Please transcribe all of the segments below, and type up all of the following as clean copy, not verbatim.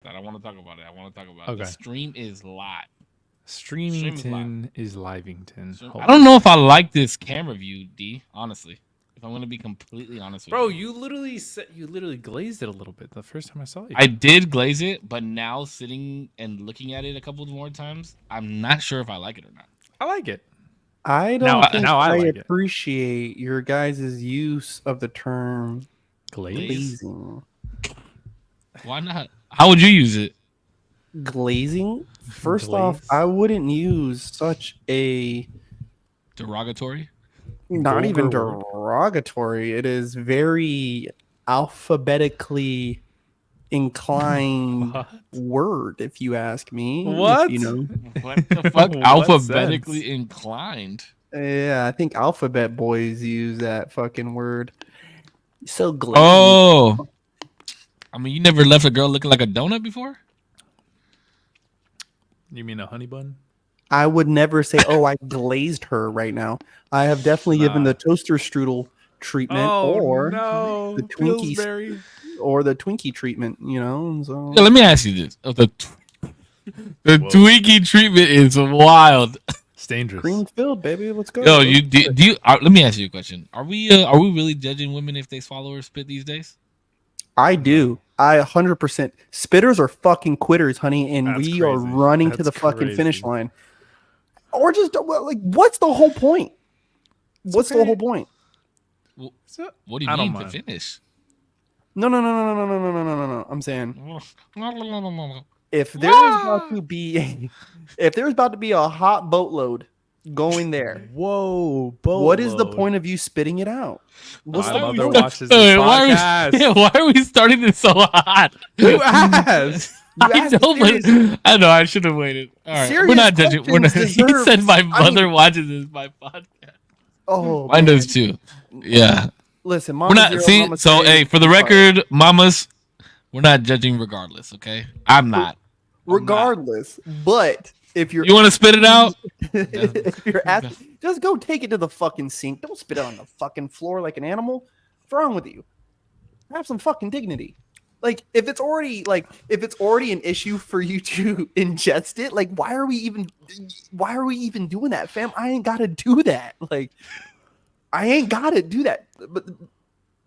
That I want to talk about it. I want to talk about it. The Okay. stream is live. Stream is live. Streamington is Livington. Stream. I Hold don't on. know if I like this camera view, D. Honestly, if I'm gonna be completely honest with Bro, you, you literally glazed it a little bit the first time I saw you. I did glaze it, but now sitting and looking at it a couple more times, I'm not sure if I like it or not. I like it. I Now, don't think now I I like it. appreciate your guys' use of the term Glaze. glazing. Why not? How would you use it? Glazing? First off, Glaze? I wouldn't use such a Derogatory? not even Vulgar word. derogatory. It is very alphabetically inclined What? word, if you ask me. What? You know, What the fuck? What Alphabetically sense? inclined. yeah, I think alphabet boys use that fucking word. So glazing. Oh, I mean, you never left a girl looking like a donut before? You mean a honey bun? I would never say, "Oh, I glazed her" right now. I have definitely given Nah. the toaster strudel treatment, or no, the Twinkies, Pillsbury. or the Twinkie treatment. You know, so Yeah, let me ask you this: the Whoa. Twinkie treatment is wild. It's dangerous. cream filled, baby. Let's go. Yo, you do you? Let me ask you a question: Are we really judging women if they swallow or spit these days? I do. I 100%. Spitters are fucking quitters, honey, and That's we are crazy. running to That's the fucking finish crazy. line. Or just well, like, what's the whole point? What's the okay. whole point? So, What do you I don't mean to mind. finish? No, no, no, no, no, no, no, no, no, no, no. I'm saying Oh, if there's about to be if there's about to be a hot boatload going there, Whoa, what is the point of you spitting it out? What's My the mother point? watches this why podcast. why are we starting this so hot? You asked. You I asked know, serious- but I know I should have waited. All right, we're serious not judging. We're not. questions He deserve- said my I mother mean- watches this my podcast. Oh, Mine man. does too. Yeah, Listen, we're Mama not. Zero, See, Mama so Three, hey, for the I'm sorry. record, mamas, we're not judging regardless. Okay, I'm not. Regardless, but if you're You want to spit it out? if you're at, just go take it to the fucking sink. Don't spit it on the fucking floor like an animal. What's wrong with you? Have some fucking dignity. Like if it's already an issue for you to ingest it, like why are we even doing that, fam? I ain't gotta do that. Like I ain't gotta do that.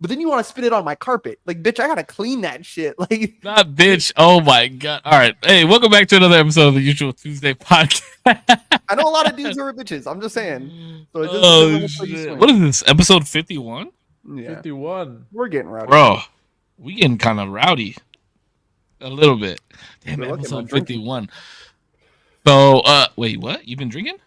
But then you want to spit it on my carpet. Like, bitch, I gotta clean that shit. Like Not bitch. Oh my god. All right. Hey, welcome back to another episode of the Usual Tuesday podcast. I know a lot of dudes who are bitches. I'm just saying. So it just Oh depends on which way you shit. swing. What is this? Episode 51? Yeah, 51. we're getting rowdy. Bro, we getting kind of rowdy. A little bit. Damn, They're lucky I'm episode not drinking. 51. So, wait, what? You been drinking?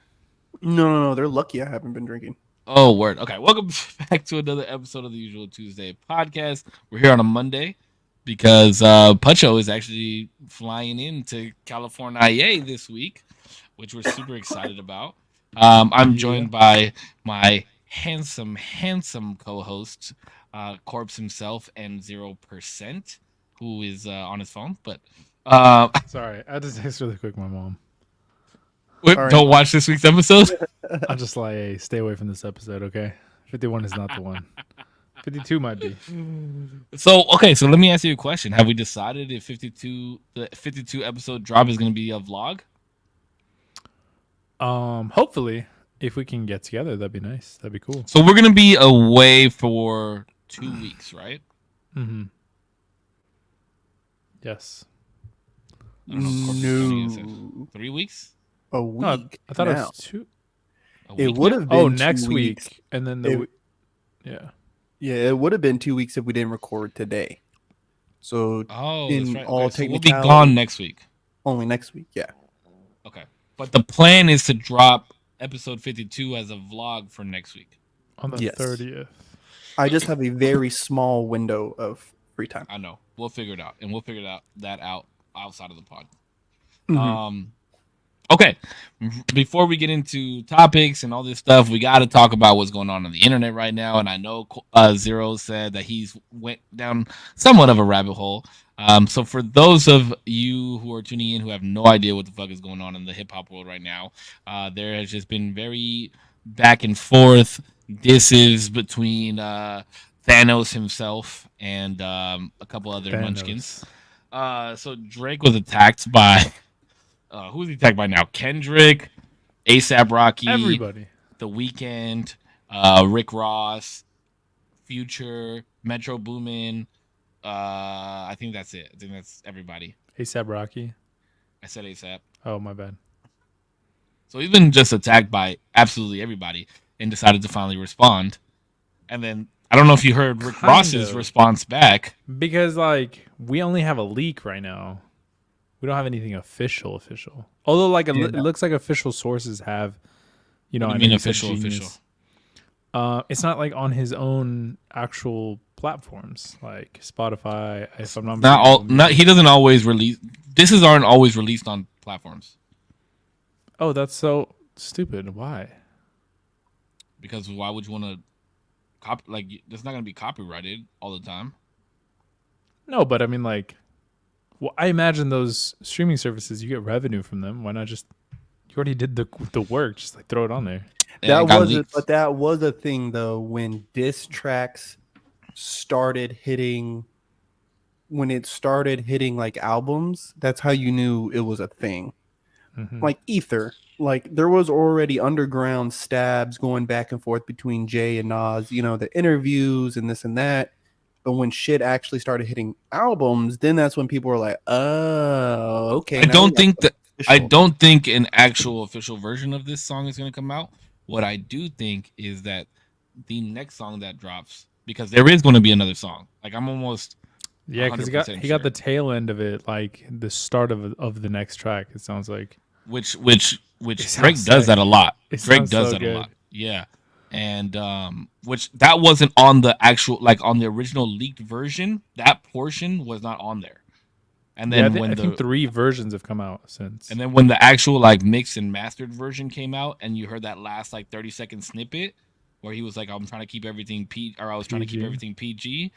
No. They're lucky I haven't been drinking. Oh, word. Okay, welcome back to another episode of the Usual Tuesday podcast. We're here on a Monday because Pucho is actually flying into California this week, which we're super excited about. I'm joined by my handsome co-host, Korpsx himself, and 0%, who is on his phone. But Sorry, I had to text really quick my mom. wait, All right. don't watch this week's episode. I'm just like, hey, stay away from this episode, okay? 51 is not the one. 52 might be. So let me ask you a question. Have we decided if the 52 episode drop is going to be a vlog? Hopefully, if we can get together, that'd be nice. That'd be cool. So we're going to be away for 2 weeks, right? Mm-hmm. Yes. I don't know if Corpus County is it. No, 3 weeks? a No, week. I thought it now. was 2. A It week would now? have been Oh, 2 next weeks. week, and then It- yeah. Yeah, it would have been 2 weeks if we didn't record today. So Oh, in that's right. all Okay, so we'll be technicality- gone next week. only next week. Yeah. Okay. But the plan is to drop episode 52 as a vlog for next week. On the Yes. 30th. I just have a very small window of free time. I know. We'll figure it out. And we'll figure that out outside of the pod. Mhm. Okay. Before we get into topics and all this stuff, we got to talk about what's going on the internet right now. And I know Zero said that he's went down somewhat of a rabbit hole. So for those of you who are tuning in who have no idea what the fuck is going on in the hip hop world right now, there has just been very back and forth disses between Thanos himself and a couple other munchkins. So Drake was attacked by who was he attacked by now? Kendrick, ASAP Rocky, Everybody. The Weeknd, Rick Ross, Future, Metro Boomin. I think that's it. I think that's everybody. ASAP Rocky. I said ASAP. Oh, my bad. So he's been just attacked by absolutely everybody and decided to finally respond. And then I don't know if you heard Rick Kind Ross's of. response back. Because like we only have a leak right now. We don't have anything official. Although like it looks like official sources have, you know, What I do you know mean you said official? Genius. It's not like on his own actual platforms like Spotify. If I'm not Not all. mistaken. Not he doesn't always release. Aren't always released on platforms Oh, that's so stupid. Why? because why would you want to like? It's not going to be copyrighted all the time. No, but I mean like, well, I imagine those streaming services you get revenue from them. Why not just you already did the work? Just like throw it on there. Yeah, it got was leaked. but that was a thing though when diss tracks started hitting. When it started hitting like albums, that's how you knew it was a thing. Mhm. Like Ether, like there was already underground stabs going back and forth between Jay and Nas, you know, the interviews and this and that. But when shit actually started hitting albums, then that's when people were like, "Oh, okay." I now don't we got think that. I official." don't think an actual official version of this song is going to come out. What I do think is that the next song that drops, because there is going to be another song. Like I'm almost Yeah, because 100% he got the sure. tail end of it, like the start of the next track. It sounds like which It Drake sounds does sick. that a lot. It Drake sounds does so that good. a lot. Yeah. And which that wasn't on the actual like on the original leaked version. That portion was not on there. And yeah. then I when think 3 versions have come out since. and then when the actual like mixed and mastered version came out and you heard that last like 30-second snippet where he was like I'm trying to keep everything I was trying to keep PG. everything PG,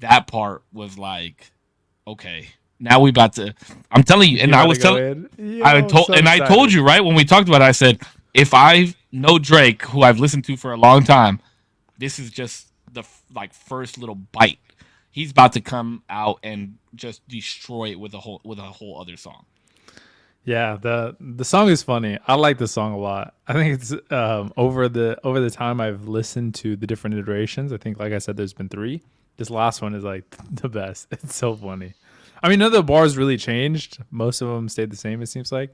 that part was like okay. Now we about to I'm telling you and I was telling I told you right when we talked about it. I said if I know Drake, who I've listened to for a long time, this is just the like first little bite. He's about to come out and just destroy it with a whole other song. Yeah, the song is funny. I like the song a lot. I think it's over the time I've listened to the different iterations. I think, like I said, there's been 3. This last one is like the best. It's so funny. I mean, none of the bars really changed. Most of them stayed the same. It seems like,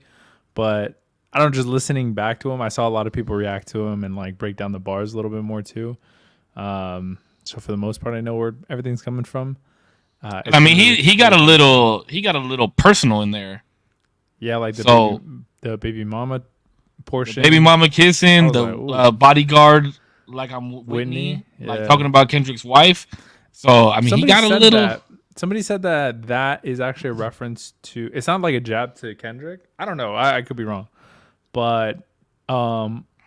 but I don't know, just listening back to them. I saw a lot of people react to them and like break down the bars a little bit more too. So for the most part, I know where everything's coming from. I mean, he got a little personal in there. Yeah, like the baby mama portion. Baby mama kissing, was the like, bodyguard, like I'm Whitney, like yeah. talking about Kendrick's wife. So I mean, he got a little. Somebody said that is actually a reference to. It sounded like a jab to Kendrick. I don't know. I could be wrong, but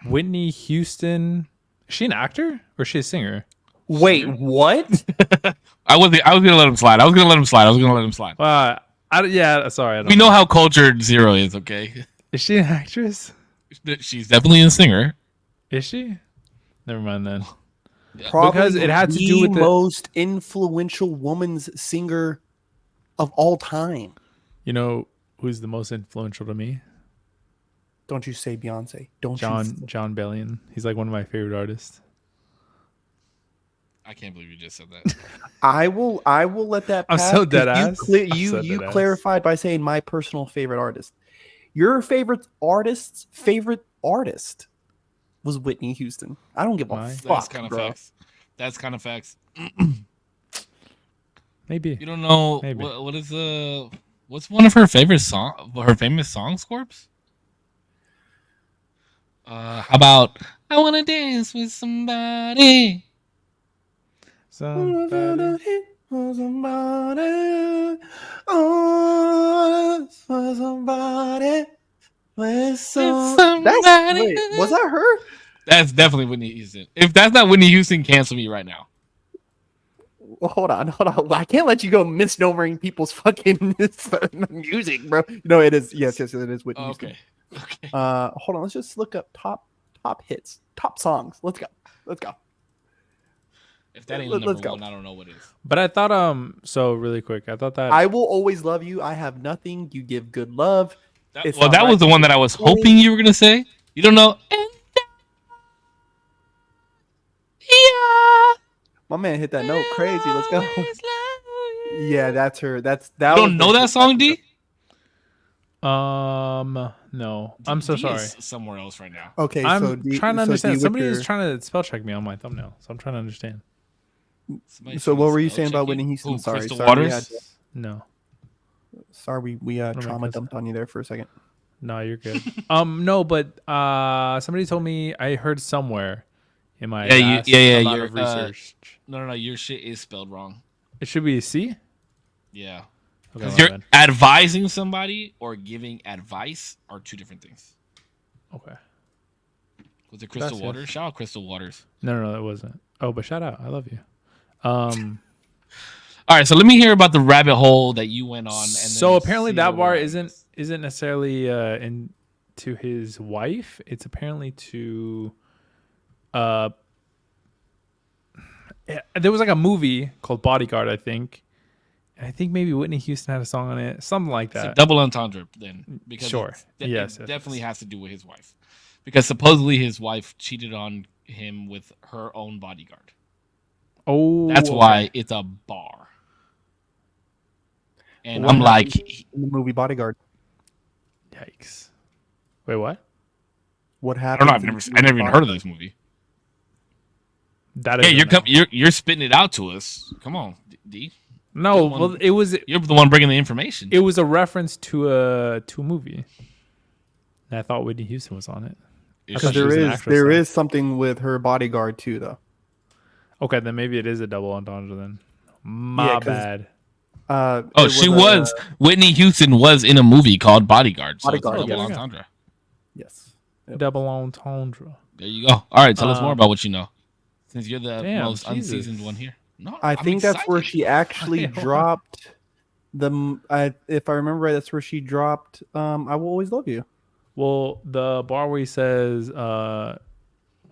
Whitney Houston. Is she an actor or is she a singer? Wait, what? I was gonna let him slide. I was gonna let him slide. Yeah, sorry. I don't We know how cultured Zero is. Okay, Is she an actress? she's definitely a singer. Is she? Never mind then. Yeah. Because it had to do with the the most influential woman's singer of all time. You know who's the most influential to me? Don't you say Beyonce? Don't John Bellion. He's like one of my favorite artists. I can't believe you just said that. I will let that I'm pass. so dead 'cause ass. You clarified by saying my personal favorite artist. Your favorite artist's favorite artist was Whitney Houston. I don't give a Mine? fuck, That's kind of bro. facts. That's kind of facts. Maybe. You don't know Maybe. what's one of her favorite her famous songs, Corpse? How about I wanna dance with somebody? Somebody. Wait, was that her? That's definitely Whitney Houston. If that's not Whitney Houston, cancel me right now. Well, hold on. I can't let you go misnomering people's fucking music, bro. No, it is. Yes, it is Whitney Houston. Okay. Hold on. Let's just look up top hits, top songs. Let's go. If that ain't Let's number go. one, I don't know what is. But I thought so really quick. I thought that I will always love you. I have nothing. You give good love. It's not That right was the one that I was hoping you were gonna say. You don't know. Yeah. My man hit that note crazy. Let's go. Yeah, that's her. That You was don't know that song, D? no. I'm so D sorry. is somewhere else right now. Okay, I'm so trying to understand. with Somebody your- is trying to spell check me on my thumbnail, so I'm trying to understand. Somebody So trying what to were you spell saying check about Whitney Houston? Who, Sorry, Crystal sorry, Waters? No, we am I trauma cussing? dumped on you there for a second. no, you're good. No, but somebody told me I heard somewhere in my vast amount of research. No. Your shit is spelled wrong. It should be a C. Yeah. Okay, Because my you're bad. advising somebody or giving advice are two different things. Okay. Was it Crystal Gracias. Waters? Shout out Crystal Waters. No, that wasn't. Oh, but shout out. I love you. All right, so let me hear about the rabbit hole that you went on. And So then apparently see that where bar we're at. isn't necessarily to his wife. It's apparently to there was like a movie called Bodyguard, I think. And I think maybe Whitney Houston had a song on it, something like It's a that. double entendre then, because Sure. Yes, it definitely has to do with his wife, because supposedly his wife cheated on him with her own bodyguard. Oh, That's why it's a bar. And What I'm like, happened in the movie Bodyguard. Yikes. Wait, what? What I happened? don't know. I never even heard of this movie. That Yeah, is you're spitting it out to us. Come on, D. no. You're the one- Well, it was You're the one bringing the information. it was a reference to a movie. And I thought Whitney Houston was on it. It's thought Because she was an there is actress, though. something with her bodyguard too, though. Okay, then maybe it is a double entendre then. My Yeah, 'cause- bad. Oh, she was. Whitney Houston was in a movie called Bodyguard. So Bodyguard, it's a double yes. entendre. Yes. Double entendre. There you go. All right, tell us more Um, about what you know, since you're the damn, most Jesus. unseasoned one here. No, I I'm think that's where excited. she actually I know. dropped if I remember right, that's where she dropped I Will Always Love You. Well, the bar where he says, what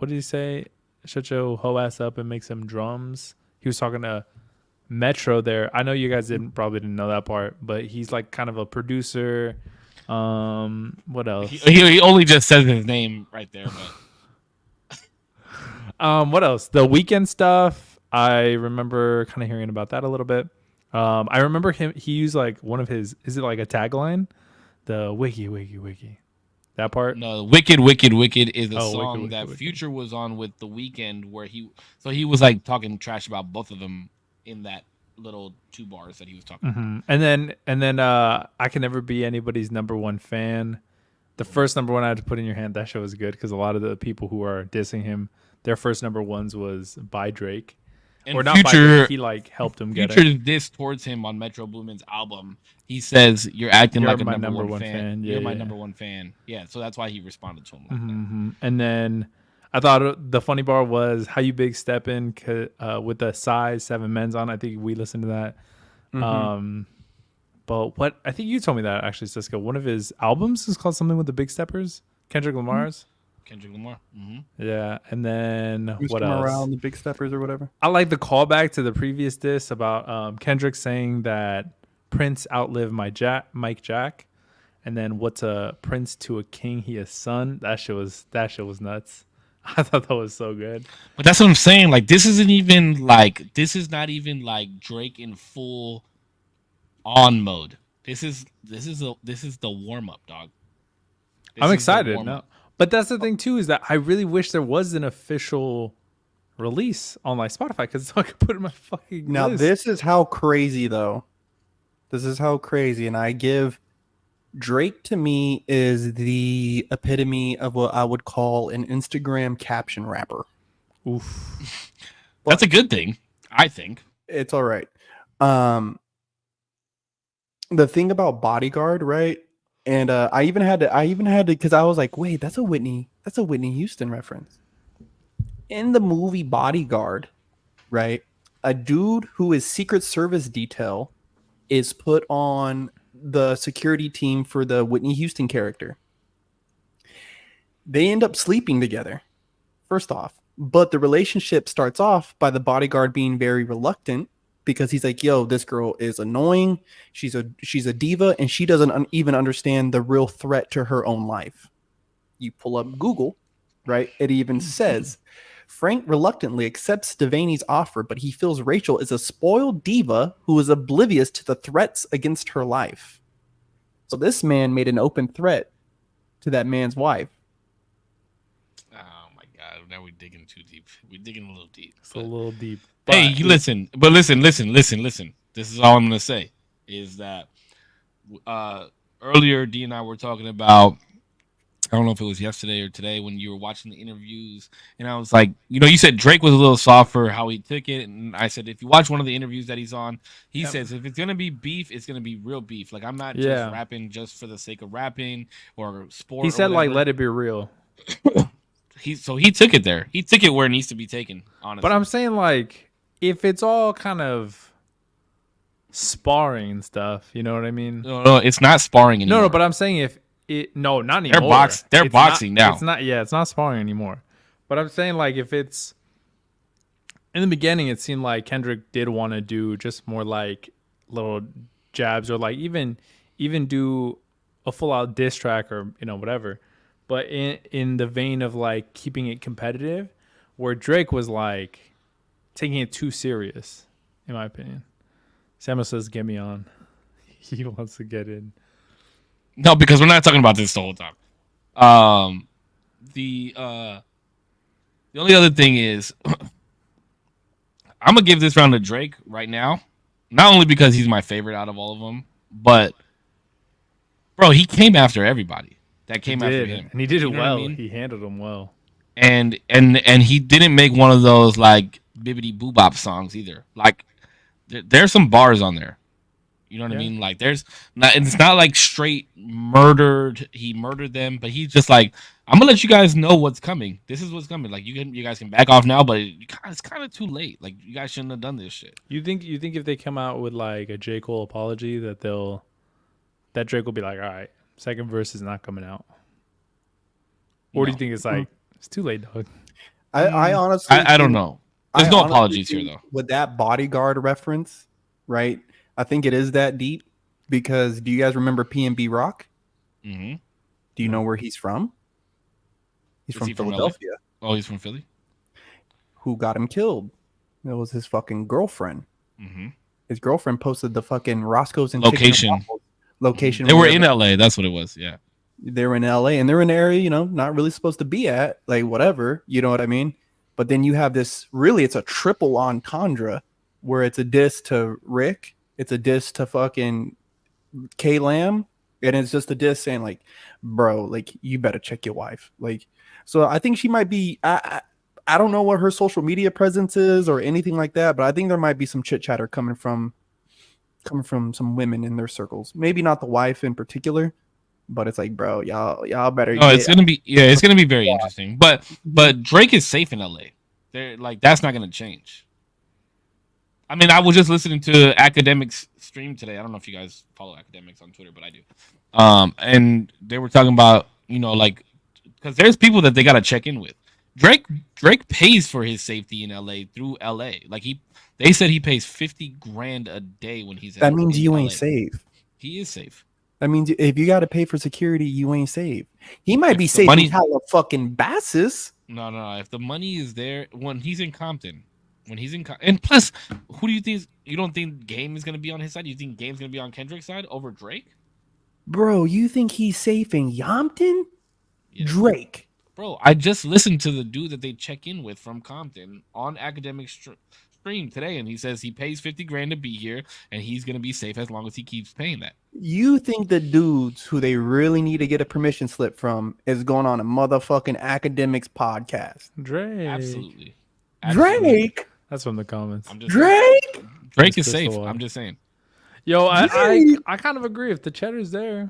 did he say? Shut your hoe ass up and make some drums. He was talking to Metro there. I know you guys probably didn't know that part, but he's like kind of a producer. What else? He only just says his name right there, but What else? The Weekend stuff. I remember kind of hearing about that a little bit. I remember he used like one of his, is it like a tagline? The wiki. That part? no, Wicked is a Oh, song Wicked, that Wicked. Future was on with The Weeknd, where he was like talking trash about both of them in that little two bars that he was talking about. And then I Can Never Be Anybody's number one fan. The first number one I had to put in your hand, that show was good because a lot of the people who are dissing him, their first number ones was by Drake. And Or not by Future, Drake, he like helped him get it. Future diss towards him on Metro Boomin's album. He says, "You're acting You're like a my number one fan. Yeah, You're my yeah. number one fan." Yeah, so that's why he responded to him like that. And then I thought the funny bar was How You Big Steppin' with the size 7 men's on. I think we listened to that. But what I think you told me that actually, Cisco. One of his albums is called something with the Big Steppers. Kendrick Lamar's. Kendrick Lamar. Yeah, and then Who's what come else? around the Big Steppers or whatever. I like the callback to the previous diss about Kendrick saying that Prince outlived Mike Jack, and then what's a prince to a king? He a son. That shit was nuts. I thought that was so good. But that's what I'm saying. Like, this is not even like Drake in full on mode. This is the warm up, dog. This I'm is the excited. warm-up. No, but that's the thing too, is that I really wish there was an official release on like Spotify because so I could put it in my fucking Now list. this is how crazy though. This is how crazy, and I give Drake to me is the epitome of what I would call an Instagram caption rapper. Oof. That's a good thing, I think. It's all right. The thing about Bodyguard, right? And I even had to because I was like, wait, that's a Whitney Houston reference. In the movie Bodyguard, right? A dude who is Secret Service detail is put on the security team for the Whitney Houston character. They end up sleeping together. First off, But the relationship starts off by the bodyguard being very reluctant because he's like, "Yo, this girl is annoying. She's a diva, and she doesn't even understand the real threat to her own life." You pull up Google, right? It even says Frank reluctantly accepts Devaney's offer, but he feels Rachel is a spoiled diva who is oblivious to the threats against her life. So this man made an open threat to that man's wife. Oh my god! Now we're digging too deep. We're digging a little deep. It's a little deep. Hey, you listen. But listen. This is all I'm gonna say is that earlier D and I were talking about. I don't know if it was yesterday or today when you were watching the interviews, and I was like, you said Drake was a little soft for how he took it, and I said if you watch one of the interviews that he's on, he says if it's gonna be beef, it's gonna be real beef. Like I'm not just rapping just for the sake of rapping or sport. He said like let it be real. He took it there. He took it where it needs to be taken. Honestly, but I'm saying like if it's all kind of sparring and stuff, you know what I mean? No, it's not sparring anymore. No, but I'm saying if not anymore. They're boxing now. It's not sparring anymore. But I'm saying like if it's in the beginning, it seemed like Kendrick did want to do just more like little jabs or like even do a full out diss track or whatever. But in the vein of like keeping it competitive, where Drake was like taking it too serious, in my opinion. Samuel says, "Get me on." He wants to get in. No, because we're not talking about this the whole time. The only other thing is, I'm gonna give this round to Drake right now. Not only because he's my favorite out of all of them, but bro, he came after everybody that came after him, and he did it well. I mean? He handled them well, and he didn't make one of those like bibbity boobop songs either. Like there's some bars on there. You know what I mean? Like it's not like straight murdered. He murdered them, but he's just like, I'm gonna let you guys know what's coming. This is what's coming. Like you guys can back off now, but it's kind of too late. Like you guys shouldn't have done this shit. You think if they come out with like a J. Cole apology that Drake will be like, all right, second verse is not coming out, or do you think it's like it's too late, dog? I honestly, I don't know. There's no apologies here though. With that bodyguard reference, right? I think it is that deep because do you guys remember P&B Rock? Mm-hmm. Do you know where he's from? He's from Philadelphia. He's from Philly? Who got him killed? It was his fucking girlfriend. Mm-hmm. His girlfriend posted the fucking Roscoe's and location. They were in LA. That's what it was. Yeah. They were in LA and they're in an area, not really supposed to be at, like whatever, you know what I mean? But then you have this, really, it's a triple entendre where it's a diss to Rick. It's a diss to fucking K-Lam, and it's just a diss saying like, bro, like you better check your wife. Like, so I think she might be. I don't know what her social media presence is or anything like that, but I think there might be some chit chatter coming from some women in their circles. Maybe not the wife in particular, but it's like, bro, y'all better. Oh, it's gonna be very interesting. But Drake is safe in LA. They're like that's not gonna change. I mean, I was just listening to Academics stream today. I don't know if you guys follow Academics on Twitter, but I do. And they were talking about, like, because there's people that they got to check in with. Drake pays for his safety in LA through LA. Like they said he pays $50,000 a day when he's. That means you ain't safe. He is safe. That means if you got to pay for security, you ain't safe. He might be safe in Calabasas. No. If the money is there, when he's in Compton. And plus, who do you think? You don't think Game is going to be on his side? You think Game's going to be on Kendrick's side over Drake? Bro, you think he's safe in Yompton? Yeah. Drake. Bro, I just listened to the dude that they check in with from Compton on Academic stream today, and he says he pays $50,000 to be here, and he's going to be safe as long as he keeps paying that. You think the dudes who they really need to get a permission slip from is going on a motherfucking Academics podcast? Drake. Absolutely. Drake? That's from the comments. Drake? Drake is safe. I'm just saying. Yo, I kind of agree. If the cheddar's there.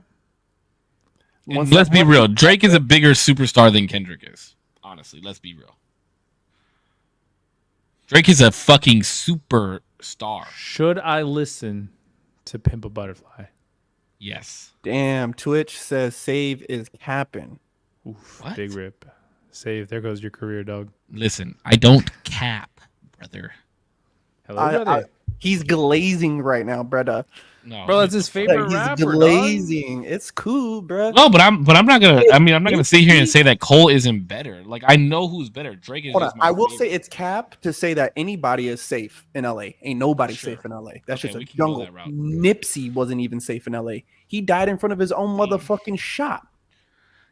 Let's be real. Drake is a bigger superstar than Kendrick is. Honestly, let's be real. Drake is a fucking superstar. Should I listen to Pimp a Butterfly? Yes. Damn, Twitch says save is capping. Oof, what? Big rip. Save. There goes your career, dog. Listen, I don't cap, brother. Hello, brother. He's glazing right now, brother. No, Bro, that's his favorite He's rapper, glazing. It's cool, bro. No, but I'm not gonna. I mean, I'm not gonna sit here and say that Cole isn't better. Like, I know who's better. Drake is. Hold on. Just my I will favorite. say it's cap to say that anybody is safe in LA. Ain't nobody Sure. safe in LA. That's Okay, just a we can go jungle. that route. Nipsey wasn't even safe in LA. He died in front of his own motherfucking shop.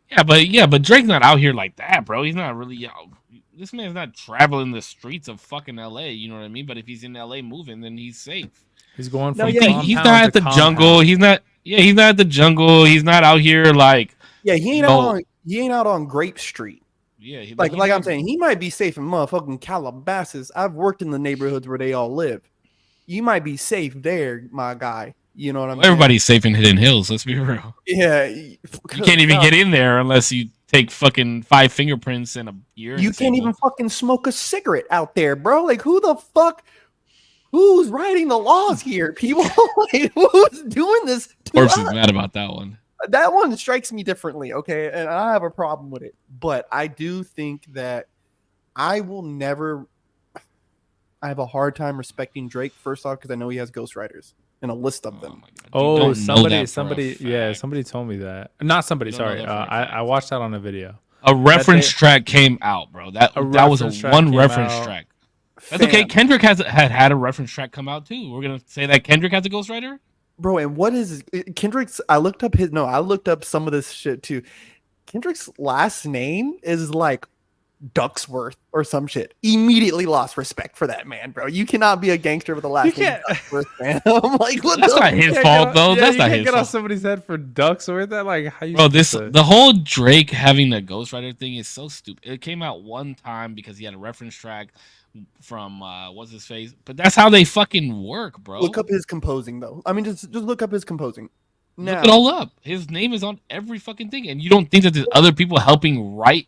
Yeah, but Drake's not out here like that, bro. He's not really out. This man's not traveling the streets of fucking LA. You know what I mean? But if he's in LA moving, then he's safe. He's going No, from yeah, compound He's not at to the compound. jungle. He's not. Yeah, he's not at the jungle. He's not out here like. Yeah, he ain't out on Grape Street. Yeah, Like I'm saying, he might be safe in motherfucking Calabasas. I've worked in the neighborhoods where they all live. You might be safe there, my guy. You know what I'm saying? Everybody's safe in Hidden Hills. Let's be real. Yeah. You can't even get in there unless you take fucking 5 fingerprints and a urine You can't sample. even fucking smoke a cigarette out there, bro. Like, who the fuck? Who's writing the laws here, people? Like, who's doing this to Korpsx us? is mad about that one. That one strikes me differently, okay? And I have a problem with it. But I do think that I will never. I have a hard time respecting Drake, first off, because I know he has ghostwriters and a list of them. My God. You Oh, don't know that for a somebody fact. told me that. Not somebody, You don't know sorry. that for a fact. I watched that on a video. A reference they- track came out, bro. That was reference a track one came reference out. track. That's okay. Fam. Kendrick had a reference track come out too. We're gonna say that Kendrick has a ghostwriter. Bro, and what is Kendrick's? I looked up some of this shit too. Kendrick's last name is like Ducksworth or some shit. Immediately lost respect for that man, bro. You cannot be a gangster with a last name can't- Ducksworth, man. I'm like, what That's the not his You can't fault get- though. yeah, That's you not can't his get on fault. somebody's head for ducks or that. Like, how you? Bro, supposed to- the whole Drake having a ghostwriter thing is so stupid. It came out one time because he had a reference track from what's his face, but that's how they fucking work, bro. Look up his composing though. I mean, just look up his composing. Now, Look it all up. His name is on every fucking thing, and you don't think that there's other people helping write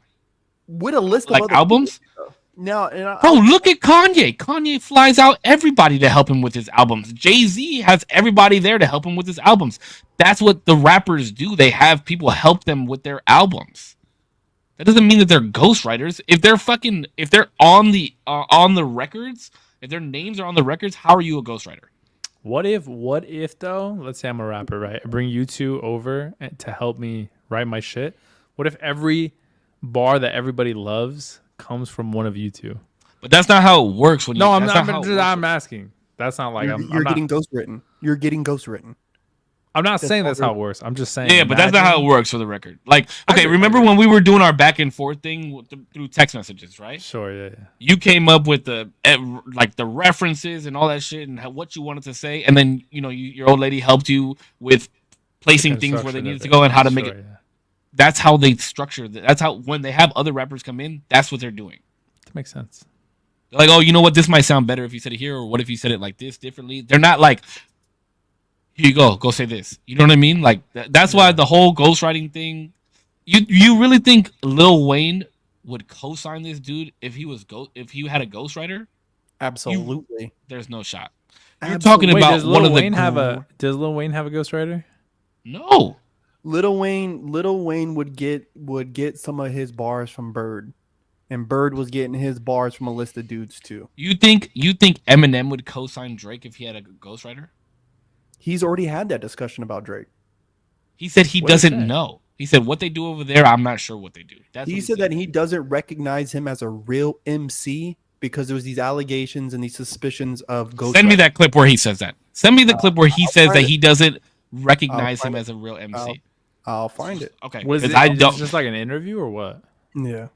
with a list like of other albums? people, now, and Bro, look at Kanye. Kanye flies out everybody to help him with his albums. Jay-Z has everybody there to help him with his albums. That's what the rappers do. They have people help them with their albums. That doesn't mean that they're ghostwriters. If they're on the records, if their names are on the records, how are you a ghostwriter? What if though? Let's say I'm a rapper, right? I bring you two over to help me write my shit. What if every bar that everybody loves comes from one of you two? But that's not how it works. When No, you, I'm that's not. how it works. I'm asking. That's not like you're, I'm you're not, getting ghostwritten. You're getting ghostwritten. I'm not that's saying all that's how it works. I'm just saying. Yeah, but that's not how it works for the record. Like, I okay, agree, remember when we were doing our back and forth thing through text messages, right? Sure, yeah. You came up with the references and all that shit and what you wanted to say, and then your old lady helped you with placing things where they Construction needed of to it. go and how to make Sure, it. yeah. That's how they structure. That's how when they have other rappers come in, that's what they're doing. That makes sense. They're like, oh, you know what? This might sound better if you said it here, or what if you said it like this differently? They're not like, here you go say this. You know what I mean? Like that's why the whole ghostwriting thing. You really think Lil Wayne would co-sign this dude if he had a ghostwriter? Absolutely. There's no shot. You're Absolutely. talking Wait, about does one Lil of the Wayne have a ghostwriter? No. Lil Wayne would get some of his bars from Bird, and Bird was getting his bars from a list of dudes too. You think Eminem would co-sign Drake if he had a ghostwriter? He's already had that discussion about Drake. He said he What did he doesn't say? know. He said what they do over there, I'm not sure what they do. He said that he doesn't recognize him as a real MC because there was these allegations and these suspicions of ghost. Send me that clip where he says that. Send me the clip where he says that find it. he doesn't recognize I'll him find as a real MC. I'll find it. Okay, Was 'cause it I don't. just like an interview or what? Yeah.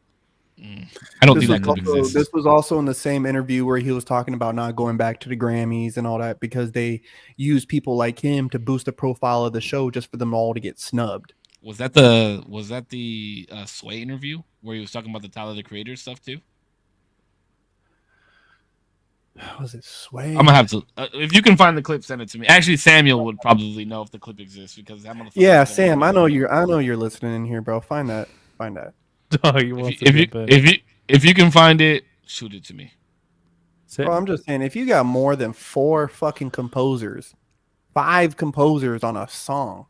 I don't think that clip also, exists. this was also in the same interview where he was talking about not going back to the Grammys and all that because they use people like him to boost the profile of the show just for them all to get snubbed. Was that the Sway interview where he was talking about the Tyler the Creator stuff too? Was it Sway? I'm gonna have to. If you can find the clip, send it to me. Actually, Samuel would probably know if the clip exists because that motherfucker. Yeah, Sam, I know you're listening in here, bro. Find that. Dog, he wants to If get back. if you can find it, shoot it to me. Bro, I'm just saying, if you got more than 4 fucking composers, 5 composers on a song,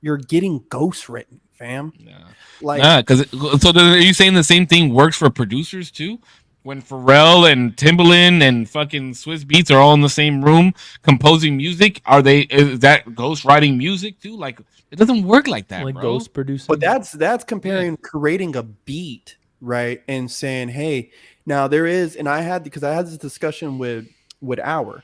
you're getting ghost written, fam. Nah. Like, Because so are you saying the same thing works for producers too? When Pharrell and Timbaland and fucking Swiss Beats are all in the same room composing music, is that ghost writing music too? Like it doesn't work like that, like bro. ghost producing. but that's comparing creating a beat, right? And saying, hey, now there is, and I had this discussion with Hour,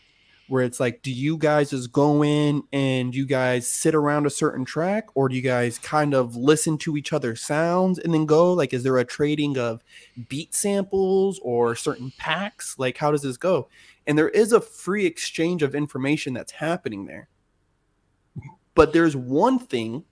where it's like, do you guys just go in and you guys sit around a certain track, or do you guys kind of listen to each other's sounds and then go? Like, is there a trading of beat samples or certain packs? Like, how does this go? And there is a free exchange of information that's happening there. But there's one thing,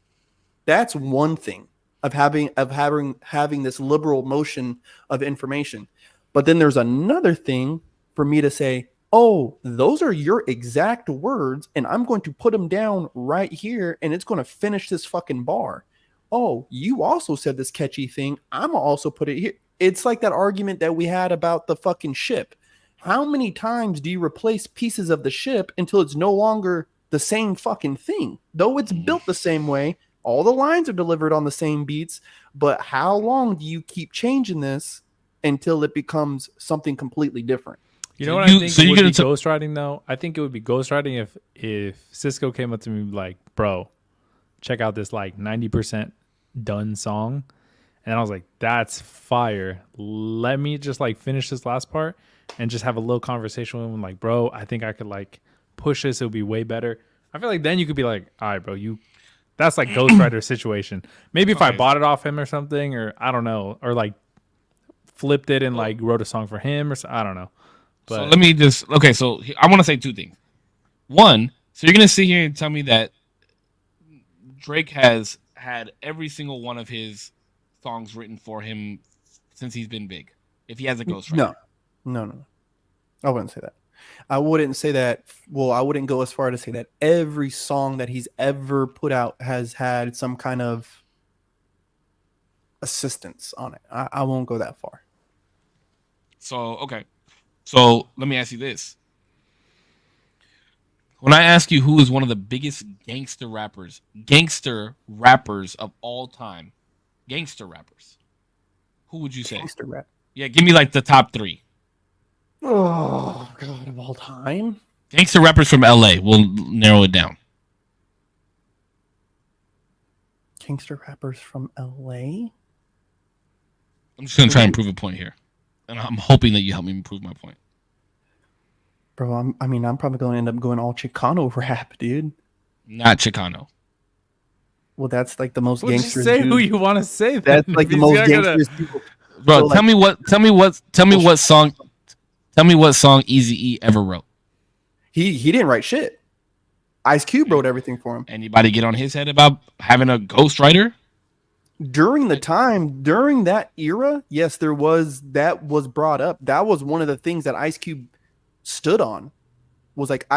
that's one thing of having this liberal motion of information. But then there's another thing for me to say, oh, those are your exact words, and I'm going to put them down right here, and it's going to finish this fucking bar. Oh, you also said this catchy thing. I'm gonna also put it here. It's like that argument that we had about the fucking ship. How many times do you replace pieces of the ship until it's no longer the same fucking thing? Though it's built the same way, all the lines are delivered on the same beats, but how long do you keep changing this until it becomes something completely different? You know what I think would be ghostwriting though? I think it would be ghostwriting if Cisco came up to me like, bro, check out this like 90% done song. And I was like, that's fire. Let me just like finish this last part and just have a little conversation with him. Like, bro, I think I could like push this. It'll be way better. I feel like then you could be like, all right, bro, that's like ghostwriter situation. Maybe if I bought it off him or something, or I don't know, or like flipped it and like wrote a song for him or I don't know. But so let me just so I want to say two things. One, so you're gonna sit here and tell me that Drake has had every single one of his songs written for him since he's been big. If he has a ghostwriter, no, I wouldn't say that. I wouldn't say that. Well, I wouldn't go as far to say that every song that he's ever put out has had some kind of assistance on it. I won't go that far. So okay. So let me ask you this. When I ask you who is one of the biggest gangster rappers of all time, who would you say? Gangster rap. Yeah, give me like the top three. Oh, God, of all time? Gangster rappers from LA. We'll narrow it down. Gangster rappers from LA? I'm just going to try and prove a point here. And I'm hoping that you help me prove my point. Bro, I'm probably going to end up going all Chicano rap, dude. Not Chicano. Well, that's like the most gangster. Just say who you want to say. That's like the most gangster people. Bro, so tell me what song Eazy-E ever wrote. He didn't write shit. Ice Cube wrote everything for him. Anybody get on his head about having a ghostwriter? During that era, yes, that was brought up. That was one of the things that Ice Cube stood on. Was like,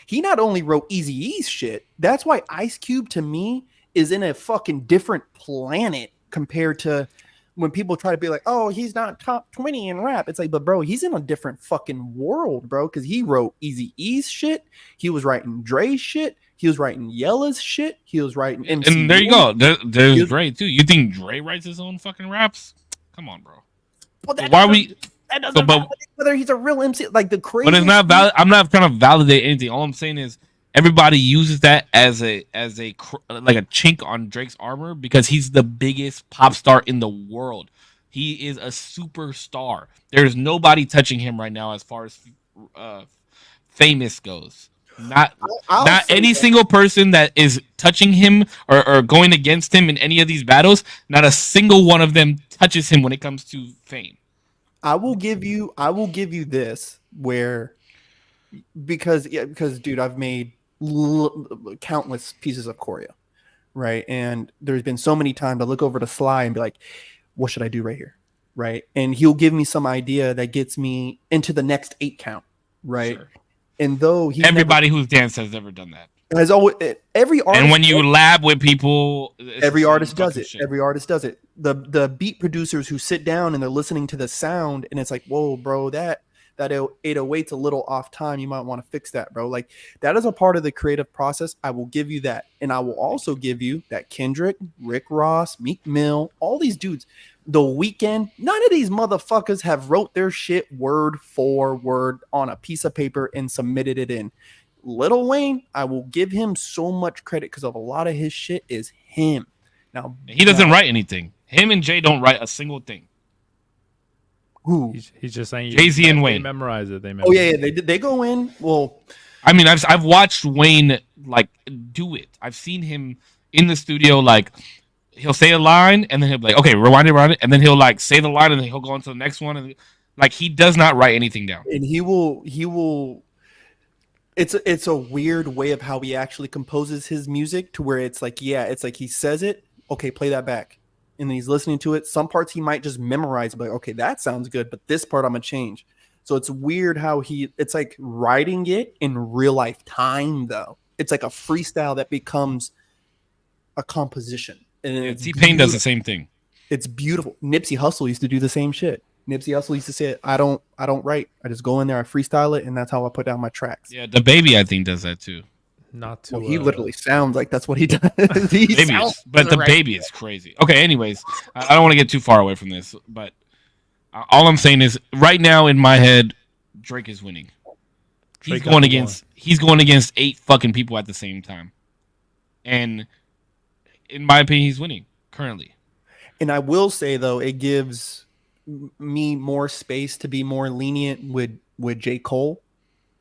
he not only wrote Eazy-E's shit, that's why Ice Cube to me is in a fucking different planet compared to when people try to be like, oh, he's not top 20 in rap. It's like, but bro, he's in a different fucking world, bro, because he wrote Eazy-E's shit. He was writing Dre's shit. He was writing Yella's shit. He was writing MC. And there you go. There's Dre too. You think Dre writes his own fucking raps? Come on, bro. Well, that doesn't validate whether he's a real MC. Like the crazy. But it's not valid. I'm not trying to validate anything. All I'm saying is everybody uses that as a like a chink on Drake's armor because he's the biggest pop star in the world. He is a superstar. There's nobody touching him right now as far as famous goes. Not any single person that is touching him or going against him in any of these battles. Not a single one of them touches him when it comes to fame. I will give you this because dude, I've made countless pieces of choreo, right? And there's been so many times I look over to Sly and be like, what should I do right here, right? And he'll give me some idea that gets me into the next 8 count, right? Sure. And though everybody who's danced has ever done that. Has always every artist. And when you lab with people, every artist does it. Shit. Every artist does it. The beat producers who sit down and they're listening to the sound, and it's like, whoa, bro, that that 808's a little off time. You might want to fix that, bro. Like that is a part of the creative process. I will give you that. And I will also give you that Kendrick, Rick Ross, Meek Mill, all these dudes, The Weeknd, none of these motherfuckers have wrote their shit word for word on a piece of paper and submitted it in. Lil Wayne, I will give him so much credit because of a lot of his shit is him. Now he doesn't write anything. Him and Jay don't write a single thing. Who? He's just saying Jay-Z and Wayne. They memorize it. Oh yeah, they go in. Well, I mean, I've watched Wayne like do it. I've seen him in the studio. Like he'll say a line and then he'll be like, okay, rewind it, and then he'll like say the line and then he'll go on to the next one. And like he does not write anything down. And he will. It's a weird way of how he actually composes his music to where it's like, yeah, it's like he says it, okay, play that back. And then he's listening to it. Some parts he might just memorize, but like, okay, that sounds good, but this part I'm gonna change. So it's weird how it's like writing it in real life time though. It's like a freestyle that becomes a composition. And T-Pain does the same thing. It's beautiful. Nipsey Hussle used to do the same shit. Nipsey Hussle used to say, I don't write. I just go in there, I freestyle it, and that's how I put down my tracks. Yeah, the Baby I think does that too. Not too. Well, he literally sounds like that's what he does. But the Baby is crazy. Okay, anyways, I don't want to get too far away from this, but all I'm saying is right now in my head, Drake is winning. He's going against 8 fucking people at the same time, and in my opinion, he's winning currently. And I will say though, it gives me more space to be more lenient with J. Cole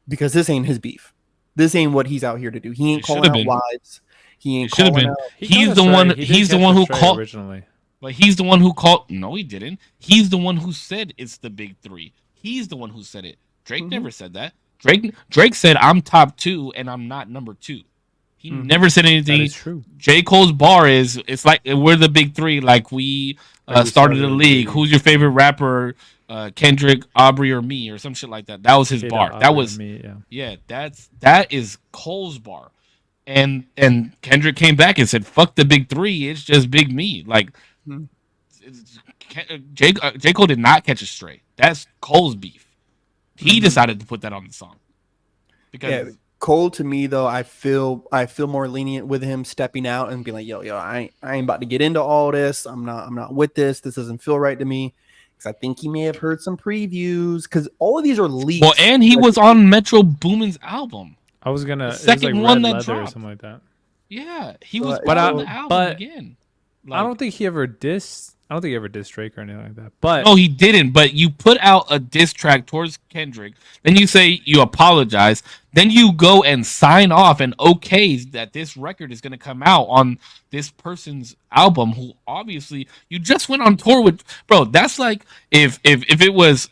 because this ain't his beef. This ain't what he's out here to do. He ain't calling out wives. He ain't calling out. He's the one. He's the one who called originally. But he's the one who called. No, he didn't. He's the one who said it's the big 3. He's the one who said it. Drake never said that. Drake said I'm top 2 and I'm not number 2. He never said anything. That is true. J. Cole's bar is it's like we're the big 3. Like we started the league. Who's your favorite rapper? Kendrick, Aubrey, or me, or some shit like that. That was his bar. That was me. Yeah. That is Cole's bar. And Kendrick came back and said, "Fuck the big 3. It's just big me." Like J. Cole did not catch a stray. That's Cole's beef. He decided to put that on the song because. Cole to me though, I feel more lenient with him stepping out and being like, yo, I ain't about to get into all this. I'm not with this. This doesn't feel right to me. Because I think he may have heard some previews. Because all of these are leaks. Well, and he was on Metro Boomin's album. I was gonna the second one that dropped or something like that. Yeah, he was on the album again. Like, I don't think he ever dissed Drake or anything like that. But no, he didn't. But you put out a diss track towards Kendrick, then you say you apologize, then you go and sign off and okay that this record is going to come out on this person's album, who obviously you just went on tour with. Bro, that's like if it was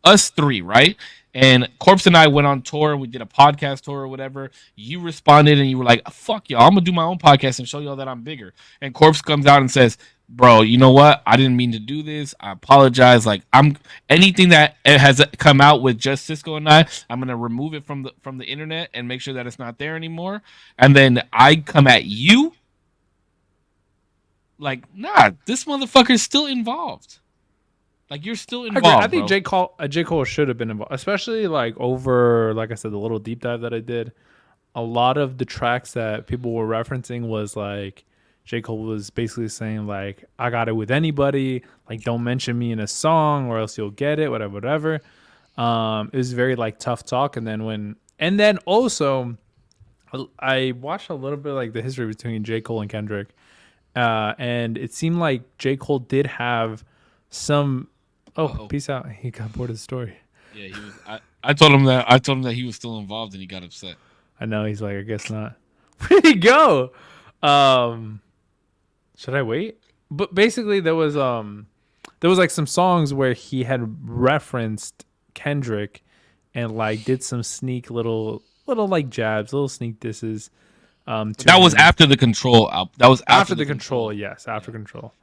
us 3, right? And Korpsx and I went on tour and we did a podcast tour or whatever. You responded and you were like, fuck y'all, I'm going to do my own podcast and show y'all that I'm bigger. And Korpsx comes out and says, bro, you know what? I didn't mean to do this. I apologize. Like anything that has come out with just Cisco and I'm going to remove it from the internet and make sure that it's not there anymore. And then I come at you. Like, nah, this motherfucker's still involved. Like you're still involved. I think J. Cole should have been involved, especially like over, like I said, the little deep dive that I did. A lot of the tracks that people were referencing was like J. Cole was basically saying like, I got it with anybody. Like, don't mention me in a song or else you'll get it. Whatever. It was very like tough talk. And then also, I watched a little bit like the history between J. Cole and Kendrick, and it seemed like J. Cole did have some. Oh, peace out. He got bored of the story. Yeah, he was. I told him that he was still involved, and he got upset. I know. He's like, I guess not. Where'd he go? Should I wait? But basically, there was like some songs where he had referenced Kendrick, and like did some sneak little like jabs, little sneak disses. That was after the Control album. That was after the Control. Yes, after Control.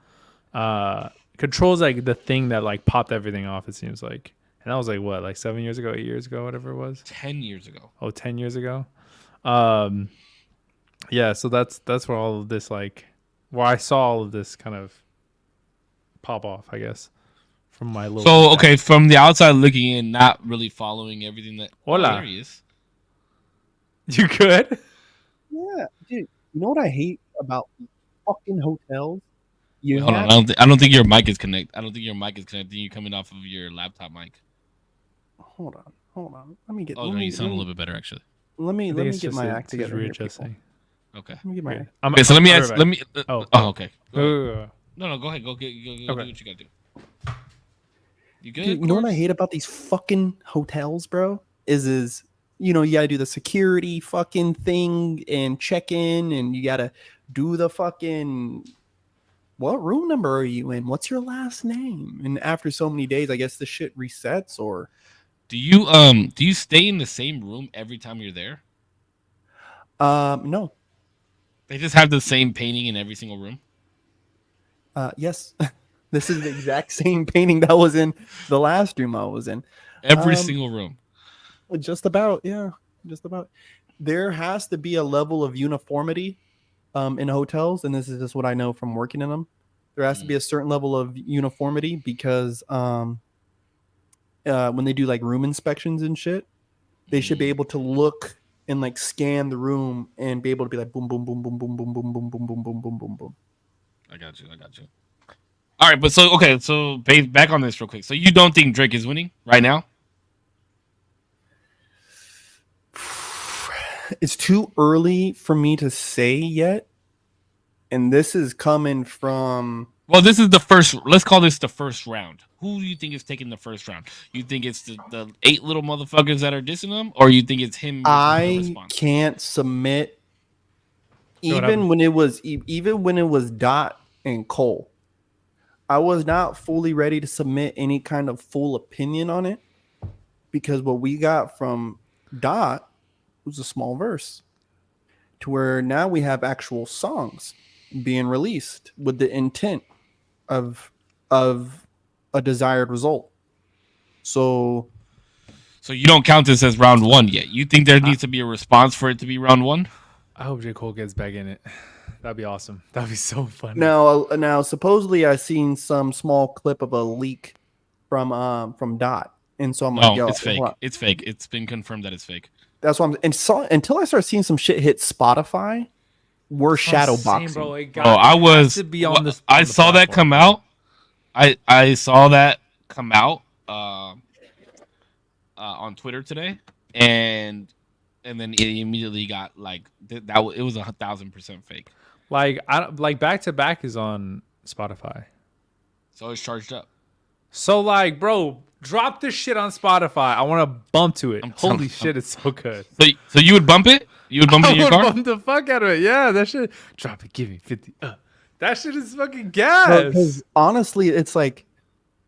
Control's like the thing that like popped everything off, it seems like. And that was like what, like 7 years ago, 8 years ago, whatever it was? 10 years ago. Oh, 10 years ago. Yeah, so that's where all of this like where I saw all of this kind of pop off, I guess. from my little. So okay, from the outside looking in, not really following everything that. Hola. Oh, there he is. You good? Yeah, dude. You know what I hate about fucking hotels? You Wait, hold on. have- I don't think your mic is connected. I don't think your mic is connected. You're coming off of your laptop mic. Hold on. Let me get. Oh let no, me, you sound let a me, little bit better actually. let me I think let me it's get just my a- act it's just together here, people. readjusting. Okay. Let me get my act. Okay, so let me ask. right Let me. Oh. Okay. Go ahead. Go. No, go ahead. Go do Okay. what you gotta do. You good? Dude, you know what I Corpse? hate about these fucking hotels, bro? Is you gotta do the security fucking thing and check in, and you gotta do the fucking what room number are you in? What's your last name? And after so many days, I guess the shit resets. Or Do you stay in the same room every time you're there? no, They just have the same painting in every single room. yes, this is the exact same painting that was in the last room I was in. Every Um, single room. Just about, yeah, just about. There has to be a level of uniformity in hotels, and this is just what I know from working in them. There has to be a certain level of uniformity because when they do like room inspections and shit, they should be able to look and like scan the room and be able to be like boom, boom, boom, boom, boom, boom, boom, boom, boom, boom, boom, boom, boom, boom. I got you. All right, but so okay, so back on this real quick. So you don't think Drake is winning right now? It's too early for me to say yet, and this is coming from. Well, this is the first. Let's call this the first round. Who do you think is taking the first round? You think it's the 8 little motherfuckers that are dissing him, or you think it's him? With the I response? can't submit So what even happened? when it was Dot and Cole. I was not fully ready to submit any kind of full opinion on it because what we got from Dot was a small verse to where now we have actual songs being released with the intent of a desired result. So So you don't count this as round 1 yet. You think there needs to be a response for it to be round 1? I hope J. Cole gets back in it. That'd be awesome. That'd be so funny. now supposedly I seen some small clip of a leak from Dot, and so I'm like, No, yo, it's fake. hold on. It's fake. It's been confirmed that it's fake. That's why until I start seeing some shit hit Spotify, we're shadow boxing. Bro, it Oh, I was. to be on this. I saw that come out. I saw that come out on Twitter today, and then it immediately got like it was 1,000% fake. Like back to back is on Spotify. So it's charged up. So like, bro, drop this shit on Spotify. I want to bump to it. I'm Holy telling- shit, it's so good. So you would bump it? You would bump it in your I would car? bump the fuck out of it. Yeah, that shit. Drop it. Give me 50. That shit is fucking gas. Because honestly, it's like,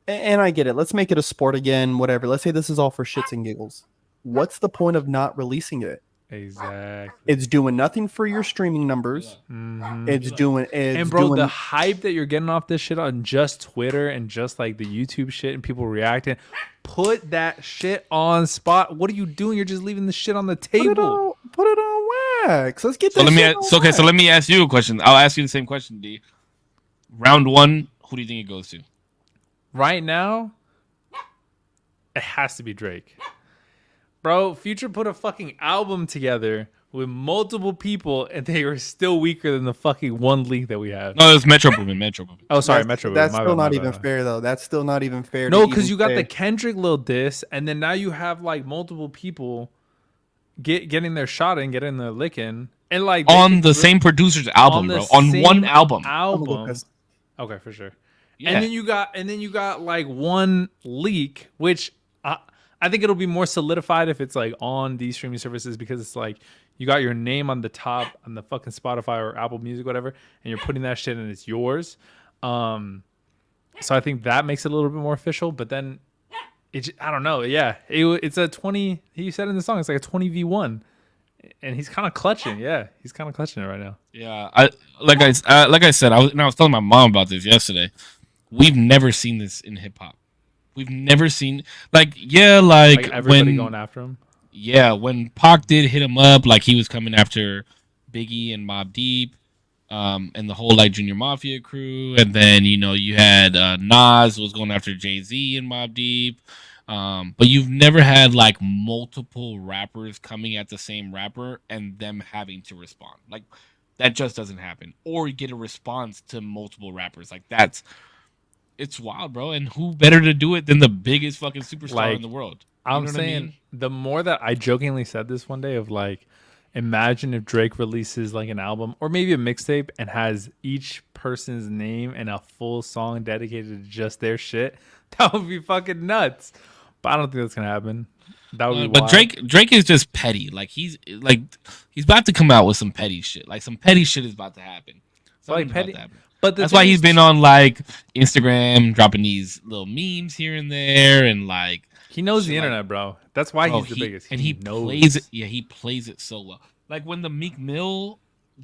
and I get it. Let's make it a sport again. Whatever. Let's say this is all for shits and giggles. What's the point of not releasing it? Exactly. It's doing nothing for your streaming numbers. Mhm. It's doing. It's And bro, doing, the hype that you're getting off this shit on just Twitter and just like the YouTube shit and people reacting, put that shit on spot. What are you doing? You're just leaving the shit on the table. put it on wax. Let's get So this. let me shit on okay. So wax. let me ask you a question. I'll ask you the same question, D. Round 1, who do you think it goes to? Right now, it has to be Drake. Bro, Future put a fucking album together with multiple people and they were still weaker than the fucking one league that we have. No, it's Metro Boomin. Metro Boomin. Oh, sorry, That's- Metro. That's My still bad, my not bad, even my bad. fair, though. That's still not even fair. No, to because even you got say. the Kendrick Lil diss, and then now you have like multiple people getting their shot in, getting their lick in, and like they On could the re- same producer's album, the bro. On one same album. album. Okay, for sure. Yeah. And then you got like one leak, which I think it'll be more solidified if it's like on these streaming services because it's like you got your name on the top on the fucking Spotify or Apple Music, whatever, and you're putting that shit and it's yours. So I think that makes it a little bit more official. But then I don't know. Yeah, it's a 20. He said in the song it's like a 20v1, and he's kind of clutching. Yeah, he's kind of clutching it right now. Yeah, like I said, I was telling my mom about this yesterday. We've never seen this in hip hop. We've never seen like Everybody when going after him. when Pac did hit him up, like he was coming after Biggie and Mobb Deep. and the whole like Junior Mafia crew, and then you had Nas was going after Jay-Z and Mobb Deep. But you've never had like multiple rappers coming at the same rapper and them having to respond. Like that just doesn't happen. Or you get a response to multiple rappers. Like it's wild, bro. And who better to do it than the biggest fucking superstar in the world? I'm saying the more that I jokingly said this one day of like, imagine if Drake releases like an album or maybe a mixtape and has each person's name and a full song dedicated to just their shit. That would be fucking nuts. But I don't think that's gonna happen. That would be but wild. Drake is just petty. Like he's about to come out with some petty shit. Like some petty shit is about to happen. Like petty. Happen. But that's why he's been on like Instagram dropping these little memes here and there, and like he knows the internet, bro. That's why he's the biggest. And he knows. Plays it. Yeah, he plays it so well. Like when the Meek Mill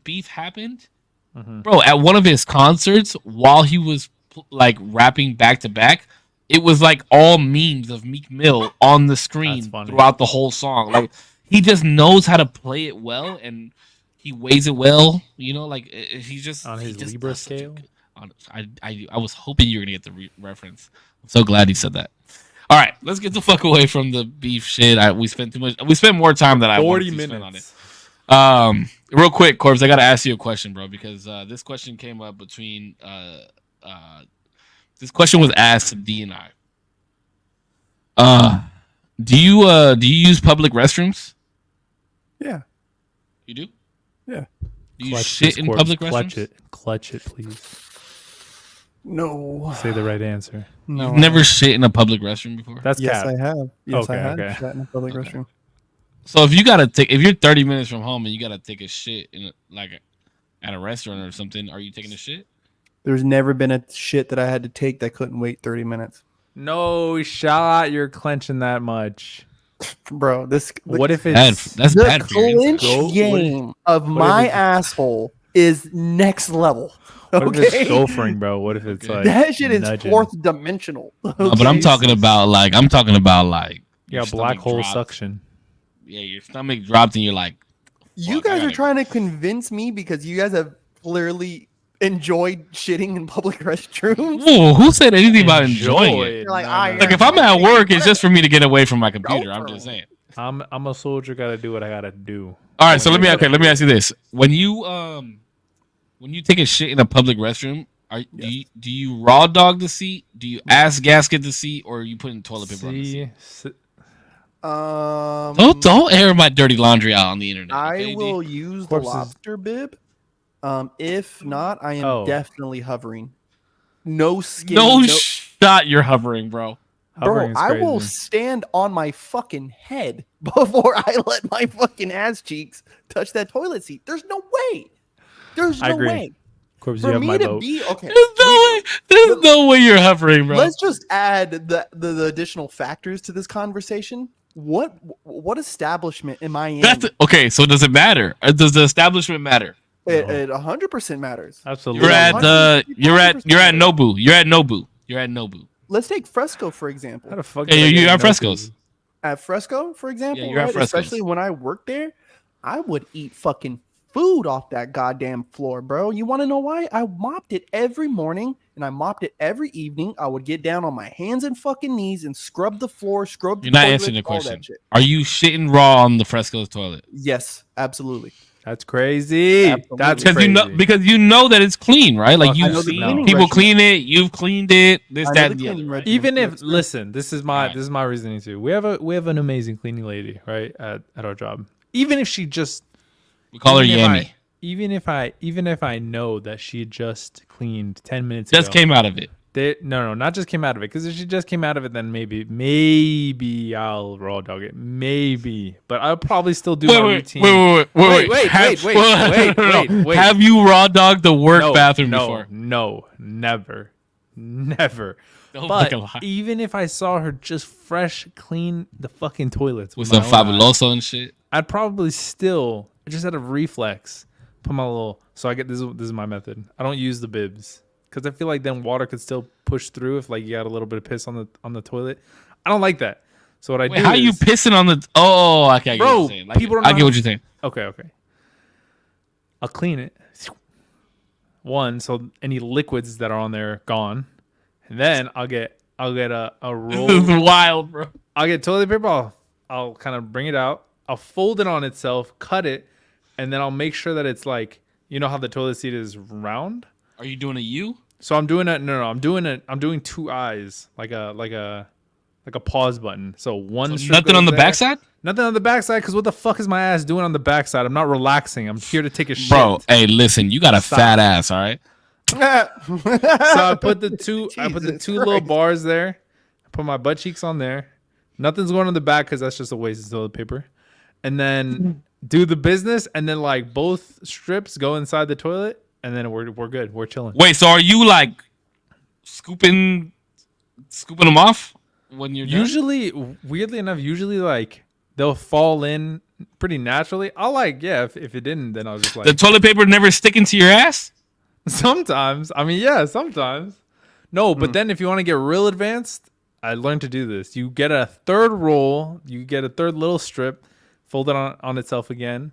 beef happened, bro, at one of his concerts while he was like rapping back to back, it was like all memes of Meek Mill on the screen throughout the whole song. Like he just knows how to play it well, and he weighs it well. Like he's just on his Libra scale. I was hoping you were gonna get the reference. I'm so glad he said that. All right, let's get the fuck away from the beef shit. We spent too much. We spent more time than I wanted to spend on it. Real quick, Korpsx, I gotta ask you a question, bro, because this question came up between this question was asked to D and I. Do you use public restrooms? Yeah. You do? Yeah. Do you shit in public restrooms? Clutch it, please. No. Say the right answer. No. You've never shit in a public restroom before? That's yes, cap. I have. Yes, okay, I have okay. shat in a public restroom. So if you're 30 minutes from home and you gotta take a shit at a restaurant or something, are you taking a shit? There's never been a shit that I had to take that couldn't wait 30 minutes. No shot. You're clenching that much, bro. What if it's that's the bad for you? clinch game of my asshole is next level. Okay? What if it's gophering, bro? What if it's like that shit is nudging? fourth dimensional? Okay? No, but I'm talking about like yeah, black hole suction. Yeah, your stomach dropped and you're like, you guys are trying to convince me because you guys have clearly enjoyed shitting in public restrooms. Whoa, who said anything about enjoying it? You're like, like if I'm at work, it's just for me to get away from my computer. I'm just saying. I'm a soldier. Gotta do what I gotta do. All right, so let me ask you this: when you take a shit in a public restroom, do you raw dog the seat? Do you ass gasket the seat, or are you putting toilet paper on the seat? Don't air my dirty laundry out on the internet. I will use the lobster bib. If not, I am definitely hovering. No skin. No shot. You're hovering, bro. Bro, I will stand on my fucking head before I let my fucking ass cheeks touch that toilet seat. There's no way. There's no way. Korpsx, for me to be okay. There's no way you're hovering, bro. Let's just add the additional factors to this conversation. What establishment am I in? Okay, so does it matter? Does the establishment matter? It 100% matters. Absolutely. You're at Nobu. You're at Nobu. Let's take Fresco for example. How the fuck? You're at Fresco's. At Fresco, for example, you're at Fresco's. Especially when I worked there, I would eat fucking food off that goddamn floor, bro. You want to know why? I mopped it every morning and I mopped it every evening. I would get down on my hands and fucking knees and scrub the floor, scrub the You're not toilet, answering the all question. that shit. Are you shitting raw on the Fresco's toilet? Yes, absolutely. That's crazy. Absolutely. That's because crazy. you know that it's clean, right? Like I know you've the seen cleaning people regimen. clean it, you've cleaned it. This, I know that, the and the cleaning other. regimen. Even if Yes, listen, this is my reasoning too. We have an amazing cleaning lady, right, at our job. Even if she just We call her Yami. Even if I know that she just cleaned 10 minutes Just ago. came out of it. No, not just came out of it. Because if she just came out of it, then maybe I'll raw dog it. Maybe, but I'll probably still do my routine. Wait. Have you raw dogged the work bathroom before? No, never. Don't But fucking lie. even if I saw her just fresh clean the fucking toilets With my some own eyes, fabuloso and shit. I'd probably still just out of reflex put my little. So I get this is my method. I don't use the bibs. Because I feel like then water could still push through if like you got a little bit of piss on the toilet. I don't like that. So what I do How is, you pissing on the? Oh, okay. I get what you're saying. people don't I know get what you're saying. Okay. I'll clean it. One, so any liquids that are on there gone, and then I'll get a roll. This is wild, bro. I'll get toilet paper. I'll kind of bring it out. I'll fold it on itself, cut it, and then I'll make sure that it's like, you know how the toilet seat is round. Are you doing a U? So I'm doing it. No, I'm doing two eyes, like a pause button. So one. So nothing on the backside. Nothing on the backside, because what the fuck is my ass doing on the backside? I'm not relaxing. I'm here to take a shit. Bro, hey, listen, you got a fat ass, all right? So I put the two Jesus little Christ. bars there. I put my butt cheeks on there. Nothing's going on the back because that's just a waste of toilet paper. And then do the business, and then like both strips go inside the toilet, and then we're good. We're chilling. Wait, so are you like scooping them off when you're done? Usually, weirdly enough, like they'll fall in pretty naturally. I'll like, yeah, if it didn't, then I'll just like The toilet paper never sticking to your ass? sometimes. I mean, yeah, sometimes. No, but then if you want to get real advanced, I learned to do this. You get a third roll, you get a third little strip, fold it on itself again,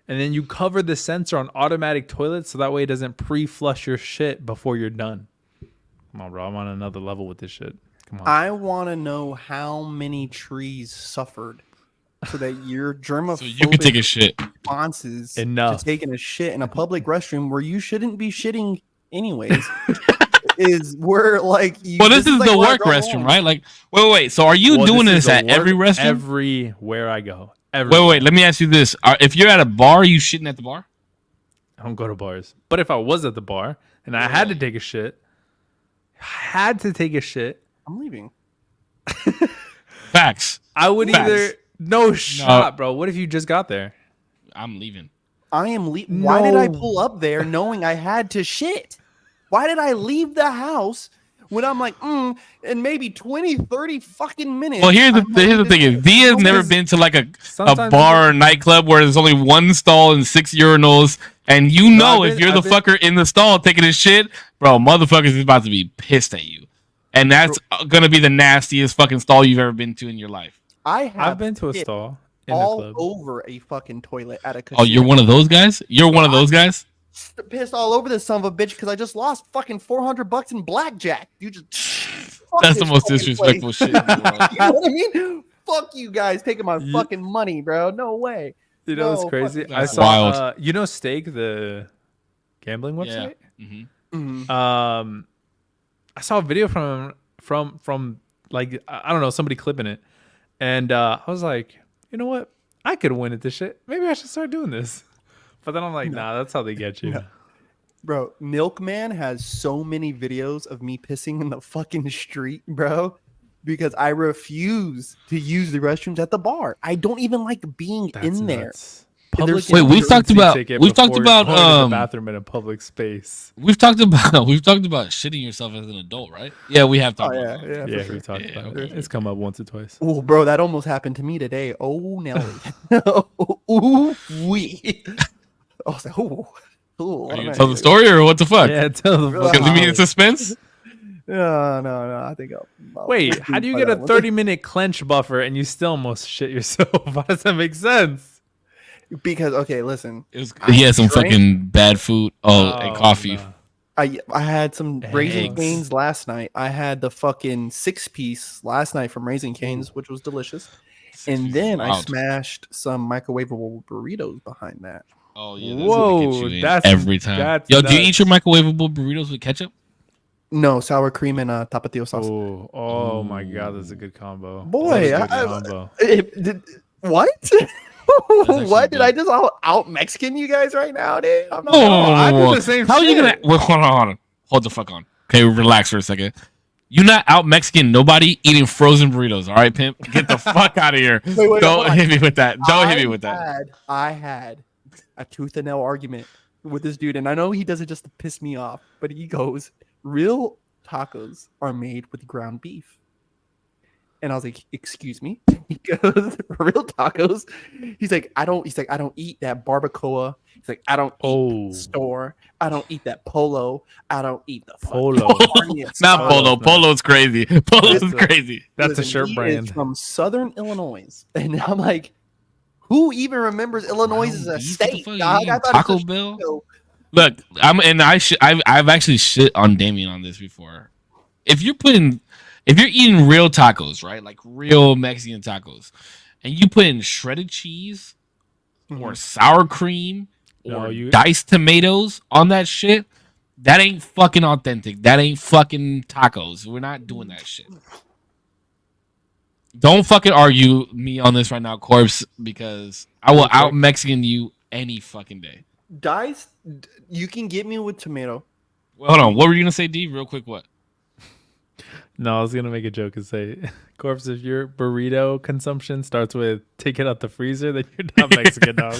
and then you cover the sensor on automatic toilets so that way it doesn't pre-flush your shit before you're done. Come on, bro. I'm on another level with this shit. Come on. I want to know how many trees suffered so that your germaphobic So you can take a shit. responses Enough. to taking a shit in a public restroom where you shouldn't be shitting anyways is where like you, Well, this is like the where I work go restroom, wrong. right? Like, wait. So are you Well, doing is this the at work every restroom? Everywhere I go. Everywhere. Wait. Let me ask you this: if you're at a bar, are you shitting at the bar? I don't go to bars. But if I was at the bar and I had to take a shit, I'm leaving. Facts. I would Facts. either no shot, bro. What if you just got there? I'm leaving. I am leaving. Why did I No. pull up there knowing I had to shit? Why did I leave the house when I'm like, in maybe 20, 30 fucking minutes? Well, here's the I'm like, thing: is D has never Because been to like a sometimes bar or nightclub where there's only one stall and 6 urinals, and you know I've if been- you're the I've been- fucker in the stall taking a shit, bro, motherfuckers is about to be pissed at you, and that's gonna be the nastiest fucking stall you've ever been to in your life. I've been to a shit stall in a all club. over a fucking toilet at a casino. Oh, you're one of those guys? You're one of those guys? Pissed all over this son of a bitch because I just lost fucking $400 in blackjack. You just fuck That's the this most fucking disrespectful place. shit in the world. You know what I mean? Fuck you guys taking my fucking money, bro. No way. You know what's No, crazy? fuck I That's saw wild. you know Stake, the gambling website? hmm Mhm. I saw a video from like I don't know, somebody clipping it. And I was like, you know what? I could win at this shit. Maybe I should start doing this. But then I'm like, nah, that's how they get you. No. Bro, Milkman has so many videos of me pissing in the fucking street, bro, because I refuse to use the restrooms at the bar. I don't even like being That's in there. nuts. There's- Wait, we've talked about ticket we've talked before about going to the bathroom in a public space. we've talked about shitting yourself as an adult, right? Yeah, we have talked Oh, about yeah, that. yeah. Yeah, for we sure. talked Yeah, about okay. it. It's come up once or twice. Oh, bro, that almost happened to me today. Oh, Nelly. Ooh, wee. I was like, ooh. Are you gonna tell the story or what the fuck? Yeah, tell the Really? Because fucking we need suspense. No. I think I'll Wait, how do you get a 30-minute clench buffer and you still almost shit yourself? How does that make sense? Because, okay, listen. He had some drank- fucking bad food. And coffee. no. I had some Raising Eggs. Canes last night. I had the fucking 6-piece last night from Raising Canes, which was delicious. And then I Wild. smashed some microwavable burritos behind that. Oh yeah, Whoa, that's every time. that's Yo, do you nuts. eat your microwavable burritos with ketchup? No, sour cream and tapatio sauce. Oh my god, that's a good combo. Boy, That's a good I- combo. What? actually What? Did good. I just out Mexican you guys right now, dude? I'm not. Oh, I do the same How are you gonna? shit. Wait, hold on. Hold the fuck on. Okay, relax for a second. You not out Mexican nobody eating frozen burritos. All right, pimp. Get the fuck out of here. Wait, hold Don't on. hit me with that. Don't hit me with that. I had a tooth and nail argument with this dude, and I know he does it just to piss me off, but he goes, "Real tacos are made with ground beef," and I was like, "Excuse me?" He goes, "Real tacos?" He's like, "I don't." He's like, "I don't eat that barbacoa." He's like, "I don't eat Oh, store. I don't eat that polo. I don't eat the fucking Polo. carne Not asada." Polo. no. Polo's crazy. Polo's Listen. crazy. that's a Listen, shirt he is brand. from Southern Illinois, and I'm like, who even remembers Illinois as a Ground beef? What the state? fuck, Dog? you I eating thought Taco it's a Bell? show. Look, I've actually shit on Damien on this before. If you're eating real tacos, right, like real Mexican tacos, and you put in shredded cheese or sour cream or diced tomatoes on that shit, that ain't fucking authentic. That ain't fucking tacos. We're not doing that shit. Don't fucking argue me on this right now, Corpse, because I will out Mexican you any fucking day. Diced, you can get me with tomato. Well, hold on. What were you gonna say, D? Real quick, what? No, I was gonna make a joke and say, Corpse, if your burrito consumption starts with take it out the freezer, then you're not Mexican, dog.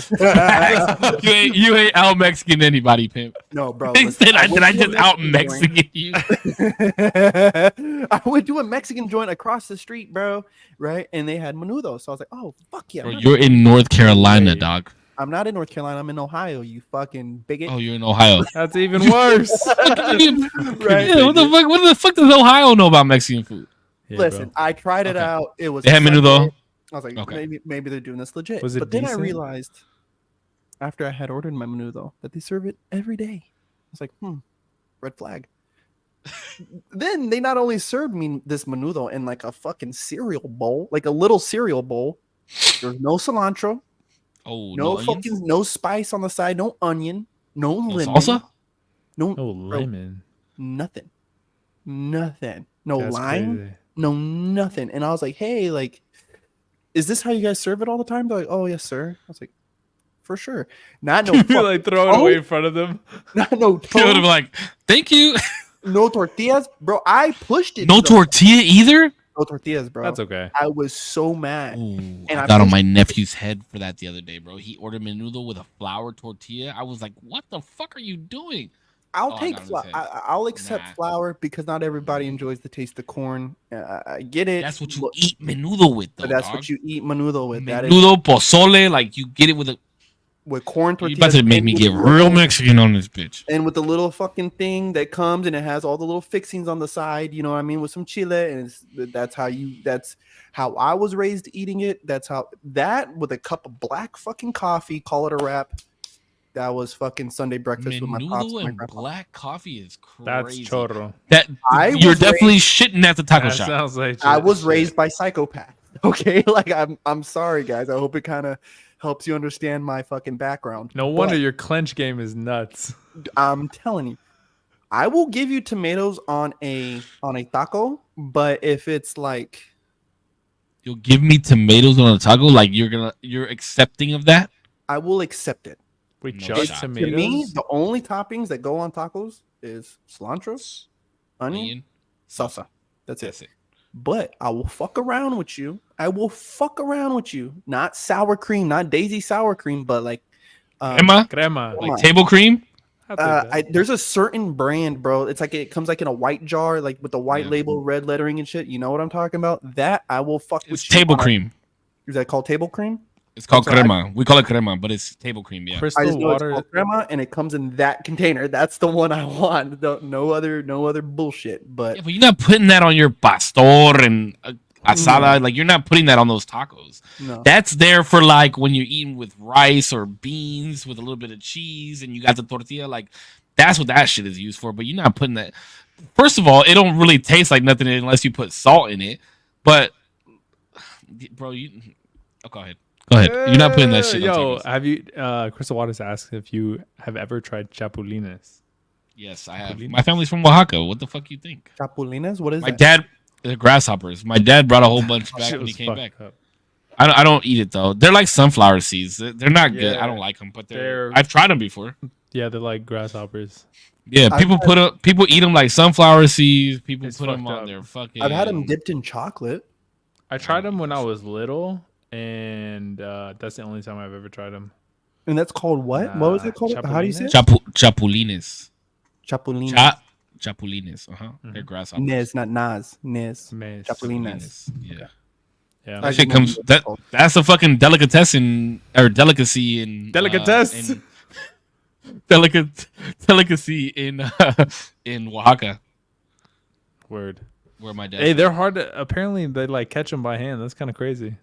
you ain't out Mexican anybody, pimp. No, bro. Did I just out Mexican you? I went to a Mexican joint across the street, bro. Right, and they had menudo, so I was like, "Oh, fuck yeah!" Bro, you're in North Carolina, dog. I'm not in North Carolina. I'm in Ohio. You fucking bigot. Oh, you're in Ohio. That's even worse. Right? Yeah, what the fuck does Ohio know about Mexican food? Yeah, Listen, bro. I tried it out. It was. They had menudo. I was like, Okay. maybe they're doing this legit. Was it but then I decent? realized after I had ordered my menudo that they serve it every day. I was like, red flag. Then they not only served me this menudo in like a fucking cereal bowl, like a little cereal bowl. There's no cilantro. Oh, No spice on the side, no onion, no lemon, salsa, No lemon. nothing, no That's lime, crazy. no nothing. And I was like, hey, like, is this how you guys serve it all the time? They're like, oh yes, sir. I was like, for sure. Not no You like throw it away in front of them. not no You would have been like, thank you. no tortillas, bro. I pushed it. No tortilla either. No tortillas, bro. That's okay. I was so mad. Ooh, And I I got on pushed- my nephew's head for that the other day, bro. He ordered menudo with a flour tortilla. I was like, what the fuck are you doing? I'll I take got on his flour. head. I'll accept Nah. flour because not everybody enjoys the taste of corn. I get it. That's what you but- eat menudo with, though. But that's dog. what you eat menudo with. That is Menudo, pozole, like you get it with a. with corn You tortillas. about to make me and get with real Mexican on this bitch. And with the little fucking thing that comes and it has all the little fixings on the side, you know what I mean, with some chile, and that's how I was raised eating it. That's how that with a cup of black fucking coffee, call it a wrap. That was fucking Sunday breakfast with my pops Menudo and my and grandpa. black coffee is crazy. That's chorro. That I you're was definitely shitting at the taco That shop. sounds like I shit. was raised by psychopaths. Okay, like I'm sorry, guys. I hope it kind of helps you understand my fucking background. No wonder your clench game is nuts. I'm telling you, I will give you tomatoes on a taco, but if it's like You'll give me tomatoes on a taco, like you're accepting of that. I will accept it. Wait, No just shot. To tomatoes? me, the only toppings that go on tacos is cilantro, onion, Onion, salsa. That's that's it. it. But I will fuck around with you. I will fuck around with you. Not sour cream, not Daisy sour cream, but like Crema, Crema. Come on. like table cream. I'll take that. there's a certain brand, bro. It's like it comes like in a white jar, like with the white Yeah. label, red lettering and shit. You know what I'm talking about? That I will fuck with. It's table cream. Is that called table cream? It's called I'm sorry, crema. We call it crema, but it's table cream. Yeah. I Crystal just know water. it's called crema, and it comes in that container. That's the one I want. No other bullshit. But Yeah, but you're not putting that on your pastor and asada. Like you're not putting that on those tacos. no, That's there for like when you're eating with rice or beans with a little bit of cheese and you got the tortilla. Like that's what that shit is used for. But you're not putting that. First of all, it don't really taste like nothing unless you put salt in it. But bro, oh, go ahead. Go ahead. You're not putting that shit on Yo, tacos. have you? Crystal Waters asked if you have ever tried chapulines. Yes, I have. My family's from Oaxaca. What the fuck you think? chapulines. What is My that? dad, they're grasshoppers. My dad brought a whole bunch back Shit when he was came fucked back. up. I don't eat it though. They're like sunflower seeds. They're not good. Yeah. I don't like them, but They're- I've tried them before. Yeah, they're like grasshoppers. Yeah, I've people eat them like sunflower seeds. People It's put them fucked on up. their fucking. I've had them dipped in chocolate, I tried them when I was little, and that's the only time I've ever tried them. and that's called what? What was it called? How do you say it? Chapulines. Chapulines. Chapulines. Mm-hmm. They're grasshoppers. Nez, not Nas. Nez. Maize. Chapulines. Yeah. Yeah. That shit comes. That's a fucking delicatessen or delicacy in Delicatesse. delicacy in Oaxaca, Word. where my dad. Hey, they're hard to. Apparently, they like catch them by hand. That's kind of crazy.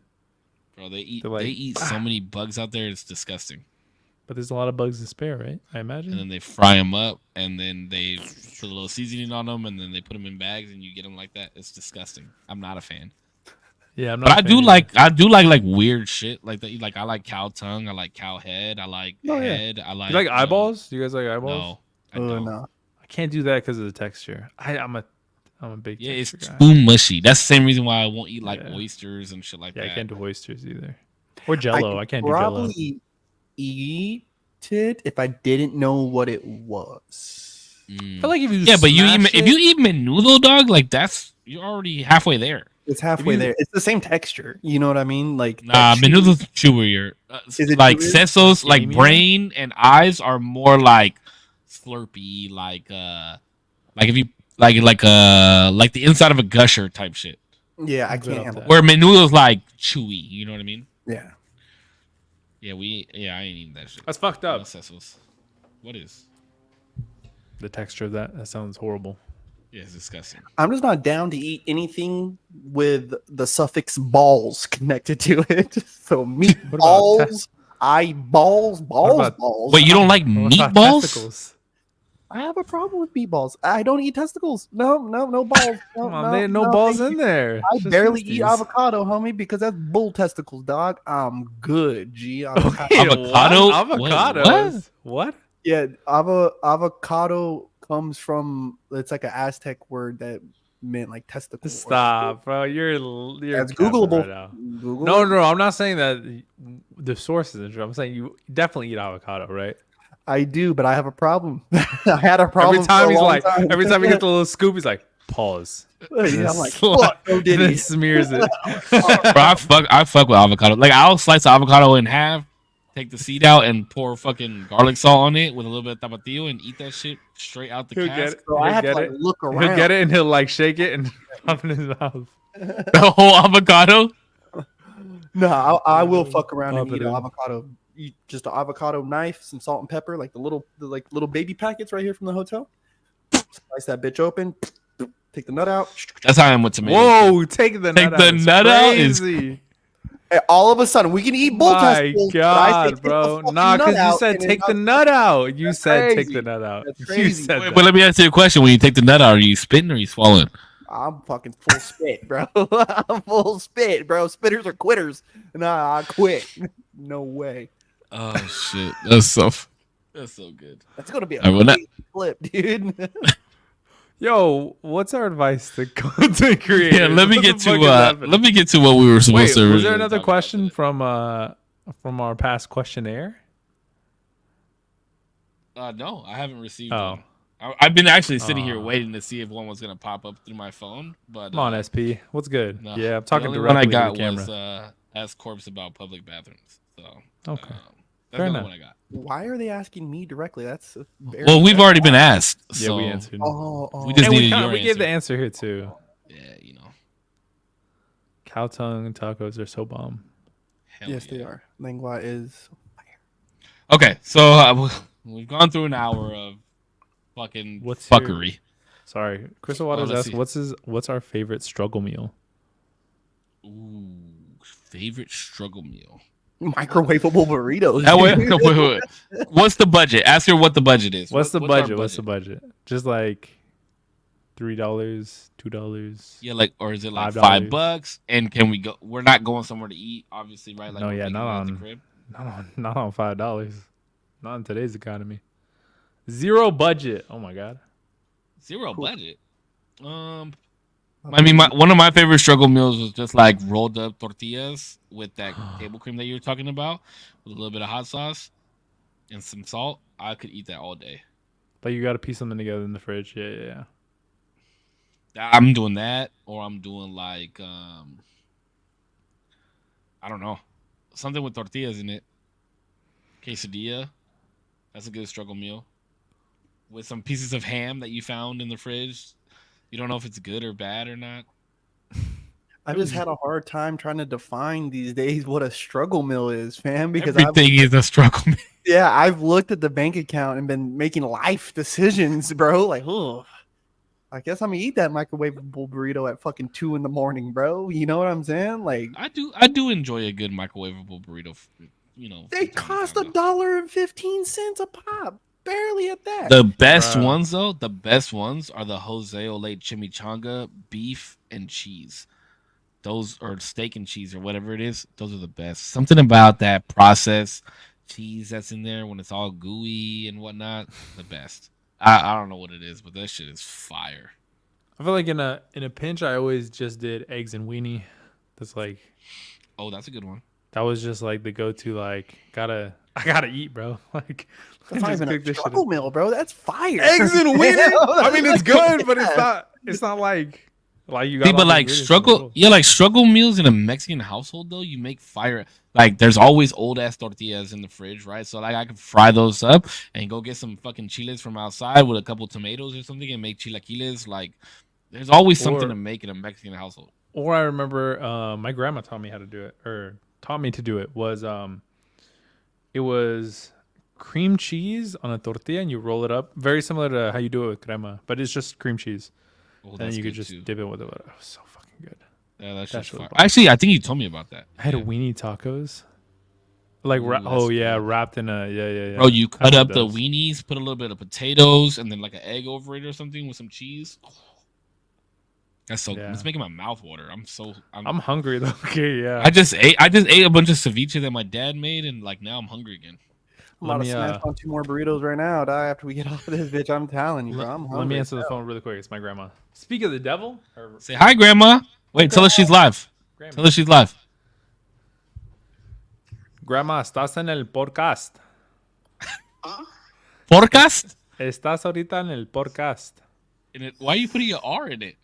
Bro, they eat they're like, they eat so many bugs out there. It's disgusting. But there's a lot of bugs to spare, right? I imagine. And then they fry them up, and then they put a little seasoning on them, and then they put them in bags, and you get them like that. It's disgusting. I'm not a fan. Yeah, I'm not. But a fan either. I do like weird shit like that. Like I like cow tongue. I like cow head. I like Oh, yeah. head. I like. You like eyeballs? Do you guys like eyeballs? No, I Oh don't. no. I can't do that because of the texture. I'm a big Yeah, it's texture guy. too mushy. That's the same reason why I won't eat like Yeah. oysters and shit like Yeah, that. I can't do oysters either. Or Jello. I can't do Jello. Probably eat it if I didn't know what it was. I feel like if you Yeah, but smash if you eat menudo, dog, like you're already halfway there. It's halfway there. It's the same texture. You know what I mean? Like Nah, menudo's chewier. Is it Like chewier? sesos, like Gamey? brain and eyes are more like slurpy, like if you like the inside of a gusher type shit. Yeah, I I'm good can't off handle that. it. Where menudo's like chewy. You know what I mean? Yeah. Yeah, I ain't eating that shit. That's fucked No up. sesos. What is? The texture of that. That sounds horrible. Yeah, it's disgusting. I'm just not down to eat anything with the suffix balls connected to it. So What about meatballs, eyeballs, balls, about- balls. Wait, you don't like What about meatballs? testicles? I have a problem with meatballs. I don't eat testicles. No balls. No, Come on, there ain't no balls thank in you. there. I It's just barely eat testes. avocado, homie, because that's bull testicles, dog. I'm good, G. Avocado. Okay, Avocado? what? Wait, Avocados? What? Yeah, avocado comes from, it's like an Aztec word that meant like testicle. or- Stop, bro. You're That's capping Googleable. right now. Google No, it. no, I'm not saying that the source isn't true. I'm saying you definitely eat avocado, right? I do, but I have a problem. I had a problem. Every time for a he's long like, time. every time he gets a little scoop, he's like, pause. Yeah, I'm like, Slap- fuck, no and then diddy. smears it. Bro, I fuck with avocado. Like I'll slice the avocado in half, take the seed out, and pour fucking garlic salt on it with a little bit of tapatio, and eat that shit straight out the He'll get cask. it. So I He'll have to get like it. look around. He'll get it and he'll like shake it and pop it in his mouth. The whole avocado. No, I will fuck around and Pop eat it an in. avocado. Eat just an avocado knife, some salt and pepper, like the little baby packets right here from the hotel. Slice that bitch open. Take the nut out. That's how I am with tomatoes. Whoa, take the Take nut the out. It's nut out is- crazy. And all of a sudden, we can eat bull My testicles. but I say God, take the bro. fucking Nah, nut because you out said and then take the not- nut out. You That's said take crazy. the nut out. That's You crazy. said Wait, that. but let me ask you a question. When you take the nut out, are you spitting or are you swallowing? I'm fucking full spit, bro. I'm full spit, bro. Spitters are quitters. Nah, I quit. No way. Oh shit, that's so good. That's gonna be a I will not- crazy clip, dude. Yo, what's our advice to content creators? Yeah, let me What get the fuck to is happening? let me get to what we were supposed Wait, to. was originally there another talk about question today. from our past questionnaire? No, I haven't received Oh, one. I've been actually sitting here Oh. waiting to see if one was gonna pop up through my phone, but come on, SP. What's good? no. Yeah, I'm The talking only directly one I to got the camera. was ask Korpsx about public bathrooms. So Okay. that's Fair the only enough. one I got. Why are they asking me directly? That's very Well, we've already been asked. Yeah, So we answered. Oh, We just And needed we your gave the answer. answer here too. Yeah, you know. Cow tongue tacos are so bomb. Hell yes, yeah. they are. Lingua is. Okay, so we've gone through an hour of fucking What's your- fuckery. Sorry, Crystal Waters let's asked, see. "What's our favorite struggle meal?" Ooh, favorite struggle meal. Microwavable burritos. That way, dude. wait. What's the budget? Ask her what the budget is. What's the our budget? What's the budget? Just like $3, $2. Yeah, like, or is it like $5? $5? And can we go? We're not going somewhere to eat, obviously, right? Like, No, we're yeah, making not it at the on- crib. Not on $5. Not in today's economy. Zero budget. Oh my god. Zero Cool. budget. I mean, one of my favorite struggle meals was just like rolled up tortillas with that table cream that you were talking about, with a little bit of hot sauce and some salt. I could eat that all day. Like you got to piece something together in the fridge. Yeah. I'm doing that, or I'm doing like I don't know, something with tortillas in it. Quesadilla, that's a good struggle meal. With some pieces of ham that you found in the fridge. You don't know if it's good or bad or not. I just had a hard time trying to define these days what a struggle meal is, fam. Because Everything is a struggle meal. I've looked at the bank account and been making life decisions, bro. Like, oh, I guess I'm gonna eat that microwavable burrito at fucking 2 a.m, bro. You know what I'm saying? Like, I do enjoy a good microwavable burrito They from time to cost time, though. $1.15 a pop. Barely at that. The best Bruh. ones though, the best ones are the Jose Olate chimichanga, beef and cheese. Those or steak and cheese or whatever it is. Those are the best. Something about that processed cheese that's in there when it's all gooey and whatnot. The best. I don't know what it is, but that shit is fire. I feel like in a pinch, I always just did eggs and weenie. That's like Oh, that's a good one. that was just like the go-to. Like I gotta eat, bro. Like That's not just even cook a this shit struggle up. meal, bro. That's fire. Eggs and weenie. I mean, it's good, but Yeah. it's not like you got. See, all but the like ingredients in the struggle, world. yeah, like struggle meals in a Mexican household though, you make fire. Like there's always old ass tortillas in the fridge, right? So like I could fry those up and go get some fucking chiles from outside with a couple tomatoes or something and make chilaquiles. Like there's always something Or- to make in a Mexican household. Or I remember my grandma taught me how to do it, or taught me to do it. It was cream cheese on a tortilla, and you roll it up, very similar to how you do it with crema, but it's just cream cheese, Oh, and that's you could good just too. dip it with it. It was so fucking good. Yeah, that's That's just really fire. bomb. Actually, I think you told me about that. I had Yeah. weenie tacos, like Ooh, that's yeah, good. wrapped in a yeah. Bro, you I cut love up the those. weenies, put a little bit of potatoes, and then like an egg over it or something with some cheese. Oh, that's so. Yeah. It's making my mouth water. I'm hungry though. Okay, yeah. I just ate a bunch of ceviche that my dad made, and like now I'm hungry again. I'm Let about to me, smash on 2 more burritos right now, die after we get off of this bitch. I'm telling you, bro. I'm hungry. Let me answer the phone really quick. It's my grandma. Speak of the devil. Or Say hi, Grandma. Wait, tell her she's live. Grandma. Tell her she's live. Grandma, estás en el podcast. Podcast? Estás ahorita en el podcast. Why are you putting an R in it?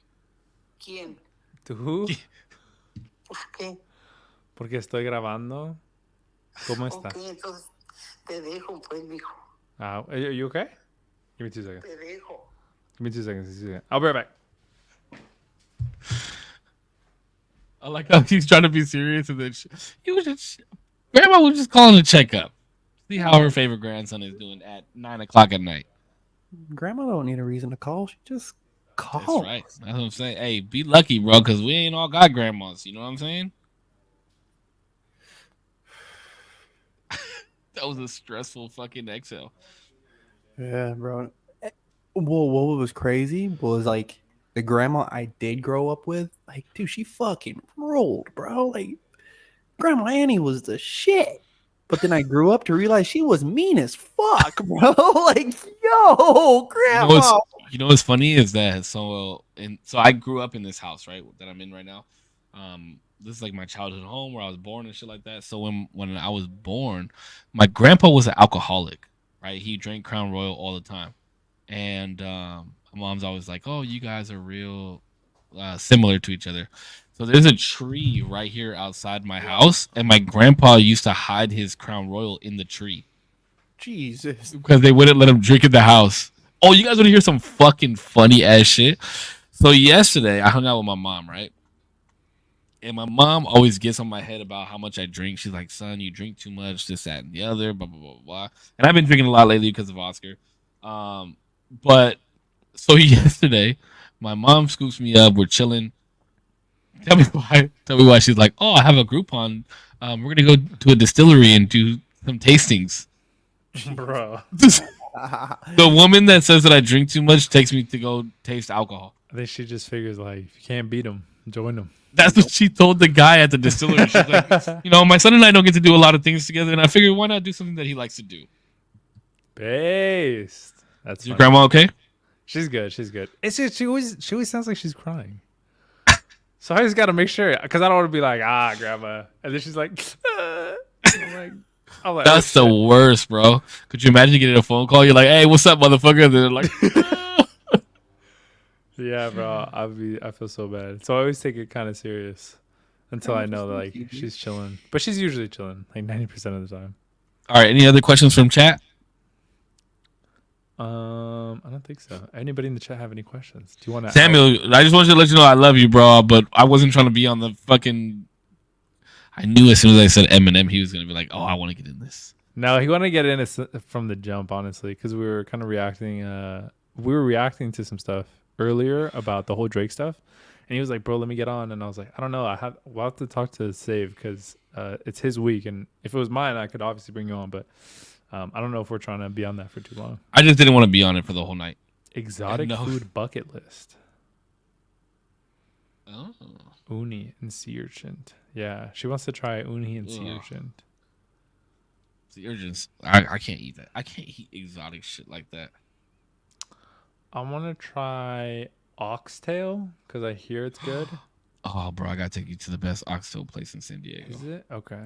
¿Quién? ¿Tú? ¿Por qué? Porque estoy grabando. ¿Cómo estás? Ok, entonces te dejo, pues, mijo. Are you okay? Give me 2 seconds. Te dejo. Give me 2 seconds. I'll be right back. I like how he's trying to be serious, and then Grandma was just calling to check up, see how her favorite grandson is doing at 9:00 at night. Grandma don't need a reason to call. She just calls. That's right. That's what I'm saying. Hey, be lucky, bro, because we ain't all got grandmas. You know what I'm saying? That was a stressful fucking exhale. Yeah, bro. Well, what was crazy was like the grandma I did grow up with. Like, dude, she fucking rolled, bro. Like, Grandma Annie was the shit. But then I grew up to realize she was mean as fuck, bro. Like, yo, Grandma. You know what's funny is that so I grew up in this house, right, that I'm in right now. This is like my childhood home where I was born and shit like that. So when I was born, my grandpa was an alcoholic, right? He drank Crown Royal all the time, and my mom's always like, "Oh, you guys are real similar to each other." So there's a tree right here outside my house, and my grandpa used to hide his Crown Royal in the tree Jesus. because they wouldn't let him drink in the house. Oh, you guys want to hear some fucking funny ass shit? So yesterday I hung out with my mom, right? And my mom always gets on my head about how much I drink. She's like, "Son, you drink too much, this, that, and the other, blah, blah, blah, blah." And I've been drinking a lot lately because of Oscar. But so yesterday, my mom scoops me up. We're chilling. Tell me why. Tell me why. She's like, "Oh, I have a Groupon. We're gonna go to a distillery and do some tastings." Bro. The woman that says that I drink too much takes me to go taste alcohol. I think she just figures like, if you can't beat them, join them. That's what she told the guy at the distillery. She's like, my son and I don't get to do a lot of things together, and I figured why not do something that he likes to do. Based. That's Is your funny. grandma okay? She's good. She's good. It's just she always sounds like she's crying. So I just got to make sure, because I don't want to be like, grandma, and then she's like, I'm like, That's oh, the shit. worst, bro. Could you imagine getting a phone call? You're like, "Hey, what's up, motherfucker?" And they're like, "Ah." Yeah, bro. I feel so bad. So I always take it kind of serious until I know like she's chilling, but she's usually chilling like 90% of the time. All right. Any other questions from chat? I don't think so. Anybody in the chat have any questions? Do you want to Samuel, I just wanted to let you know I love you, bro. But I wasn't trying to be on the fucking. I knew as soon as I said Eminem, he was gonna be like, "Oh, I want to get in this." No, he wanted to get in from the jump, honestly, because we were kind of reacting. We were reacting to some stuff earlier about the whole Drake stuff, and he was like, "Bro, let me get on," and I was like, "I don't know. We'll have to talk to Save because it's his week, and if it was mine, I could obviously bring you on, but I don't know if we're trying to be on that for too long." I just didn't want to be on it for the whole night. Exotic No. food bucket list. Oh. Uni and sea urchin. Yeah, she wants to try uni and sea Ugh. urchin. The urgents. I can't eat that. I can't eat exotic shit like that. I want to try oxtail because I hear it's good. Oh, bro, I gotta take you to the best oxtail place in San Diego. Is it? Okay.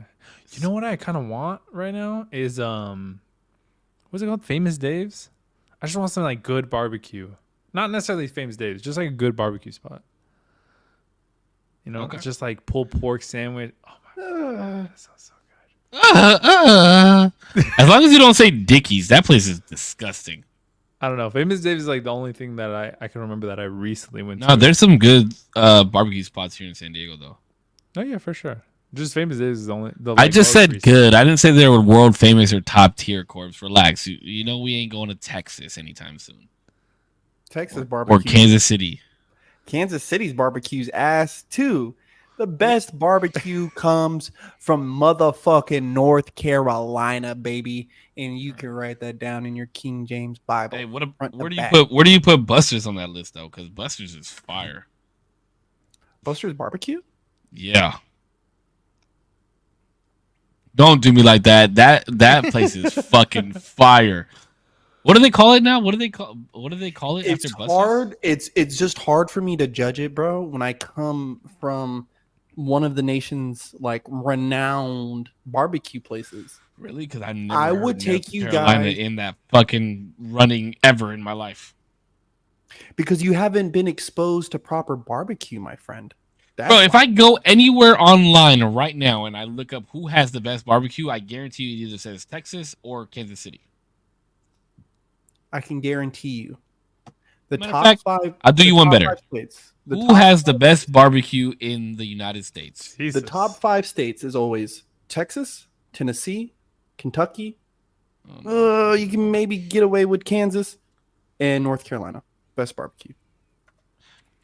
You know what I kind of want right now is what's it called? Famous Dave's. I just want some like good barbecue. Not necessarily Famous Dave's, just like a good barbecue spot. You know, Okay. it's just like pulled pork sandwich. Oh my god, that sounds so good. As long as you don't say Dickies, that place is disgusting. I don't know. Famous Dave's is like the only thing that I can remember that I recently went to. No, there's some good barbecue spots here in San Diego, though. Oh yeah, for sure. Just Famous Dave's is the only. I just said good. I didn't say they were world famous or top tier, Korpsx. Relax. You know we ain't going to Texas anytime soon. Texas Or barbecue. Kansas City. Kansas City's barbecue's ass too. The best barbecue comes from motherfucking North Carolina, baby, and you can write that down in your King James Bible. Hey, front to where do you back. put Buster's on that list though? Because Buster's is fire. Buster's barbecue? Yeah. Don't do me like that. That place is fucking fire. What do they call it now? What do they call it It's after Buster's? hard. It's just hard for me to judge it, bro. When I come from one of the nation's like renowned barbecue places. Really? Because I I would heard take North you Carolina guys- in that fucking running ever in my life. Because you haven't been exposed to proper barbecue, my friend. That's Bro, if why. I go anywhere online right now and I look up who has the best barbecue, I guarantee you it either says Texas or Kansas City. I can guarantee you, the Matter of top fact, five. I'll do the you one top better. five states, the Who top has the five- best barbecue in the United States? Jesus. The top 5 states is always Texas, Tennessee, Kentucky. You can maybe get away with Kansas and North Carolina. Best barbecue.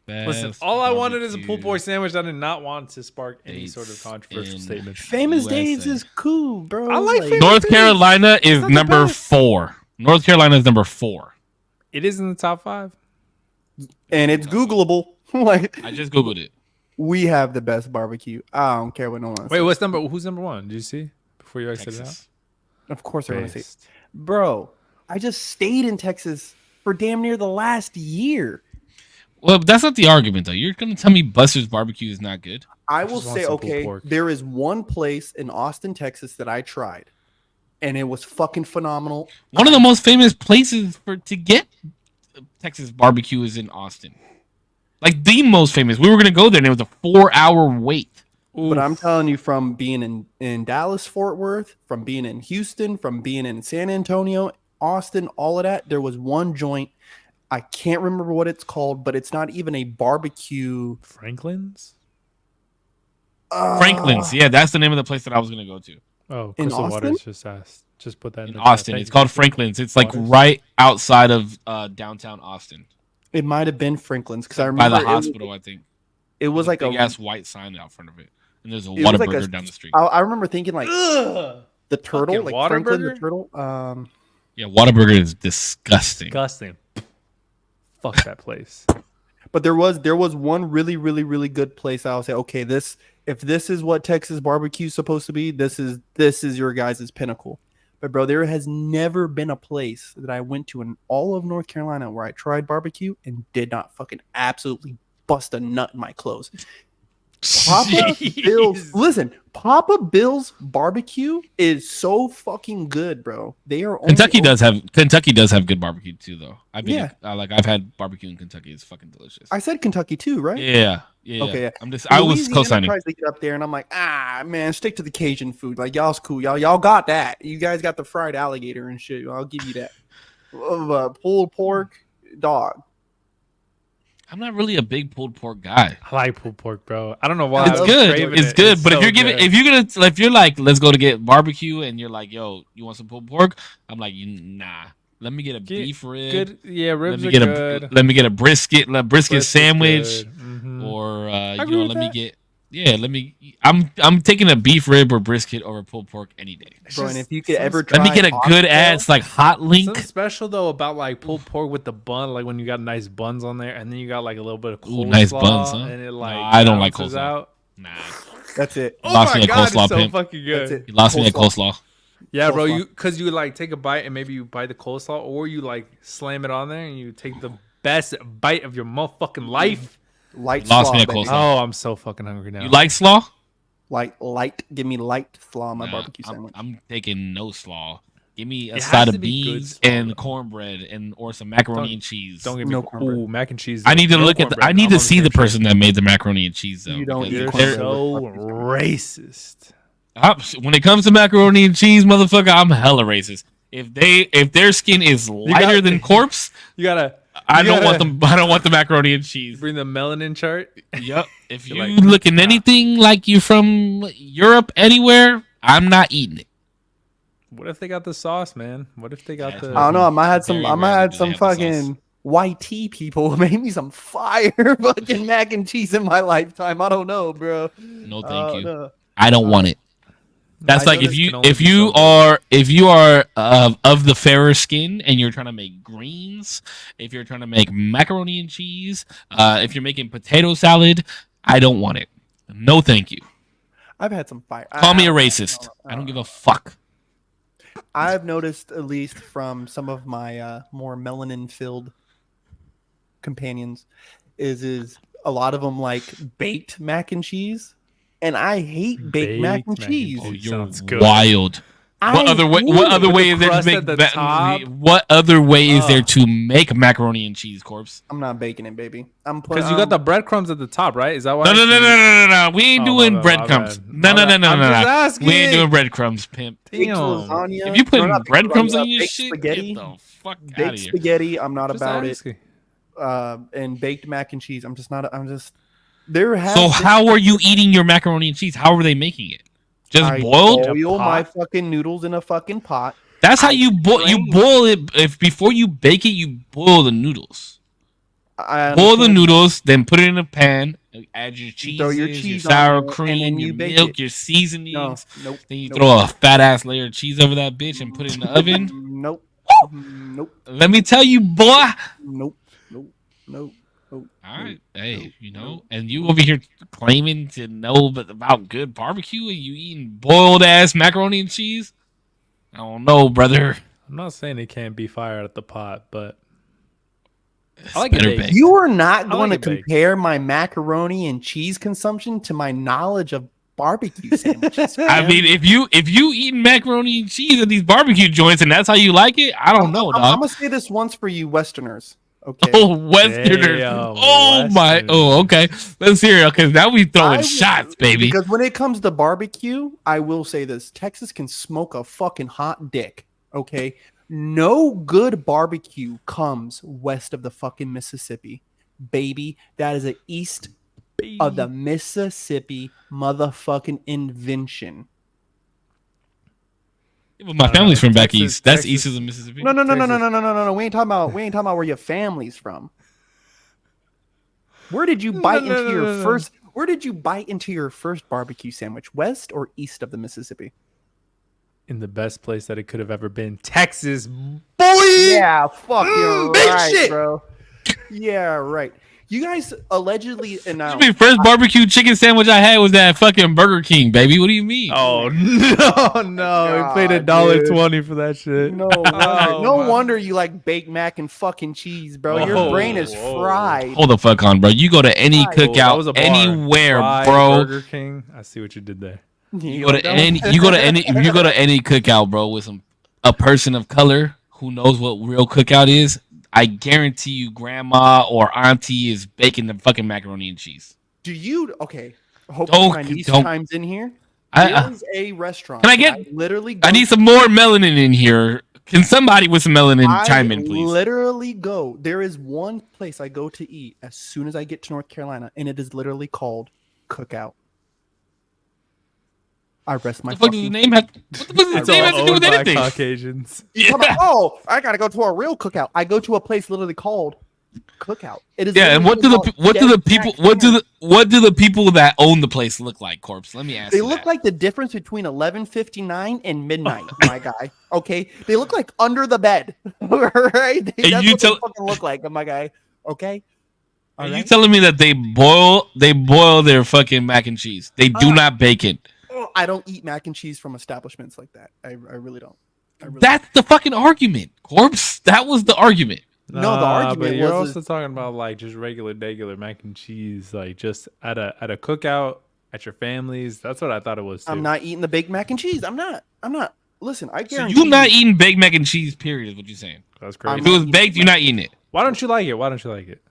Listen, Best all I wanted is a pulled barbecue pork sandwich. I did not want to spark any states sort of controversial in- statement. Famous USA. Dave's is cool, bro. I like Famous North Dave's. Carolina is not the number best. 4. North Carolina is number 4. It is in the top 5. and it's Googleable. Like I just googled it. we have the best barbecue. I don't care what no one Wait, says. who's number 1? Did you see before you guys said it out? Texas. Of course they're gonna say, Based. bro. I just stayed in Texas for damn near the last year. Well, that's not the argument though. You're gonna tell me Buster's barbecue is not good? I just will want say, some pulled okay, pork. there is one place in Austin, Texas that I tried, and it was fucking phenomenal. One of the most famous places to get Texas barbecue is in Austin. Like the most famous. We were gonna go there and it was a 4-hour wait. But I'm telling you, from being in Dallas, Fort Worth, from being in Houston, from being in San Antonio, Austin, all of that, there was one joint. I can't remember what it's called, but it's not even a barbecue. Franklin's? Franklin's, yeah, that's the name of the place that I was gonna go to. Oh, In Crystal Austin? Waters just asked. Just put that In the Austin. chat. It's Thank called you. Franklin's. It's like Waters. right outside of downtown Austin. It might have been Franklin's because I By remember the hospital, I think. It was like big a. ass white sign out front of it. And there's a It was like Whataburger a- down the street. I remember thinking like Ugh. the turtle, Fucking like Franklin the Whataburger? turtle. Yeah, Whataburger is disgusting. Disgusting. Fuck that place. But there was one really, really, really good place. I'll say, okay, if this is what Texas barbecue is supposed to be, this is your guys' pinnacle. But bro, there has never been a place that I went to in all of North Carolina where I tried barbecue and did not fucking absolutely bust a nut in my clothes. Papa Bill's, listen, Papa Bill's barbecue is so fucking good, bro. They are only Kentucky does have good barbecue too, though. I've been Yeah. I've had barbecue in Kentucky. It's fucking delicious. I said Kentucky too, right? Yeah. Okay, yeah. I was Louisiana co-signing. tries to get up there, and I'm like, man, stick to the Cajun food. Like y'all's cool. Y'all got that. You guys got the fried alligator and shit. I'll give you that. Pulled pork, dog. I'm not really a big pulled pork guy. I like pulled pork, bro. I don't know why. It's I was good. craving It's it. good. But so good. if you're like, let's go to get barbecue, and you're like, yo, you want some pulled pork? I'm like, nah. Let me get a beef rib. Good. Yeah, ribs let me are get good. let me get a brisket Brisket's sandwich, good. Mhm. or agree with let me that. get let me. I'm taking a beef rib or brisket over pulled pork any day. It's Bro, and just if you could ever Let me try get a good oxtail- ass like hot link. something special though about like pulled pork with the bun, like when you got nice buns on there, and then you got like a little bit of Ooh, coleslaw, nice buns, huh? and it No, like I don't like balances coleslaw. out. Nah, That's it. You lost me at coleslaw, it's so pimp. fucking That's good. it. you lost me at Coleslaw. coleslaw. Yeah, bro, Coleslaw. you because you like take a bite and maybe you bite the coleslaw, or you like slam it on there and you take the best bite of your motherfucking life. Light You lost me slaw, at baby. coleslaw. Oh, I'm so fucking hungry now. You like slaw? Light. Give me light slaw on my Nah, barbecue I'm, sandwich. I'm taking no slaw. Give me a It side has of to be good beans slaw, and though. cornbread and or some macaroni Don't- and cheese. Don't get me No cornbread. Ooh, mac and cheese. I need to No look at the. cornbread. I need I'm to on see the same train. person that made the macaroni and cheese though. You don't because eat You're cornbread. so racist. When it comes to macaroni and cheese, motherfucker, I'm hella racist. If their skin is lighter than Korpsx, You gotta I You don't want gotta- them. I don't want the macaroni and cheese. bring the melanin chart. Yep. If you You're like, looking nah. anything like you from Europe anywhere, I'm not eating it. What if they got the sauce, man? What if they got That's the? I don't know. I might have Very some. I might rarely have do some they have the sauce. fucking YT people make me some fire fucking mac and cheese in my lifetime. I don't know, bro. No, thank you. No. I don't want it. That's I like know if this you can only if be you so good. are if you are of the fairer skin and you're trying to make greens, if you're trying to make macaroni and cheese, if you're making potato salad, I don't want it. No, thank you. I've had some fire. Call me a racist. I don't give a fuck. I've noticed, at least from some of my more melanin-filled companions, is a lot of them like baked mac and cheese, and I hate baked mac and Baked mac and cheese. Oh, cheese. you're Sounds good. wild. What other way? What other With way the is there to crust make? at the top? What other way is there Ugh. to make macaroni and cheese, Corpse? I'm not baking it, baby. I'm putting Because you got the breadcrumbs at the top, right? Is that why? No, no, I no, no, see- no, no, no. We ain't Oh, my doing bad, my breadcrumbs. bad, No, my no, no, bad. no, I'm no, just no. asking. We ain't doing breadcrumbs, pimp. baked Damn. lasagna. If you put No, not baked breadcrumbs lasagna, on your baked shit, spaghetti, get the fuck out of baked here. spaghetti. I'm not Just about asking. it. And baked mac and cheese. I'm just not. I'm just. There has So been- how are you eating your macaroni and cheese? How are they making it? Just I boiled? boil my pot? fucking noodles in a fucking pot. That's how I you boil. You strain- boil it. If before you bake it, you boil the noodles. I Boil the understand. noodles, then put it in a pan. Add your cheese, Throw your, your cheese on sour there, and cream, then your you bake milk, it. your No, seasonings. nope. Then you nope, throw a fat ass layer of cheese over that bitch and put it in the oven. Nope. Nope. Let me tell you, boy. Nope. Nope. Nope. Nope. All right, hey, Nope. you know, Nope. and you over here claiming to know about good barbecue, and you eating boiled ass macaroni and cheese. I don't know, brother. I'm not saying it can't be fired at the pot, but It's I like it better baked. baked. You are not I going like to it baked. compare my macaroni and cheese consumption to my knowledge of barbecue sandwiches. I man. mean, if you eating macaroni and cheese at these barbecue joints, and that's how you like it, I don't know, I'm dog. gonna say this once for you Westerners. Okay. Oh, Westerners. Damn, Oh my. Westerners. Oh, okay. Let's hear it because now we I throwing will- shots, baby. Because when it comes to barbecue, I will say this: Texas can smoke a fucking hot dick. Okay, no good barbecue comes west of the fucking Mississippi, baby. That is an east of the Mississippi motherfucking invention. But my I don't family's know. from back Texas- east. That's Texas- east of the Mississippi. No. Texas. We ain't talking about where your family's from. Where did you bite into your first? Where did you bite into your first barbecue sandwich? West or east of the Mississippi? in the best place that it could have ever been, Texas, boy. Yeah, fuck, you're big right, shit. bro. Yeah, right. You guys allegedly announced. The first barbecue chicken sandwich I had was at fucking Burger King, baby. What do you mean? Oh no! We paid God, dude. $1.20 for that shit. No wonder, Oh, no my- wonder you like baked mac and fucking cheese, bro. Your Whoa, brain is whoa. fried. Hold the fuck on, bro. You go to any Right. Oh, that was cookout a bar. anywhere, Fried bro. Burger King. I see what you did there. You go to any if you go to any cookout, bro, with a person of color who knows what real cookout is, I guarantee you grandma or auntie is baking the fucking macaroni and cheese. Do you? Okay. Hopefully my niece don't- chimes in here. I There's a restaurant. Can I get- that literally? I need some more melanin in here. Can somebody with some melanin chime in, please? Literally go. There is one place I go to eat as soon as I get to North Carolina, and it is literally called Cookout. I rest my The fuck does the fucking name have? What the fuck does It's the name all have to do with Owned by anything? Caucasians. Yeah. Oh, I gotta go to a real cookout. I go to a place literally called Cookout. It is Yeah, and literally what do the called people Dead Jack what do the people that own the place look like, Corpse? Let me ask They you look that. like the difference between 11:59 and midnight, my guy. Okay, they look like under the bed. Right? That's you what they tell- fucking look like, my guy. Okay. Are All you right? telling me that they boil their fucking mac and cheese? They do not bake it. I don't eat mac and cheese from establishments like that. I really don't. I really That's the fucking argument, Corpse. That was the argument. No, the Nah, argument but you're was also talking about like just regular mac and cheese, like just at a cookout at your family's. That's what I thought it was too. I'm not eating the baked mac and cheese. I'm not. Listen, I So guarantee you're not eating baked mac and cheese, period, is what you're saying. That's I'm If crazy. it was baked, you're not eating it. Why don't you like it? Why don't you like it?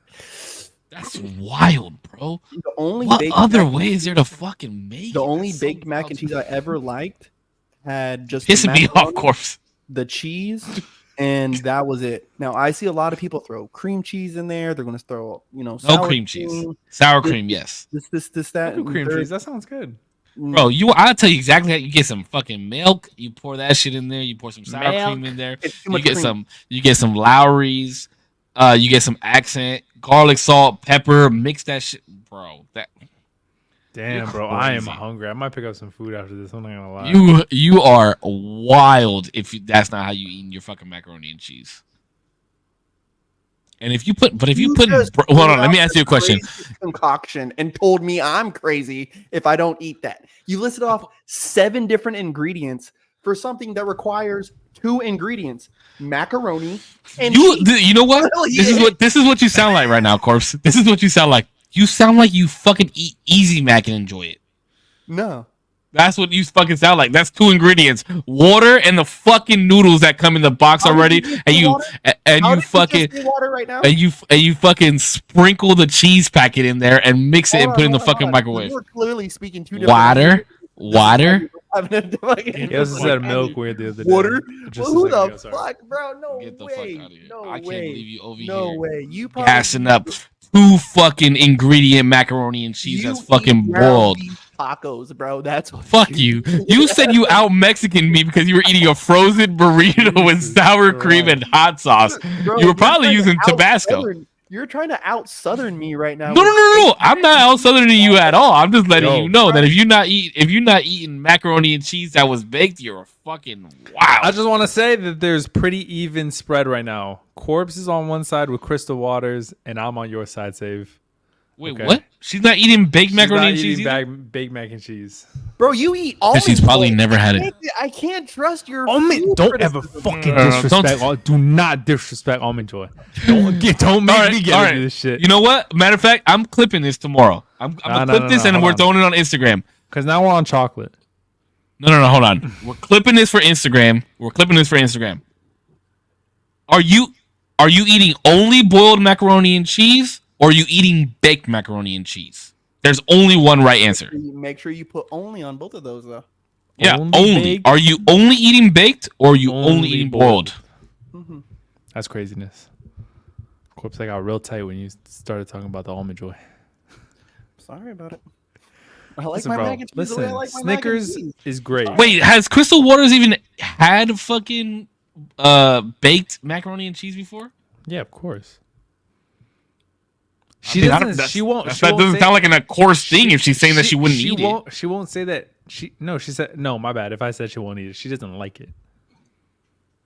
That's wild, bro. the only What baked other mac- way is there to fucking make The it? only That's so baked mac wild and to cheese me. I ever liked had just the Pissing me off, macaroni, Corpse. the cheese, and that was it. Now I see a lot of people throw cream cheese in there. They're going to throw, No sour cream cheese. Sour cream, yes. This, that, and Cream third. cheese. That sounds good. Bro, I'll tell you exactly how you get some fucking milk, you pour that shit in there, you pour some sour cream in there, It's too you much get cream. some Lowry's, you get some accent, garlic, salt, pepper, mix that shit, bro. That Damn, You're bro, I am crazy. hungry. I might pick up some food after this. I'm not gonna lie. you are wild if that's not how you eat your fucking macaroni and cheese. And if you put just hold on, threw let me out ask the you a question. craziest concoction and told me I'm crazy if I don't eat that. You listed off 7 different ingredients for something that requires 2 ingredients: macaroni and cheese. You know what? Hell This is what you sound like right now, Corpse. This is what you sound like. You sound like you fucking eat Easy Mac and enjoy it. No. That's what you fucking sound like. That's 2 ingredients: water and the fucking noodles that come in the box How did already, you just and say you water? and How you did fucking just say water right now? and you fucking sprinkle the cheese packet in there and mix it and Hold put it in on, the hold on, fucking hold on. microwave. You were clearly speaking 2 different Water, languages. water. He also said milk weird the other day. Water? Just Well, a who second the ago, sorry. fuck, bro? No Get the way. fuck out of here! No I can't way. believe you over No here way. You probably gassing up 2 fucking ingredient macaroni and cheese that's eat fucking ground boiled. beef tacos, bro. That's what Fuck you. You said you out Mexican me because you were eating a frozen burrito with Jesus sour cream and hot sauce. Bro, You were you're probably trying to using out Tabasco. Southern- You're trying to out Southern me right now. No. I'm not out southerning you at all. I'm just letting Yo. you know that if you're not eating macaroni and cheese that was baked, you're a fucking wow. I just want to say that there's pretty even spread right now. Corpse is on one side with Crystal Waters, and I'm on your side, Save. Wait, okay. what? She's not eating baked She's macaroni not and cheese eating either? baked mac and cheese. Bro, you eat Because almond. she's probably joy. never had it. I can't trust your. Almond, food don't ever criticism. fucking No, disrespect. Do not disrespect Almond Joy. Don't make me get into this shit. You know what? Matter of fact, I'm clipping this tomorrow. I'm gonna clip this and hold we're on. throwing it on Instagram. Because now we're on chocolate. No, hold on. We're clipping this for Instagram. Are you eating only boiled macaroni and cheese, or are you eating baked macaroni and cheese? There's only one right answer. Make sure you put only on both of those though. Yeah, Only only. baked? Are you only eating baked, or are you only Only eating boiled. boiled? That's craziness. Corpse, I got real tight when you started talking about the Almond Joy. Sorry about it. I like Listen, my bro. mac and cheese. the way I Listen, like my mac and Snickers cheese. is great. Wait, has Crystal Waters even had fucking baked macaroni and cheese before? Yeah, of course. I mean, I don't- doesn't. She won't. That she won't doesn't say- sound like a coarse thing if she's saying that she wouldn't eat it. She won't say that. She said no. My bad. If I said she won't eat it, she doesn't like it.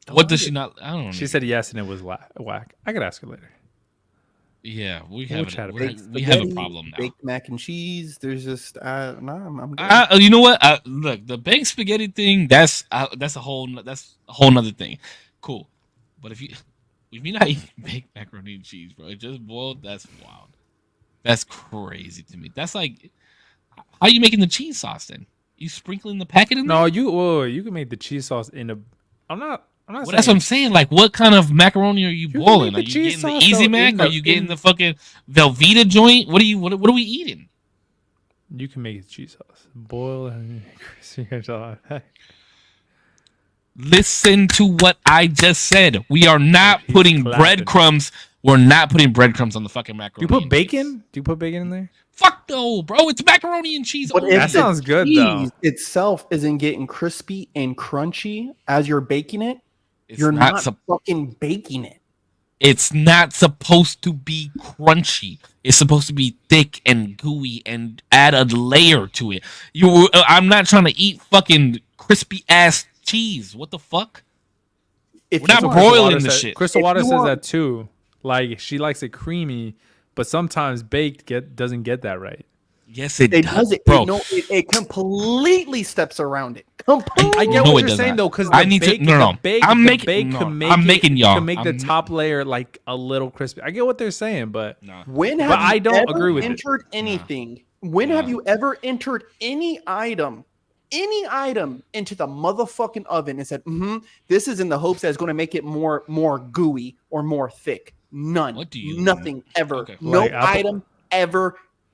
What does she not? I don't know. She said yes, and it was whack. I could ask her later. Yeah, we We'll have chat about it. we have a Spaghetti, problem now. Baked mac and cheese. There's just I'm good. You know what? Look, the baked spaghetti thing. That's a whole nother thing. Cool, but if you're not eating baked macaroni and cheese, bro, it just boiled. That's wild. That's crazy to me. That's like, how are you making the cheese sauce then? You sprinkling the packet in there? No, you can make the cheese sauce in a. I'm not. Well, that's what I'm saying. Like, what kind of macaroni are you can boiling? make Are the you cheese getting the sauce, Easy though, Mac? in Are the- you getting in- the fucking Velveeta joint? What are we eating? You can make it cheese sauce. Boil and Listen to what I just said. We are not He's putting clapping. breadcrumbs. We're not putting breadcrumbs on the fucking Do macaroni. you put and bacon? cheese. Do you put bacon in there? Fuck no, bro. It's macaroni and cheese. But only. if That the sounds good, though. cheese itself isn't getting crispy and crunchy as you're baking it, It's you're not sup- fucking baking it. It's not supposed to be crunchy. It's supposed to be thick and gooey and add a layer to it. I'm not trying to eat fucking crispy ass cheese. What the fuck? If We're not you want- broiling the shit. Crystal If Water you says want- that too. Like she likes it creamy, but sometimes baked doesn't get that right. Yes, it it does, does it, bro. it completely steps around it. Completely. I get No, what it you're does saying not. though, because I need to- no. I'm making y'all. can make the I'm- top layer like a little crispy. I get what they're saying, but No. When have But you I don't ever agree with it. entered anything? When have you ever entered any item into the motherfucking oven and said, this is in the hopes that it's going to make it more gooey or more thick? None. What do you Nothing ever. Okay. No Like apple- item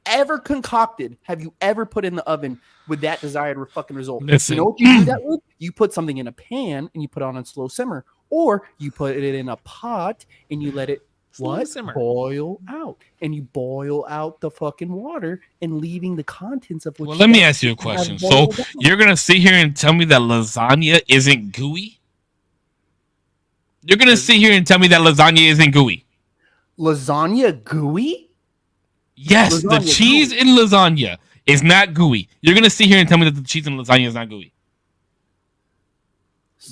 ever concocted have you ever put in the oven with that desired fucking result. Listen. You know what you do that with? You put something in a pan and you put it on a slow simmer, or you put it in a pot and you let it Slow simmer. boil out, and you boil out the fucking water and leaving the contents of what. Well, you let me got ask you a have question. So boiled out. you're gonna sit here and tell me that lasagna isn't gooey? You're gonna sit here and tell me that lasagna isn't gooey? lasagna gooey? Yes, the Lasagna cheese gooey. in lasagna is not gooey. You're gonna sit here and tell me that the cheese in lasagna is not gooey.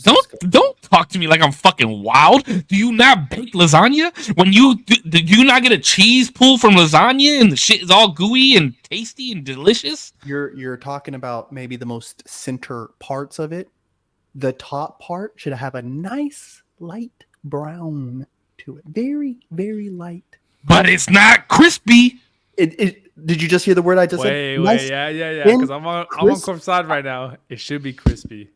Don't talk to me like I'm fucking wild. Do you not bake lasagna? When you do you not get a cheese pull from lasagna and the shit is all gooey and tasty and delicious? You're talking about maybe the most center parts of it. The top part should have a nice light brown to it, very very light. But it's not crispy. Did you just hear the word I just wait, said? Nice, yeah. thin, Because I'm on crisp- Korpsx right now. It should be crispy.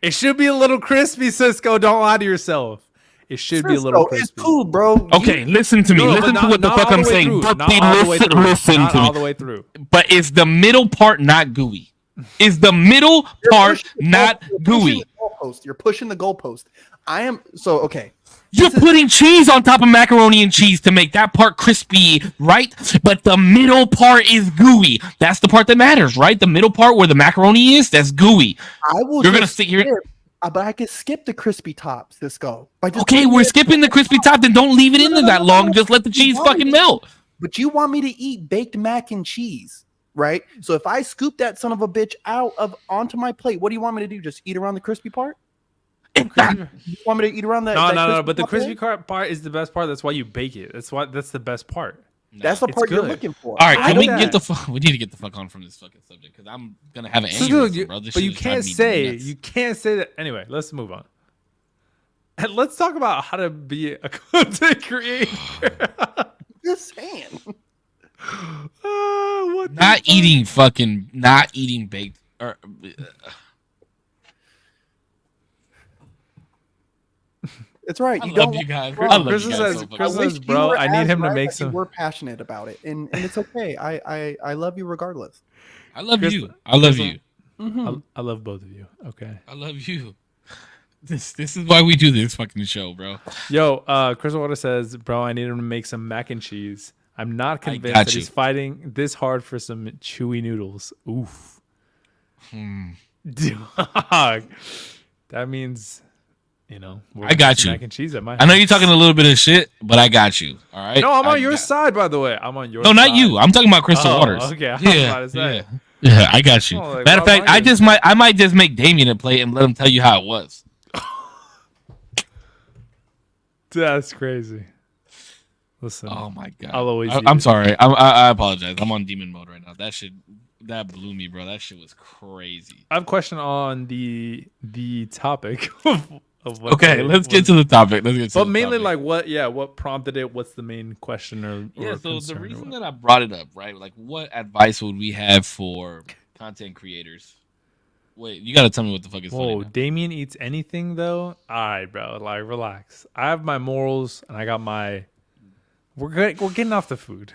It should be a little crispy, Cisco. Don't lie to yourself. It should be a little Cisco, it's crispy. cool, bro. Okay, listen to me. No, but Listen to not- what the not fuck all I'm the way saying. through. But Not all the way through. listen Not to all me. the way through. But is the middle part not gooey? Is the middle part not gooey? You're pushing the goalpost. I am so okay. You're putting cheese on top of macaroni and cheese to make that part crispy, right? But the middle part is gooey. That's the part that matters, right? The middle part where the macaroni is, that's gooey. I will. You're gonna just sit here- skip, but I can skip the crispy tops. Cisco. By just Okay, putting we're it- skipping the crispy top, then don't leave it in there that long. Just let the cheese fucking melt. But you want me to eat baked mac and cheese, right? So if I scoop that son of a bitch onto my plate, what do you want me to do? Just eat around the crispy part? You want me to eat around that? No. crispy But the top crispy there? part is the best part. That's why you bake it. That's the best part. That's the It's part you're good. looking for. All right, I can know we that. get the fuck? We need to get the fuck on from this fucking subject because I'm gonna have an Cisco, aneurysm, bro. This but shit you is driving can't me say nuts. that. Anyway, let's move on. And let's talk about how to be a content creator. Just saying. What the Not fuck? eating baked or It's right. I You love don't you guys. Chris I love Chris you guys says- so fucking Chris I much. wish says, you bro, were I need as him to right make as you some- were passionate about it, and it's okay. I love you regardless. I love Chris- you. I love Chris- you. I love both of you. Okay. I love you. This is why we do this fucking show, bro. Yo, Crystal Water says, bro, I need him to make some mac and cheese. I'm not convinced got that you. he's fighting this hard for some chewy noodles. Oof. Dog. That means, we're I got gonna get some you. Mac and cheese at my I know house. you're talking a little bit of shit, but I got you. All right. No, I'm I on your got- side, by the way. I'm on your No, side. not you. I'm talking about Crystal Oh, Waters. okay. I was Yeah, about to say. yeah, I got you. Oh, like, Matter of Rob fact, I might just make Damien a play and let him tell you how it was. That's crazy. Listen. Oh my god. I'll always eat I'm it. sorry. I apologize. I'm on demon mode right now. That blew me, bro. That shit was crazy. I have a question on the topic of what Okay, they- let's get what- to the topic. Let's get to But the mainly, topic. what prompted it? What's the main question or Yeah, so the concern or reason what? that I brought it up, right? Like, what advice would we have for content creators? Wait, you gotta tell me what the fuck is funny. Whoa, now. Damien eats anything though? All right, bro. Like, relax. I have my morals and I got my. We're getting off the food.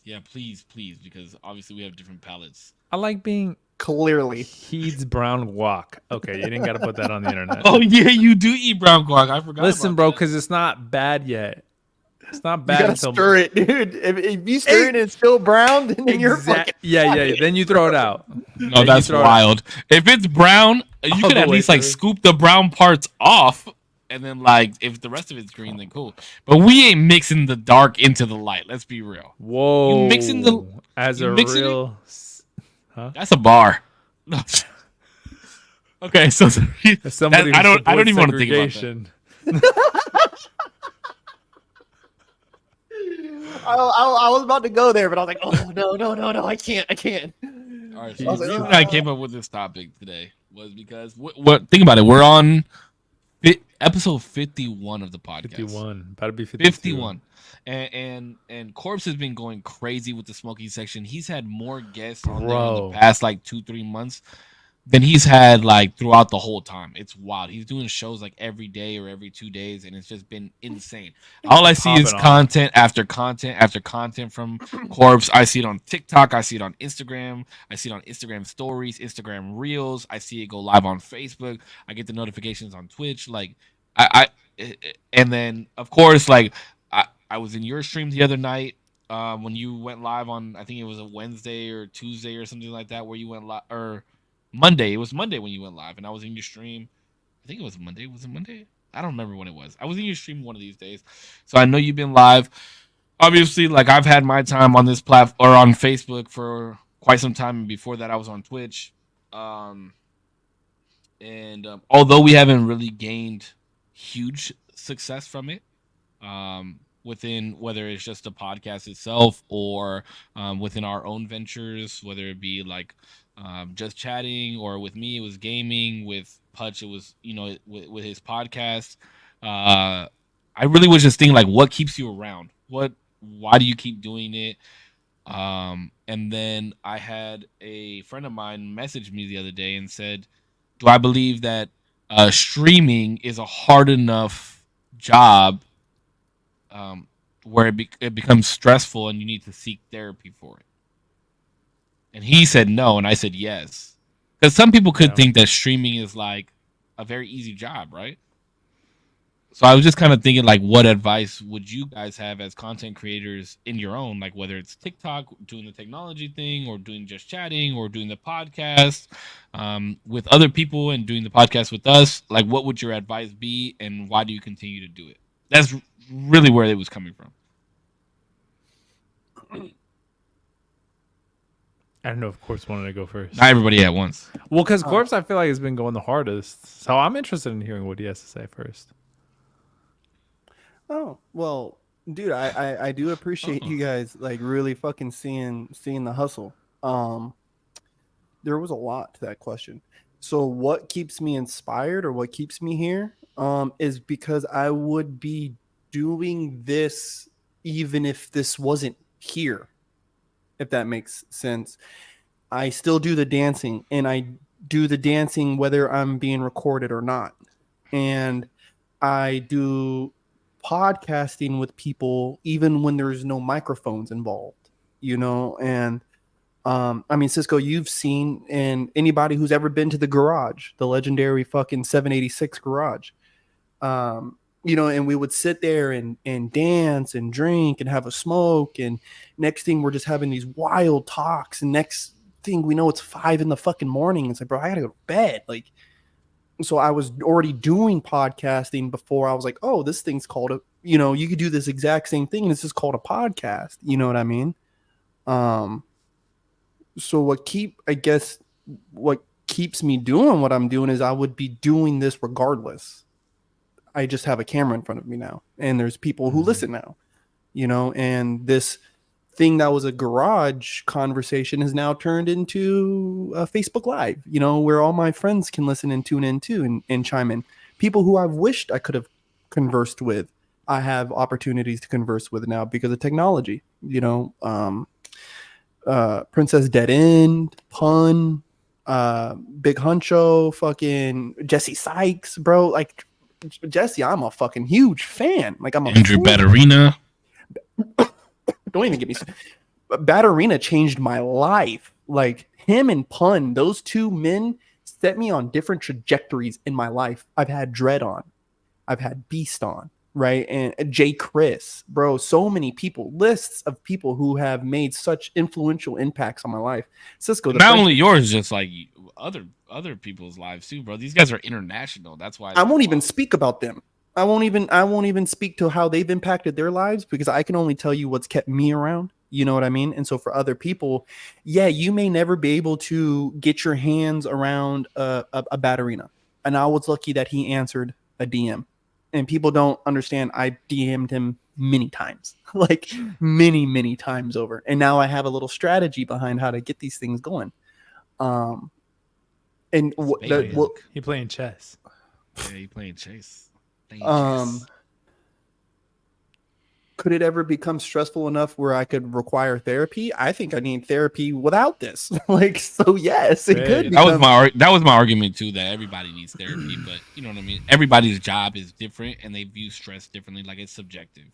Yeah, please, because obviously we have different palates. I like being. Clearly, He eats brown guac. Okay, you didn't got to put that on the internet. Oh yeah, you do eat brown guac. I forgot. Listen, about bro, that. because it's not bad yet. It's not You bad gotta until stir it, dude. If you stir it and it's still brown, then you're fucking. yeah. Then you throw it out. No, Then you that's throw it out. wild. If it's brown, you All could the at way least like through. scoop the brown parts off, and then like if the rest of it's green, then cool. But we ain't mixing the dark into the light. Let's be real. Whoa. mixing the- as you a mixing it? real. That's a bar. Okay, so As somebody I who don't even supports want to think about that. segregation. I was about to go there, but I was like, oh no, I can't. All right, so I was the like, reason I came up with this topic today was because what think about it. We're on episode 51 of the podcast. 51. About to be 52. 51. And Korpsx has been going crazy with the smoking section. He's had more guests on there in the Bro. past like 2-3 months than he's had like throughout the whole time. It's wild. He's doing shows like every day or every 2 days, and it's just been insane. All I see is Popping off. content after content after content from Korpsx. I see it on TikTok. I see it on Instagram. I see it on Instagram stories, Instagram reels. I see it go live on Facebook. I get the notifications on Twitch. Like and then of course like I was in your stream the other night when you went live on, I think it was a Wednesday or Tuesday or something like that, where you went live, or Monday. It was Monday when you went live, and I was in your stream. I think it was Monday. Was it Monday? I don't remember when it was. I was in your stream one of these days, so I know you've been live. Obviously, like I've had my time on this platform or on Facebook for quite some time, and before that, I was on Twitch. And although we haven't really gained huge success from it, within whether it's just the podcast itself or within our own ventures, whether it be like just chatting, or with me it was gaming, with Putch it was with his podcast. I really was just thinking like, what keeps you around? Why do you keep doing it? And then I had a friend of mine message me the other day and said, do I believe that streaming is a hard enough job where it becomes stressful and you need to seek therapy for it? And he said no, and I said yes. Because some people could think that streaming is like a very easy job, right? So I was just kind of thinking, like, what advice would you guys have as content creators in your own, like whether it's TikTok, doing the technology thing, or doing just chatting, or doing the podcast with other people and doing the podcast with us? Like, what would your advice be, and why do you continue to do it? That's really where it was coming from. I don't know if Korpsx wanted to go first. Not everybody at once. Well, because Korpsx, I feel like, has been going the hardest. So I'm interested in hearing what he has to say first. Oh well, dude, I do appreciate you guys like really fucking seeing the hustle. There was a lot to that question. So what keeps me inspired, or what keeps me here, is because I would be doing this even if this wasn't here, if that makes sense. I still do the dancing, and I do the dancing whether I'm being recorded or not. And I do podcasting with people even when there's no microphones involved, and I mean, Cisco, you've seen, and anybody who's ever been to the garage, the legendary fucking 786 garage, and we would sit there and dance and drink and have a smoke, and next thing we're just having these wild talks, and next thing we know it's 5 in the fucking morning. It's like, bro, I gotta go to bed. Like, so I was already doing podcasting before I was like, oh, this thing's called you could do this exact same thing, and it's just called a podcast. You know what I mean? So what keeps me doing what I'm doing is I would be doing this regardless. I just have a camera in front of me now, and there's people who listen now, and this thing that was a garage conversation has now turned into a Facebook Live, where all my friends can listen and tune in too and chime in. People who I've wished I could have conversed with, I have opportunities to converse with now because of technology. Princess Dead End, Pun, Big Huncho, fucking Jesse Sykes, bro. Like, Jesse, I'm a fucking huge fan. Like, I'm a Andrew Batterina. Don't even get me. Batterina changed my life. Like, him and Pun, those two men set me on different trajectories in my life. I've had Dread on. I've had Beast on. right? And Jay Chris, bro, so many people, lists of people who have made such influential impacts on my life. Cisco, the Not friend, only yours, just like other people's lives too, bro. These guys are international. That's why I they're won't even quality. speak about them. I won't even speak to how they've impacted their lives because I can only tell you what's kept me around. You know what I mean? And so for other people, yeah, you may never be able to get your hands around a Batterina. And I was lucky that he answered a DM. And people don't understand. I DM'd him many times, like many times over. And now I have a little strategy behind how to get these things going. Um, and It's baby milk. He playing chess. Yeah, you playing chase. Playing um, chess. could it ever become stressful enough where I could require therapy? I think I need therapy without this. Like, so yes, it could Right. become. That was my argument too. That everybody needs therapy, but you know what I mean. Everybody's job is different, and they view stress differently. Like it's subjective.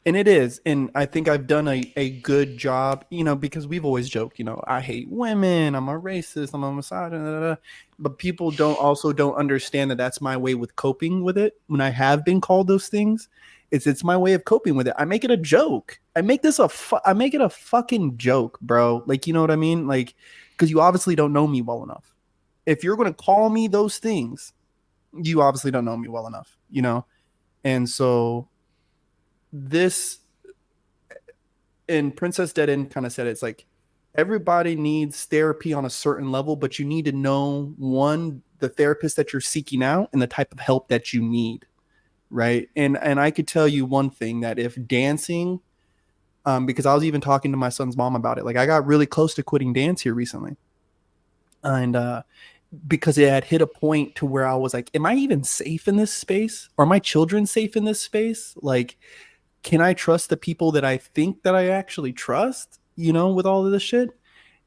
And it is. And I think I've done a good job, because we've always joked, I hate women, I'm a racist, I'm a misogynist, but people don't understand that that's my way with coping with it. When I have been called those things, it's my way of coping with it. I make it a joke. I make it a fucking joke, bro. Like, you know what I mean? Like, because you obviously don't know me well enough. If you're going to call me those things, you obviously don't know me well enough. And so this, and Princess Dead End kind of said it's like everybody needs therapy on a certain level, but you need to know the therapist that you're seeking out and the type of help that you need, right? And I could tell you one thing, that if dancing, because I was even talking to my son's mom about it, like I got really close to quitting dance here recently, and because it had hit a point to where I was like, am I even safe in this space? Are my children safe in this space? Like, can I trust the people that I think that I actually trust, with all of this shit?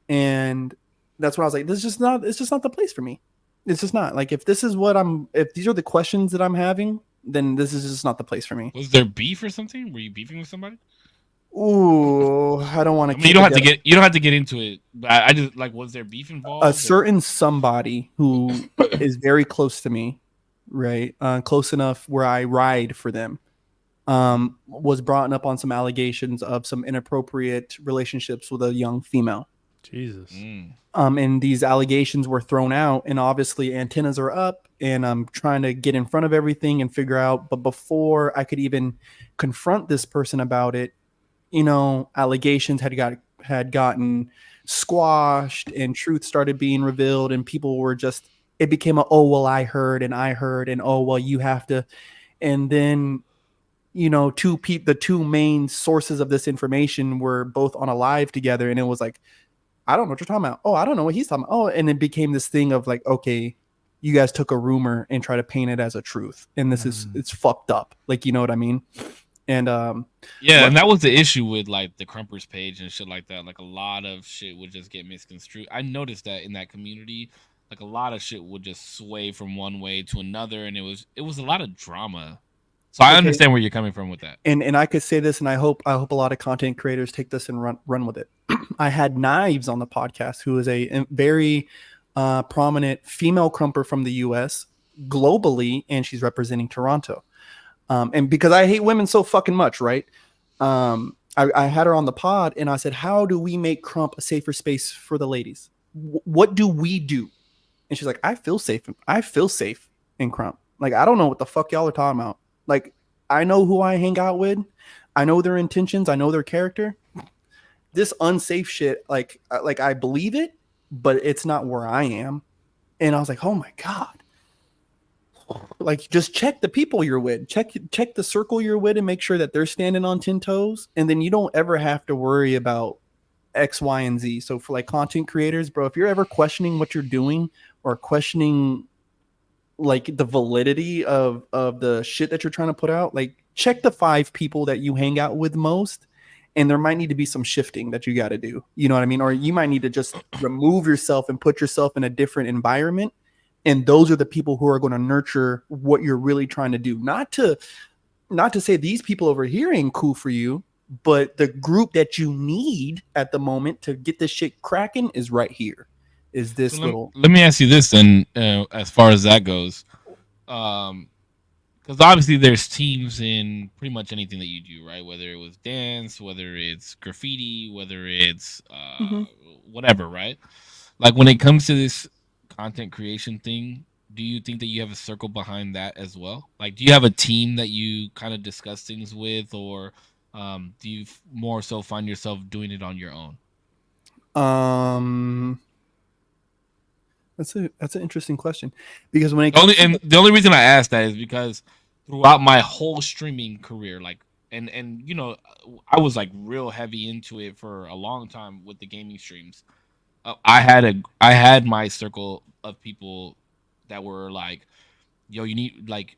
And that's when I was like, it's just not the place for me. It's just not. Like, if these are the questions that I'm having, then this is just not the place for me. Was there beef or something? Were you beefing with somebody? Ooh, I don't want I to mean, kick you don't have to get into it. But I just like, was there beef a involved? Or? certain somebody who is very close to me, right? Close enough where I ride for them. Was brought up on some allegations of some inappropriate relationships with a young female. Jesus. And these allegations were thrown out, and obviously antennas are up, and I'm trying to get in front of everything and figure out. But before I could even confront this person about it, allegations had gotten squashed, and truth started being revealed, and people were just. It became oh well, I heard, and oh well, you have to, and then the two main sources of this information were both on a live together, and it was like, I don't know what you're talking about. Oh, I don't know what he's talking about. Oh, and it became this thing of like, okay, you guys took a rumor and try to paint it as a truth, and it's fucked up. Like, you know what I mean? And yeah, and that was the issue with like the Krumpers page and shit like that. Like a lot of shit would just get misconstrued. I noticed that in that community, like a lot of shit would just sway from one way to another, and it was a lot of drama. So I understand where you're coming from with that. And I could say this, and I hope a lot of content creators take this and run with it. I had Knives on the podcast, who is a very prominent female crumper from the U.S. globally, and she's representing Toronto. And because I hate women so fucking much, right? I had her on the pod, and I said, how do we make Crump a safer space for the ladies? What do we do? And she's like, I feel safe in Crump. Like, I don't know what the fuck y'all are talking about. Like, I know who I hang out with. I know their intentions. I know their character. This unsafe shit, like I believe it, but it's not where I am. And I was like, oh my God. Like, just check the people you're with. Check the circle you're with and make sure that they're standing on 10 toes. And then you don't ever have to worry about X, Y, and Z. So for like content creators, bro, if you're ever questioning what you're doing or questioning like the validity of the shit that you're trying to put out, like check the 5 people that you hang out with most, and there might need to be some shifting that you got to do. You know what I mean? Or you might need to just remove yourself and put yourself in a different environment. And those are the people who are going to nurture what you're really trying to do. Not to say these people over here ain't cool for you, but the group that you need at the moment to get this shit cracking is right here. Is this So little? let me ask you this then, as far as that goes, because obviously there's teams in pretty much anything that you do, right? Whether it was dance, whether it's graffiti, whether it's Mhm. whatever, right? Like when it comes to this content creation thing, do you think that you have a circle behind that as well? Like, do you have a team that you kind of discuss things with, or do you more so find yourself doing it on your own? Um, that's an interesting question because when it The only comes to and the only reason I asked that is because throughout my whole streaming career, like and you know, I was like real heavy into it for a long time with the gaming streams. I had my circle of people that were like, yo, you need like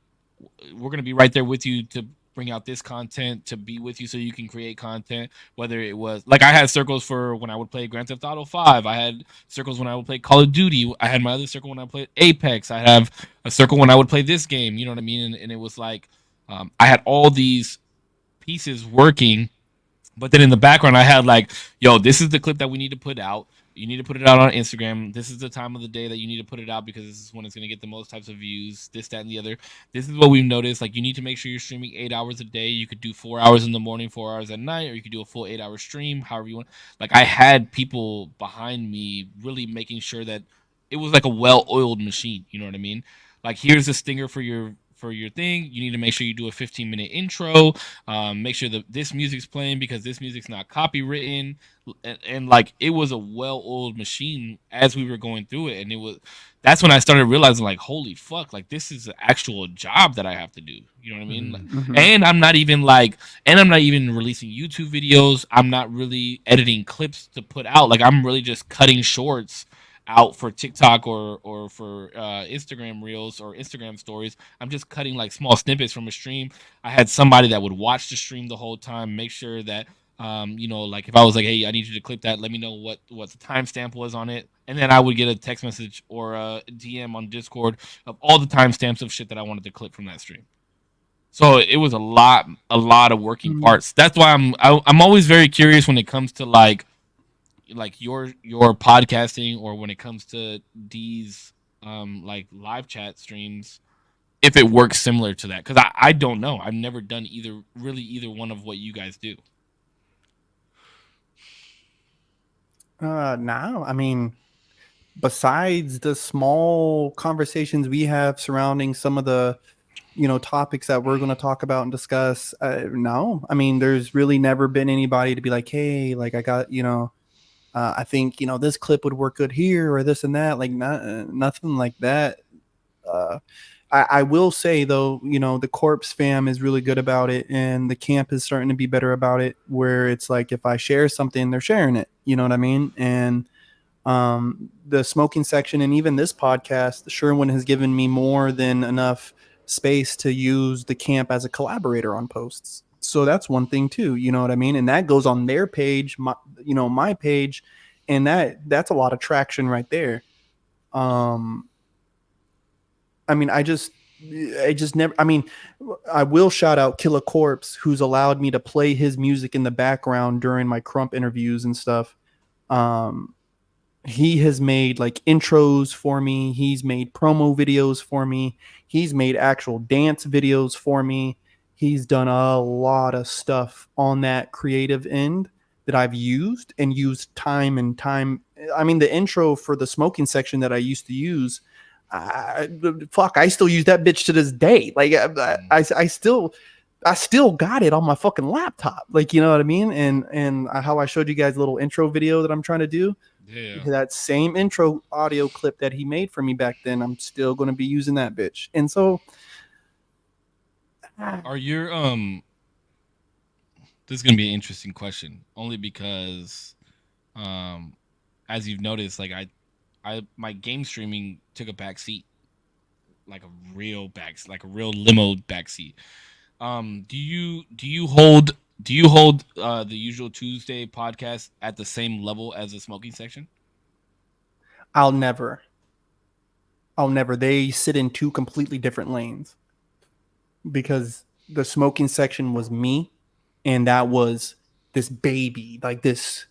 we're gonna be right there with you to bring out this content to be with you so you can create content. Whether it was like I had circles for when I would play Grand Theft Auto 5, I had circles when I would play Call of Duty, I had my other circle when I played Apex, I have a circle when I would play this game. You know what I mean? And it was like I had all these pieces working, but then in the background, I had like, yo, this is the clip that we need to put out. You need to put it out on Instagram. This is the time of the day that you need to put it out because this is when it's going to get the most types of views, this, that, and the other. This is what we've noticed. Like, you need to make sure you're streaming 8 hours a day. You could do 4 hours in the morning, 4 hours at night, or you could do a full 8 hour stream, however you want. Like, I had people behind me really making sure that it was like a well oiled machine. You know what I mean? Like, here's a stinger for your thing. You need to make sure you do a 15-minute intro. Make sure that this music's playing because this music's not copywritten, and like it was a well-oiled machine as we were going through it, and it was that's when I started realizing like, holy fuck, like this is an actual job that I have to do. You know what I mean? Like, Mhm. and I'm not even releasing YouTube videos. I'm not really editing clips to put out. Like I'm really just cutting shorts out for TikTok or for Instagram reels or Instagram stories. I'm just cutting like small snippets from a stream. I had somebody that would watch the stream the whole time, make sure that like if I was like, hey, I need you to clip that, let me know what the timestamp was on it, and then I would get a text message or a DM on Discord of all the timestamps of shit that I wanted to clip from that stream. So it was a lot of working Mhm. parts. That's why I'm always very curious when it comes to like your podcasting or when it comes to these like live chat streams, if it works similar to that, because I don't know, I've never done either one of what you guys do. Now, I mean, besides the small conversations we have surrounding some of the topics that we're going to talk about and discuss, no, I mean, there's really never been anybody to be like, hey, like I got I think this clip would work good here or this and that, like nothing like that. uh I will say though, the Corpse fam is really good about it, and the camp is starting to be better about it. Where it's like if I share something, they're sharing it. You know what I mean? And the smoking section and even this podcast, Sherwin has given me more than enough space to use the camp as a collaborator on posts. So that's one thing too. You know what I mean? And that goes on their page, my page, and that's a lot of traction right there. Um, I mean, I just never. I mean, I will shout out Killer Corpse, who's allowed me to play his music in the background during my Crump interviews and stuff. Um, he has made like intros for me. He's made promo videos for me. He's made actual dance videos for me. He's done a lot of stuff on that creative end that I've used and used time and time. I mean, the intro for the smoking section that I used to use, I, I still use that bitch to this day. Like I still got it on my fucking laptop. Like, you know what I mean? And how I showed you guys a little intro video that I'm trying to do, Yeah. that same intro audio clip that he made for me back then, I'm still going to be using that bitch. And so Are your this is gonna be an interesting question, only because um as you've noticed, like I my game streaming took a back seat, like like a real limo back seat. Do you hold the usual Tuesday podcast at the same level as the smoking section? I'll never, I'll never. They sit in two completely different lanes because the smoking section was me, and that was this baby, like this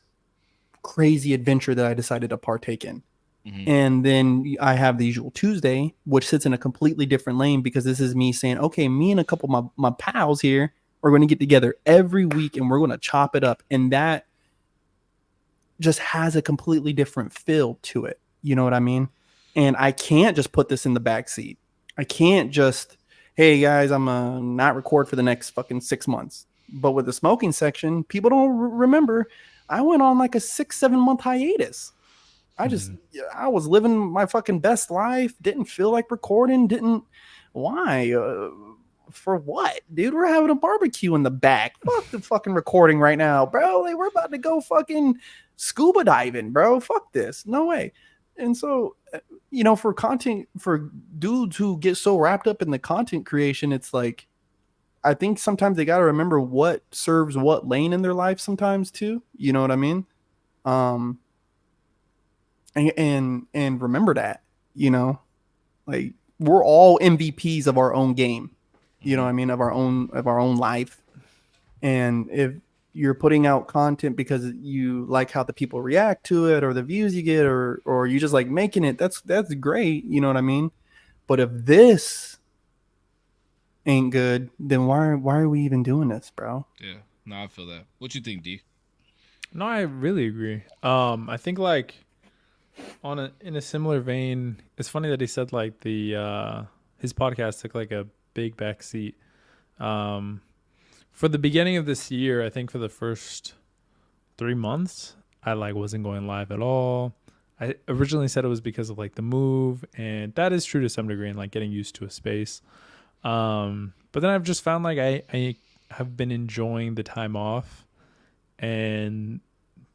crazy adventure that I decided to partake in. And then I have the usual Tuesday, which sits in a completely different lane because this is me saying, okay, me and a couple of my pals here are going to get together every week and we're going to chop it up. And that just has a completely different feel to it. You know what I mean? And I can't just put this in the back seat. I can't just, hey guys, I'm not record for the next fucking 6 months. But with the smoking section, people don't remember. I went on like a 6-7 month hiatus. I was living my fucking best life. Didn't feel like recording. Why? For what? Dude, we're having a barbecue in the back. Fuck the fucking recording right now, bro. Like, we're about to go fucking scuba diving, bro. Fuck this. No way. And so, for content, for dudes who get so wrapped up in the content creation, it's like, I think sometimes they got to remember what serves what lane in their life sometimes too. You know what I mean? And remember that, like we're all MVPs of our own game, you know what I mean? Of our own life. And if you're putting out content because you like how the people react to it or the views you get, or you just like making it, that's great. You know what I mean? But if this ain't good, then why are we even doing this, bro? Yeah. No, I feel that. What you think, D? No, I really agree. I think like in a similar vein, it's funny that he said like his podcast took like a big back seat. For the beginning of this year, I think for the first 3 months, I like wasn't going live at all. I originally said it was because of like the move, and that is true to some degree and like getting used to a space. But then I've just found like I have been enjoying the time off and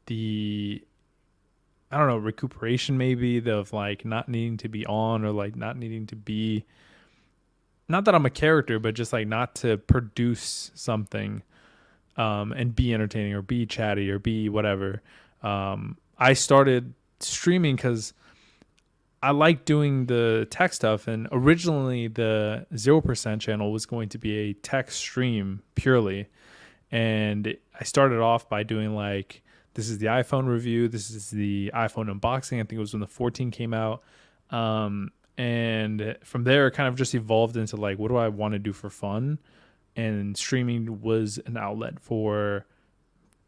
the, I don't know, recuperation maybe of like not needing to be on or like not needing to be, not that I'm a character, but just like not to produce something and be entertaining or be chatty or be whatever. I started streaming because I like doing the tech stuff, and originally the 0% channel was going to be a tech stream purely. And I started off by doing like, this is the iPhone review, this is the iPhone unboxing. I think it was when the 14 came out. And from there, it kind of just evolved into like, what do I want to do for fun? And streaming was an outlet for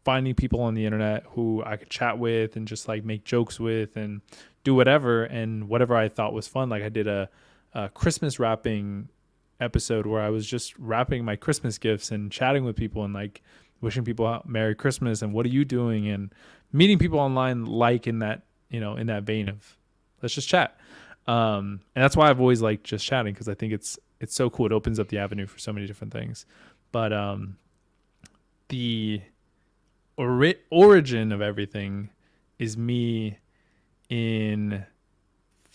finding people on the internet who I could chat with and just like make jokes with and do whatever. And whatever I thought was fun. Like I did a Christmas wrapping episode where I was just wrapping my Christmas gifts and chatting with people and like wishing people Merry Christmas and what are you doing, and meeting people online like in that, in that vein of let's just chat. And that's why I've always liked just chatting, because I think it's so cool. It opens up the avenue for so many different things. But the origin of everything is me in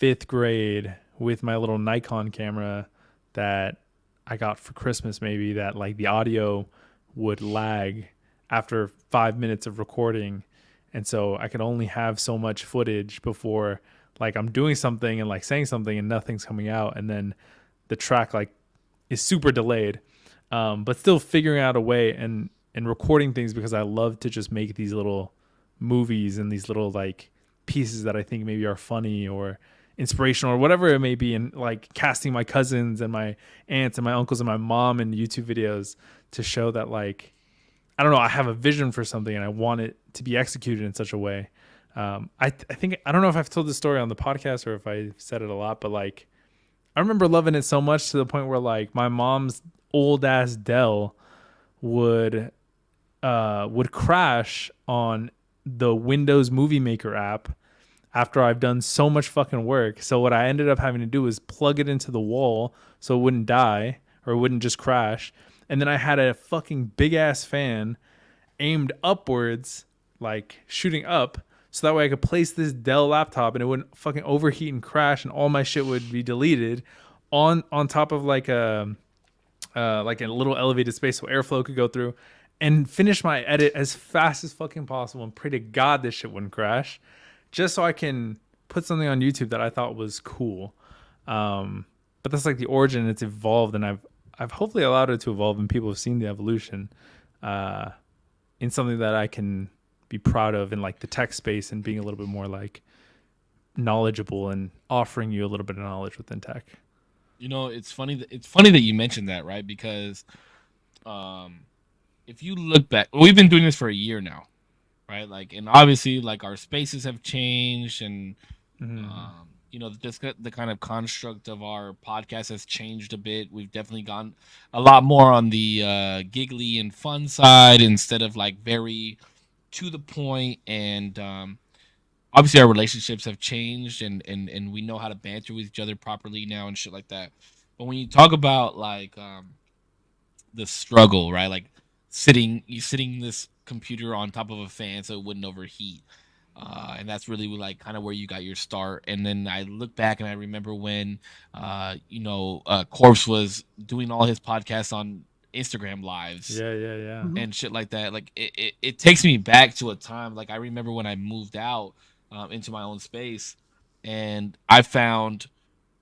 5th grade with my little Nikon camera that I got for Christmas, maybe, that like the audio would lag after 5 minutes of recording. And so I could only have so much footage before like I'm doing something and like saying something and nothing's coming out. And then the track like is super delayed, but still figuring out a way and recording things, because I love to just make these little movies and these little like pieces that I think maybe are funny or inspirational or whatever it may be. And like casting my cousins and my aunts and my uncles and my mom in YouTube videos to show that like, I don't know, I have a vision for something and I want it to be executed in such a way. I think, I don't know if I've told this story on the podcast or if I said it a lot, but like, I remember loving it so much to the point where like my mom's old ass Dell would crash on the Windows Movie Maker app after I've done so much fucking work. So what I ended up having to do was plug it into the wall so it wouldn't die or it wouldn't just crash. And then I had a fucking big ass fan aimed upwards, like shooting up, so that way I could place this Dell laptop and it wouldn't fucking overheat and crash and all my shit would be deleted on top of like a little elevated space so airflow could go through, and finish my edit as fast as fucking possible and pray to God this shit wouldn't crash, just so I can put something on YouTube that I thought was cool. But that's like the origin. It's evolved, and I've hopefully allowed it to evolve, and people have seen the evolution in something that I can be proud of in like the tech space, and being a little bit more like knowledgeable and offering you a little bit of knowledge within tech. You know, it's funny that you mentioned that, right? Because um, if you look back, we've been doing this for a year now, right? Like, and obviously, like our spaces have changed, and you know, the kind of construct of our podcast has changed a bit. We've definitely gone a lot more on the giggly and fun side instead of like very to the point, and obviously our relationships have changed, and we know how to banter with each other properly now and shit like that. But when you talk about like the struggle, right? Like sitting this computer on top of a fan so it wouldn't overheat. And that's really like kind of where you got your start. And then I look back and I remember when, Korpsx was doing all his podcasts on Instagram lives Yeah. and shit like that. Like it takes me back to a time. Like I remember when I moved out into my own space, and I found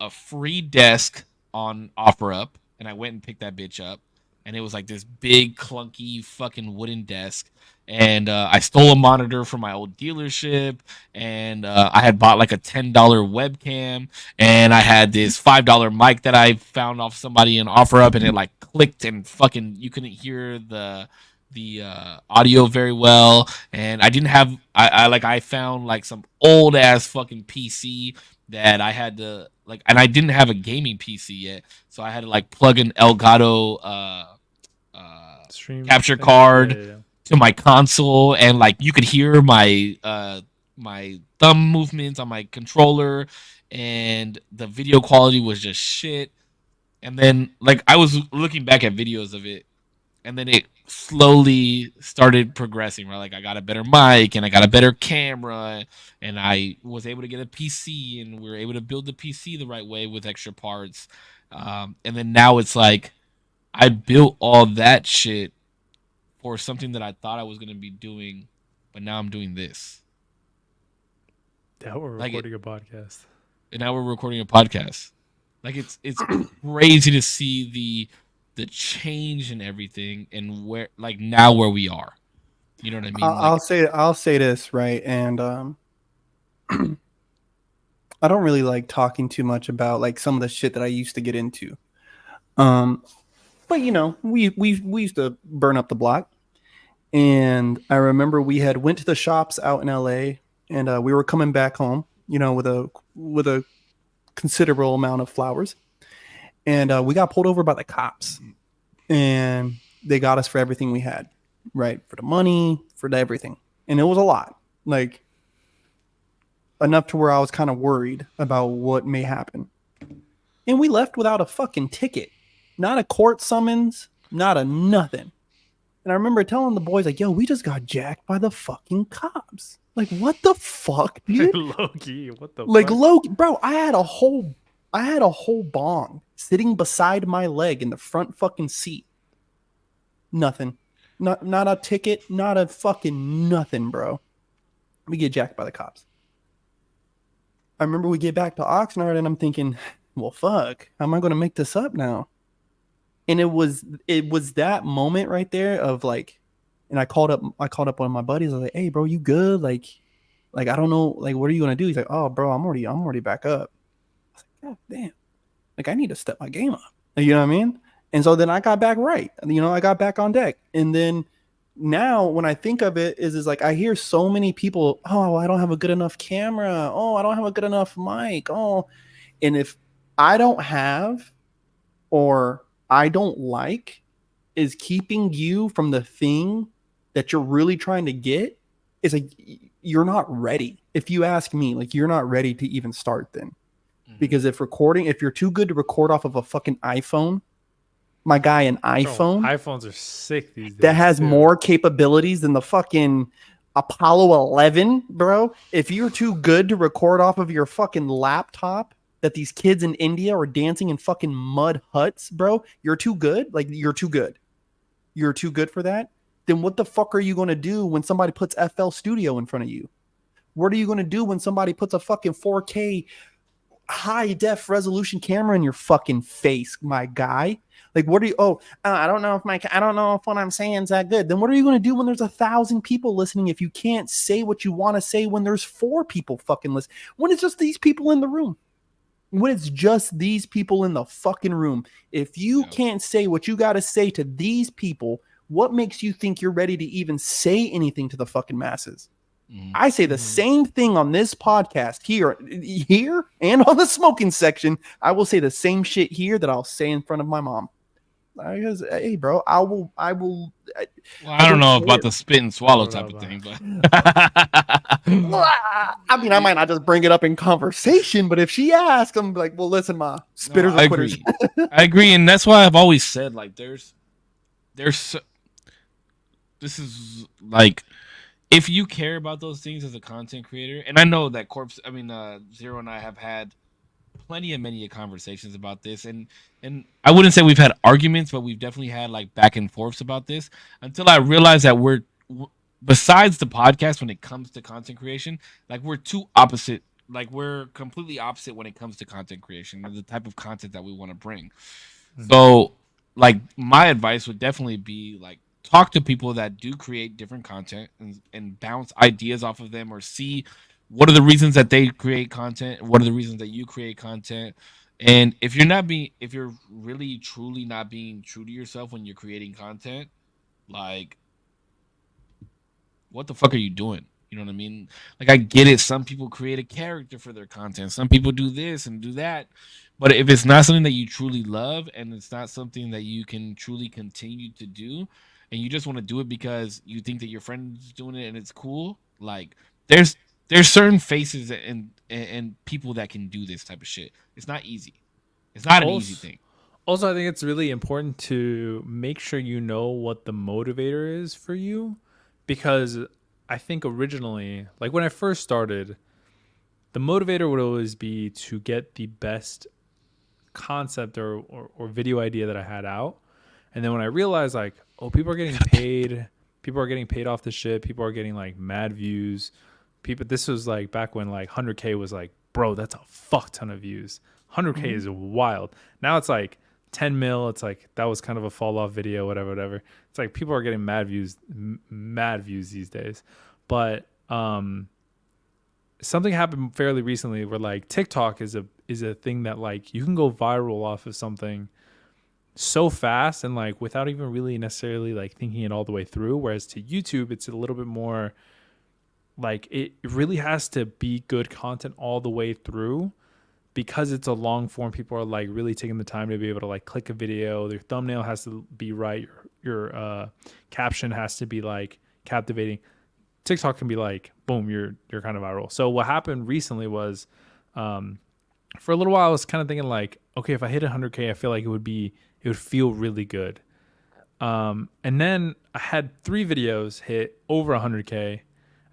a free desk on OfferUp, and I went and picked that bitch up, and it was like this big clunky fucking wooden desk. And I stole a monitor from my old dealership, and I had bought like a $10 webcam, and I had this $5 mic that I found off somebody in OfferUp, and it like clicked and fucking you couldn't hear the audio very well. And I didn't have I found like some old ass fucking PC that I had to like, and I didn't have a gaming PC yet, so I had to like plug an Elgato Stream capture thing? card Yeah. to my console, and like you could hear my thumb movements on my controller, and the video quality was just shit. And then like I was looking back at videos of it, and then it slowly started progressing, right? Like I got a better mic and I got a better camera, and I was able to get a PC, and we were able to build the PC the right way with extra parts. And then now it's like I built all that shit for something that I thought I was going to be doing, but now I'm doing this. Yeah, we're Like recording a podcast. And now we're recording a podcast. Like it's crazy to see the change in everything, and where like now where we are. You know what I mean? I'll say this, right, and I don't really like talking too much about like some of the shit that I used to get into. But you know, we used to burn up the block, and I remember we had went to the shops out in LA, and we were coming back home, you know, with a considerable amount of flowers, and we got pulled over by the cops, and they got us for everything we had, right, for the money, for the everything, and it was a lot, like enough to where I was kind of worried about what may happen. And we left without a fucking ticket, not a court summons, not a nothing. And I remember telling the boys, like, yo, we just got jacked by the fucking cops. Like, what the fuck, dude? Low-key, what the Like, fuck? low, bro, I had a whole bong sitting beside my leg in the front fucking seat. Nothing. Not a ticket, not a fucking nothing, bro. We get jacked by the cops. I remember we get back to Oxnard, and I'm thinking, well, fuck, how am I going to make this up now? And it was that moment right there of like, and I called up one of my buddies. I was like, hey, bro, you good? Like I don't know, like, what are you going to do? He's like, oh, bro, I'm already back up. I was like, God damn, like I need to step my game up. You know what I mean? And so then I got back right. You know, I got back on deck. And then now when I think of it is like I hear so many people, oh, I don't have a good enough camera. Oh, I don't have a good enough mic. Oh, and if I don't have or I don't like is keeping you from the thing that you're really trying to get, is like you're not ready. If you ask me, like you're not ready to even start then. Because if you're too good to record off of a fucking iPhone, my guy, an iPhone, iPhones are sick these days. that has too. more capabilities than the fucking Apollo 11, bro. If you're too good to record off of your fucking laptop that these kids in India are dancing in fucking mud huts, bro, you're too good. Like, you're too good. You're too good for that. Then what the fuck are you going to do when somebody puts FL Studio in front of you? What are you going to do when somebody puts a fucking 4K high def resolution camera in your fucking face, my guy. Like, what are you? Oh, I don't know if what I'm saying is that good. Then what are you going to do when there's 1,000 people listening if you can't say what you want to say when there's 4 people fucking listening? When it's just these people in the room. When it's just these people in the fucking room. If you can't say what you got to say to these people, what makes you think you're ready to even say anything to the fucking masses? I say the same thing on this podcast here and on the smoking section. I will say the same shit here that I'll say in front of my mom. Because, hey, bro, I will. Well, I don't know about the spit and swallow type of thing, but I mean, I might not just bring it up in conversation, but if she asks, I'm like, well, listen, ma, spitters I are quitters. agree. I agree, and that's why I've always said like, there's, this is like, if you care about those things as a content creator, and I know that Zero and I have had many conversations about this, and I wouldn't say we've had arguments, but we've definitely had like back and forths about this until I realized that besides the podcast, when it comes to content creation, like we're completely opposite when it comes to content creation and the type of content that we want to bring. So like my advice would definitely be like, talk to people that do create different content and bounce ideas off of them, or see what are the reasons that they create content, what are the reasons that you create content. And if you're really truly not being true to yourself when you're creating content, like, what the fuck are you doing? You know what I mean? Like, I get it. Some people create a character for their content. Some people do this and do that. But if it's not something that you truly love, and it's not something that you can truly continue to do, and you just want to do it because you think that your friend's doing it and it's cool, like, there's certain faces and people that can do this type of shit. It's not easy. It's not an easy thing. Also, I think it's really important to make sure you know what the motivator is for you, because I think originally, like when I first started, the motivator would always be to get the best concept or video idea that I had out. And then when I realized like, oh, people are getting paid off this shit. People are getting like mad views. This was like back when like 100K was like, bro, that's a fuck ton of views. 100K is wild. Now it's like 10 mil. It's like, that was kind of a fall off video, whatever. It's like people are getting mad views these days. But something happened fairly recently where like TikTok is a thing that like you can go viral off of something so fast and like without even really necessarily like thinking it all the way through. Whereas to YouTube, it's a little bit more like it really has to be good content all the way through, because it's a long form. People are like really taking the time to be able to like click a video. Their thumbnail has to be right. Your caption has to be like captivating. TikTok can be like, boom, you're kind of viral. So what happened recently was, for a little while, I was kind of thinking like, okay, if I hit 100K, I feel like it would feel really good. And then I had 3 videos hit over 100K.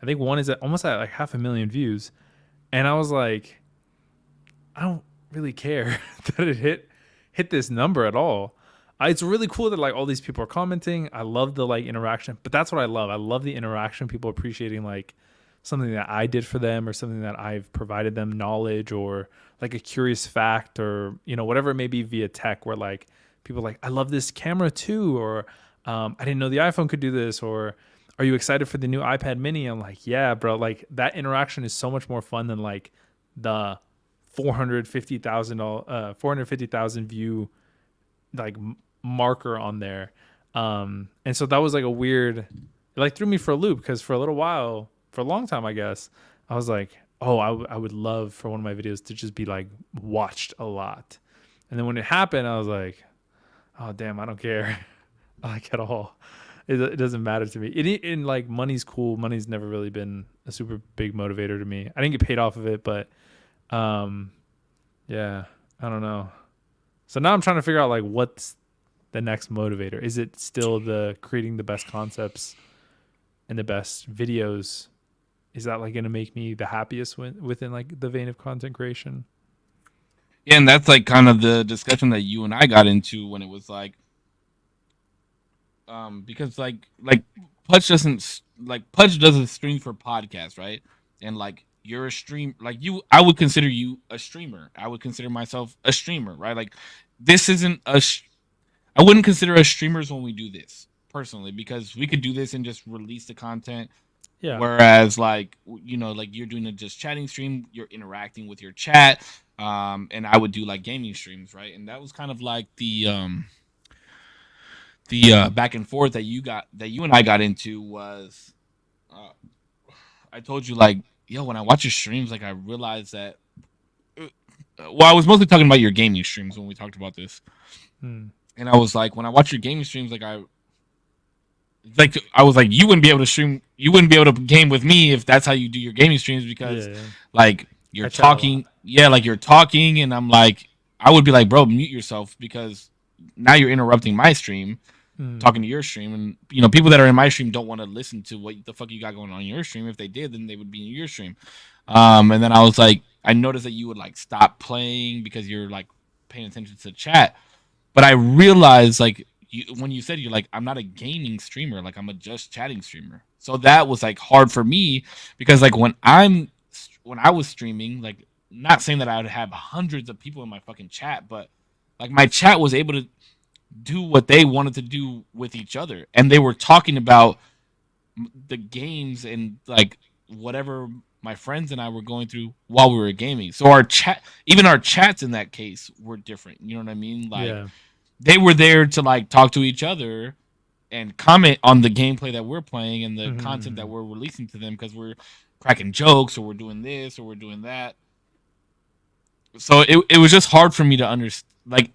I think one is almost at like 500,000 views. And I was like, I don't really care that it hit this number at all. It's really cool that like all these people are commenting. I love the like interaction, but that's what I love. I love the interaction, people appreciating like something that I did for them, or something that I've provided them knowledge, or like a curious fact, or, you know, whatever it may be via tech, where like people are like, I love this camera too, or I didn't know the iPhone could do this, or are you excited for the new iPad mini? I'm like, yeah, bro. Like that interaction is so much more fun than like the 450,000 view like marker on there. And so that was like a weird, it like threw me for a loop, because for a little while, for a long time, I guess, I was like, oh, I would love for one of my videos to just be like watched a lot. And then when it happened, I was like, oh damn, I don't care like at all. It doesn't matter to me. And like money's cool. Money's never really been a super big motivator to me. I didn't get paid off of it, but yeah, I don't know. So now I'm trying to figure out like what's the next motivator. Is it still the creating the best concepts and the best videos? Is that like going to make me the happiest within like the vein of content creation? Yeah, and that's like kind of the discussion that you and I got into when it was like, because like Pudge doesn't stream for podcasts, right? And like you're a stream like you. I would consider you a streamer. I would consider myself a streamer, right? Like this isn't I wouldn't consider us streamers when we do this personally because we could do this and just release the content. Yeah. Whereas, like like you're doing a just chatting stream, you're interacting with your chat, and I would do like gaming streams, right? And that was kind of like the back and forth that you and I got into was, uh, I told you like, yo, when I watch your streams, like I realized that. Well, I was mostly talking about your gaming streams when we talked about this, Hmm. and I was like, when I watch your gaming streams, I was like, you wouldn't be able to stream, you wouldn't be able to game with me if that's how you do your gaming streams because Yeah. like you're I chat a lot. talking, yeah, like you're talking, and I'm like, I would be like, bro, mute yourself because now you're interrupting my stream, Hmm. talking to your stream, and people that are in my stream don't want to listen to what the fuck you got going on in your stream. If they did, then they would be in your stream. And then I was like, I noticed that you would like stop playing because you're like paying attention to the chat, but I realized like when you said you're like I'm not a gaming streamer, like I'm a just chatting streamer. So that was like hard for me because like when I was streaming, like not saying that I would have hundreds of people in my fucking chat, but like my chat was able to do what they wanted to do with each other, and they were talking about the games and like whatever my friends and I were going through while we were gaming. So even our chats in that case were different. You know what I mean? Like Yeah. they were there to like talk to each other and comment on the gameplay that we're playing and the content that we're releasing to them because we're cracking jokes or we're doing this or we're doing that. So it was just hard for me to understand, like,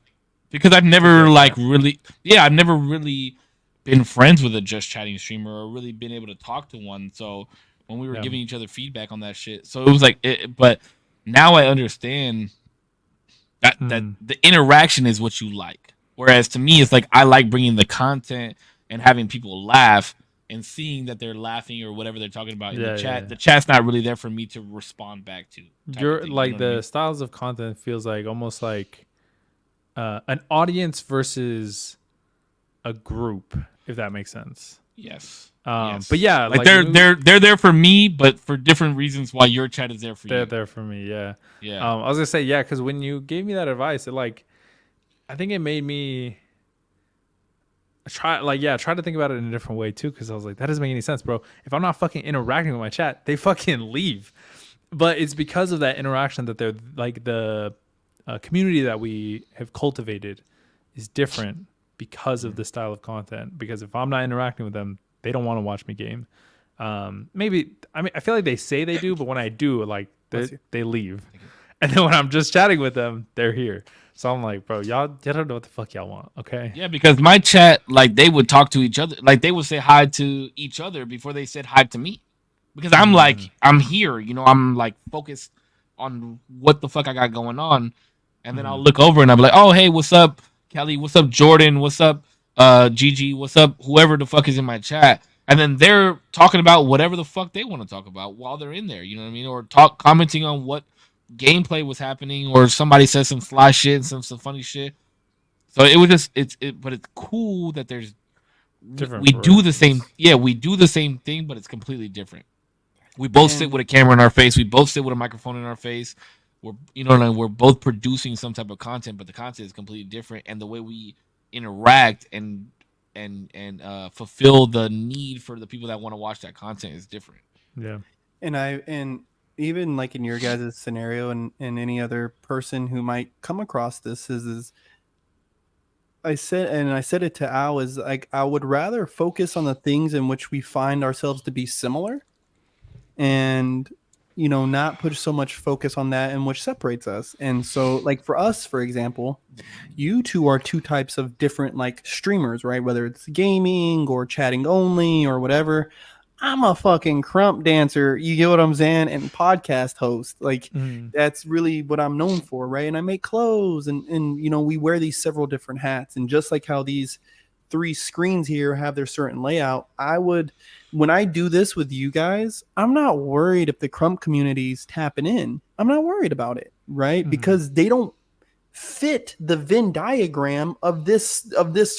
because I've never like really, yeah, I've never really been friends with a just chatting streamer or really been able to talk to one. So when we were Yeah. giving each other feedback on that shit, so it was like, but now I understand that the interaction is what you like. Whereas to me, it's like I like bringing the content and having people laugh and seeing that they're laughing or whatever they're talking about in Yeah, the chat. yeah. The chat's not really there for me to respond back to. Type of You're thing, like know what I the mean? styles of content feels like almost like an audience versus a group, if that makes sense. Yes. But yeah, like when they're there for me, but for different reasons. Why your chat is there for they're you? there for me. Yeah. Yeah. I was gonna say yeah, because when you gave me that advice, it like, I think it made me try to think about it in a different way too. Because I was like, that doesn't make any sense, bro. If I'm not fucking interacting with my chat, they fucking leave. But it's because of that interaction that they're like the community that we have cultivated is different because of the style of content. Because if I'm not interacting with them, they don't want to watch me game. Maybe I feel like they say they do, but when I do, like they leave. And then when I'm just chatting with them, they're here. So I'm like, bro, y'all don't know what the fuck y'all want, okay? Yeah, because my chat, like, they would talk to each other, like they would say hi to each other before they said hi to me. Because I'm like, I'm here, I'm like focused on what the fuck I got going on, and then I'll look over and I'll be like, oh hey, what's up, Kelly? What's up, Jordan? What's up, Gigi? What's up, whoever the fuck is in my chat? And then they're talking about whatever the fuck they want to talk about while they're in there. You know what I mean? Or commenting on what gameplay was happening, or somebody says some sly shit, some funny shit. So it was just but it's cool that there's Different we do the versions. same. Yeah, we do the same thing, but it's completely different. We both sit with a camera in our face. We both sit with a microphone in our face. We're we're both producing some type of content, but the content is completely different, and the way we interact and fulfill the need for the people that want to watch that content is different. Yeah. And even like in your guys' scenario and any other person who might come across this is I said it to Al, is like I would rather focus on the things in which we find ourselves to be similar and not put so much focus on that and which separates us. And so like for us, for example, you two are two types of different like streamers, right? Whether it's gaming or chatting only or whatever. I'm a fucking crump dancer, you get what I'm saying, and podcast host. Like that's really what I'm known for, right? And I make clothes and we wear these several different hats. And just like how these 3 screens here have their certain layout, when I do this with you guys, I'm not worried if the crump community's tapping in. I'm not worried about it, right? Because they don't fit the Venn diagram of this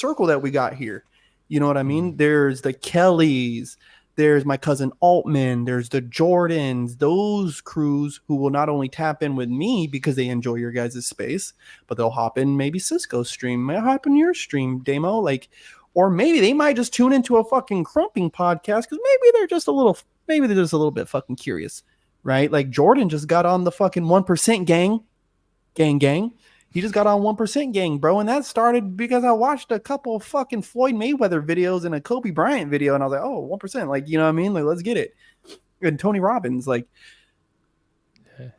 circle that we got here. You know what I mean? There's the Kellys, There's my cousin Altman. There's the Jordans. Those crews who will not only tap in with me because they enjoy your guys' space, but they'll hop in maybe Cisco's stream, might hop in your stream, Damo. Like, or maybe they might just tune into a fucking crumping podcast because maybe they're just a little bit fucking curious, right? Like Jordan just got on the fucking 1% gang. He just got on 1% gang, bro. And that started because I watched a couple of fucking Floyd Mayweather videos and a Kobe Bryant video. And I was like, oh, 1%. Like, you know what I mean? Like, let's get it. And Tony Robbins, like,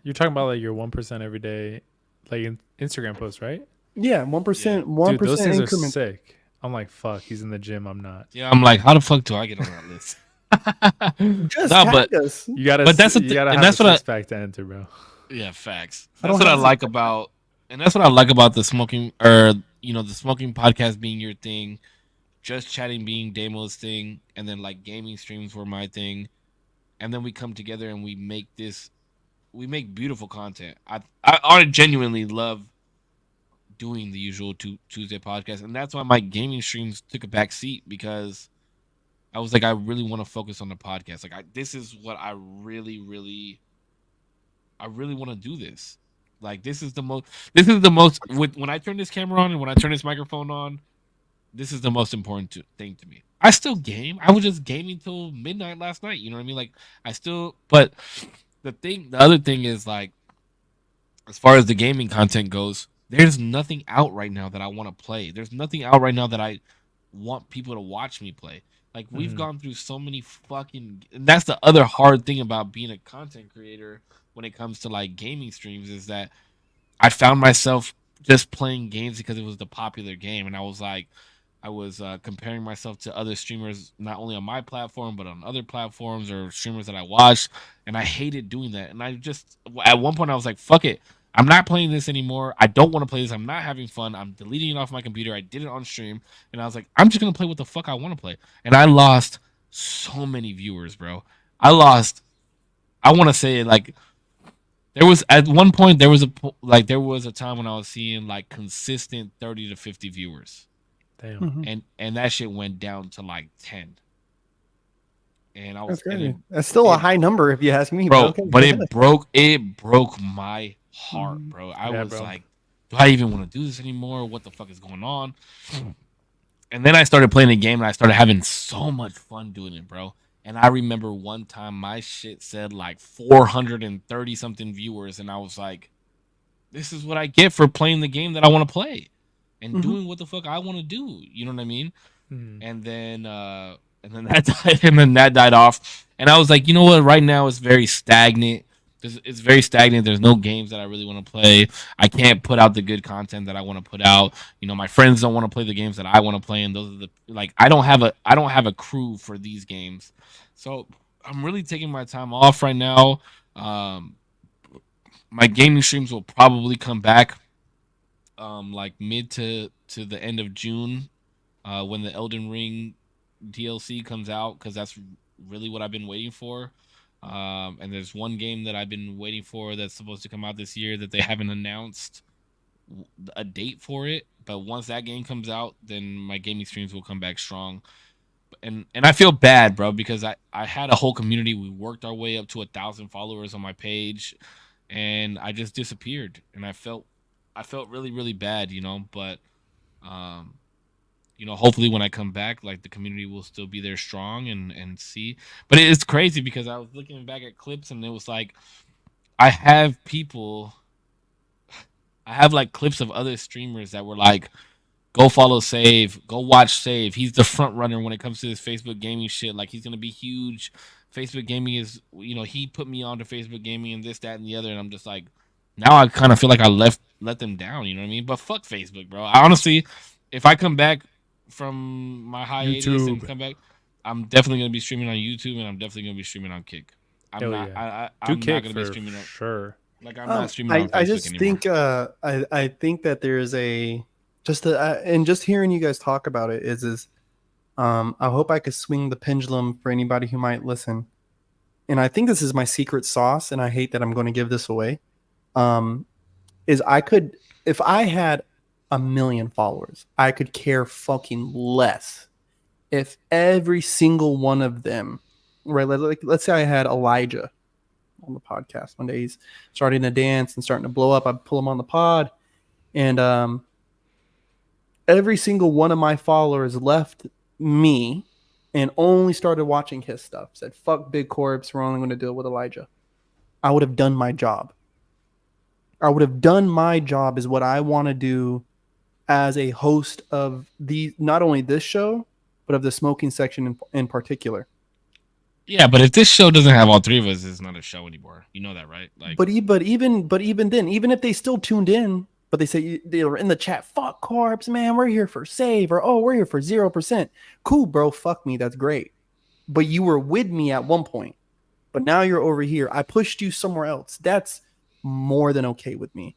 You're talking about like your 1% every day, like in Instagram posts, right? yeah, 1%, Yeah. 1% Dude, those things increment. are sick. I'm like, fuck, he's in the gym. I'm not. Yeah, I'm like, how the fuck do I get on that list? Just No, tag but us. You gotta, But that's the you thi- gotta and have that's a what I- six pack to enter, bro. yeah, facts. I That's don't what I have like about, and that's what I like about the smoking, or the smoking podcast being your thing, just chatting being Damo's thing, and then like gaming streams were my thing, and then we come together and we make beautiful content. I genuinely love doing the usual Tuesday podcast, and that's why my gaming streams took a back seat because I was like, I really want to focus on the podcast. Like, this is what I really, really, I really want to do this. Like, this is the most. When I turn this camera on and when I turn this microphone on, this is the most important thing to me. I still game. I was just gaming till midnight last night. You know what I mean? Like, I still. But the other thing is like, as far as the gaming content goes, there's nothing out right now that I want to play. There's nothing out right now that I want people to watch me play. Like, we've gone through so many fucking. And that's the other hard thing about being a content creator when it comes to like gaming streams is that I found myself just playing games because it was the popular game, and I was comparing myself to other streamers, not only on my platform but on other platforms or streamers that I watched, and I hated doing that. And I just at one point I was like, "Fuck it, I'm not playing this anymore. I don't want to play this. I'm not having fun. I'm deleting it off my computer. I did it on stream, and I was like, I'm just gonna play what the fuck I want to play." And I lost so many viewers, bro. I lost. I want to say like there was at one point there was a time when I was seeing like consistent 30 to 50 viewers, Damn. and that shit went down to like 10. And I was That's crazy. and That's still a high number if you ask me, bro, okay, but go ahead. it broke my heart, bro. I Yeah, was bro. like, do I even want to do this anymore? What the fuck is going on? And then I started playing the game and I started having so much fun doing it, bro. And I remember one time my shit said like 430 something viewers, and I was like, this is what I get for playing the game that I want to play and doing what the fuck I want to do. You know what I mean? And then that died off. And I was like, you know what? Right now it's very stagnant. It's very stagnant. There's no games that I really want to play. I can't put out the good content that I want to put out. My friends don't want to play the games that I want to play, and those are I don't have a crew for these games. So I'm really taking my time off right now. My gaming streams will probably come back like mid to the end of June when the Elden Ring DLC comes out, because that's really what I've been waiting for. And there's one game that I've been waiting for that's supposed to come out this year that they haven't announced a date for it. But once that game comes out, then my gaming streams will come back strong. And I feel bad, bro, because I had a whole community. We worked our way up to 1,000 followers on my page, and I just disappeared. And I felt really, really bad, but hopefully when I come back, like, the community will still be there strong and see. But it's crazy because I was looking back at clips and it was like, I have like clips of other streamers that were like, go follow Save, go watch Save. He's the front runner when it comes to this Facebook gaming shit. Like, he's going to be huge. Facebook gaming is, he put me onto Facebook gaming and this, that, and the other. And I'm just like, now I kind of feel like I let them down. You know what I mean? But fuck Facebook, bro. I honestly, if I come back from my hiatus and come back, I'm definitely going to be streaming on YouTube, and I'm definitely going to be streaming on Kick. I'm Hell not. yeah. I'm Do not Kick going to be for streaming on. sure. Like, I'm not streaming on Facebook I just anymore. think I think that there's a and just hearing you guys talk about it is I hope I could swing the pendulum for anybody who might listen. And I think this is my secret sauce, and I hate that I'm going to give this away. Is I could, if I had 1 million followers, I could care fucking less if every single one of them right? Let's say I had Elijah on the podcast one day. He's starting to dance and starting to blow up. I pull him on the pod, and every single one of my followers left me and only started watching his stuff. Said, "Fuck Big Korpsx. We're only going to deal with Elijah." I would have done my job. I would have done my job is what I want to do as a host of the not only this show but of the smoking section in particular. Yeah, but if this show doesn't have all three of us, it's not a show anymore. You know that, right? Like, But even then, even if they still tuned in, but they say they were in the chat, "Fuck Korpsx, man, we're here for save," or "Oh, we're here for 0%." Cool, bro. Fuck me. That's great. But you were with me at one point. But now you're over here. I pushed you somewhere else. That's more than okay with me,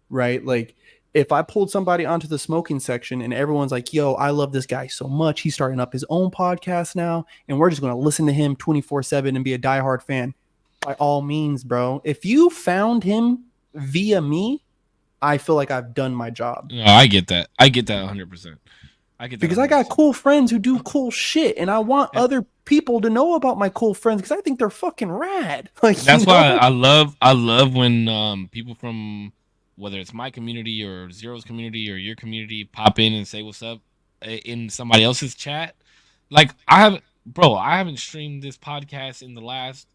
right? Like if I pulled somebody onto the smoking section and everyone's like, "Yo, I love this guy so much. He's starting up his own podcast now, and we're just going to listen to him 24/7 and be a diehard fan." By all means, bro. If you found him via me, I feel like I've done my job. no, I get that. I get that 100%. I get that Because I got 100%. cool friends who do cool shit, and I want And- other people to know about my cool friends because I think they're fucking rad. Like That's you know? why I love when people from whether it's my community or Zero's community or your community pop in and say what's up in somebody else's chat. Like I haven't streamed this podcast in the last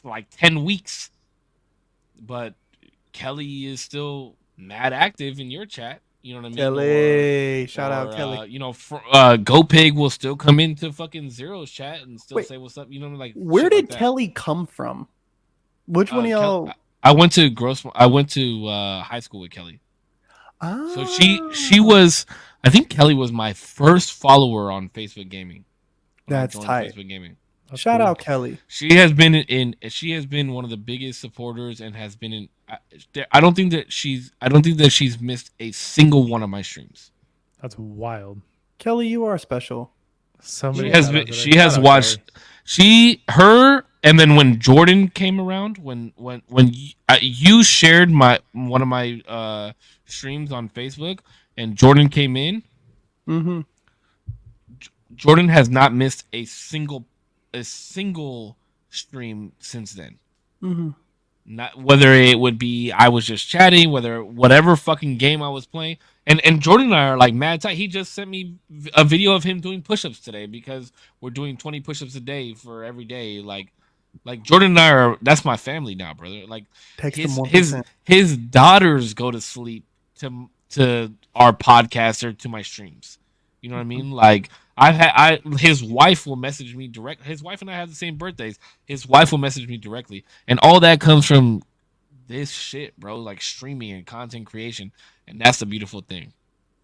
like 10 weeks, but Kelly is still mad active in your chat. You know what I mean? Kelly, shout out Kelly. You know, GoPig will still come into fucking Zero's chat and still Wait, say what's up. You know, like Where shit did like that. Kelly come from? Which one of y'all? I went to high school with Kelly. So she was. I think Kelly was my first follower on Facebook Gaming. when I That's joined tight. Facebook Gaming. That's Shout cool. out Kelly. She has been one of the biggest supporters and has been in. I don't think that she's missed a single one of my streams. That's wild. Kelly, you are special. So She many has shout been, outs today. she has Shout out, watched her and then when Jordan came around when you shared one of my streams on Facebook and Jordan came in, Mm-hmm. Jordan has not missed a single stream since then. Mm-hmm. Not whether it would be I was just chatting, whatever fucking game I was playing. And Jordan and I are like mad tight. He just sent me a video of him doing push-ups today because we're doing 20 push-ups a day for every day. Like Jordan and I that's my family now, brother. Like Text him his 1%. his daughters go to sleep to our podcast or to my streams. You know what I mean? Like his wife will message me direct. His wife and I have the same birthdays. His wife will message me directly, and all that comes from this shit, bro. Like streaming and content creation, and that's a beautiful thing.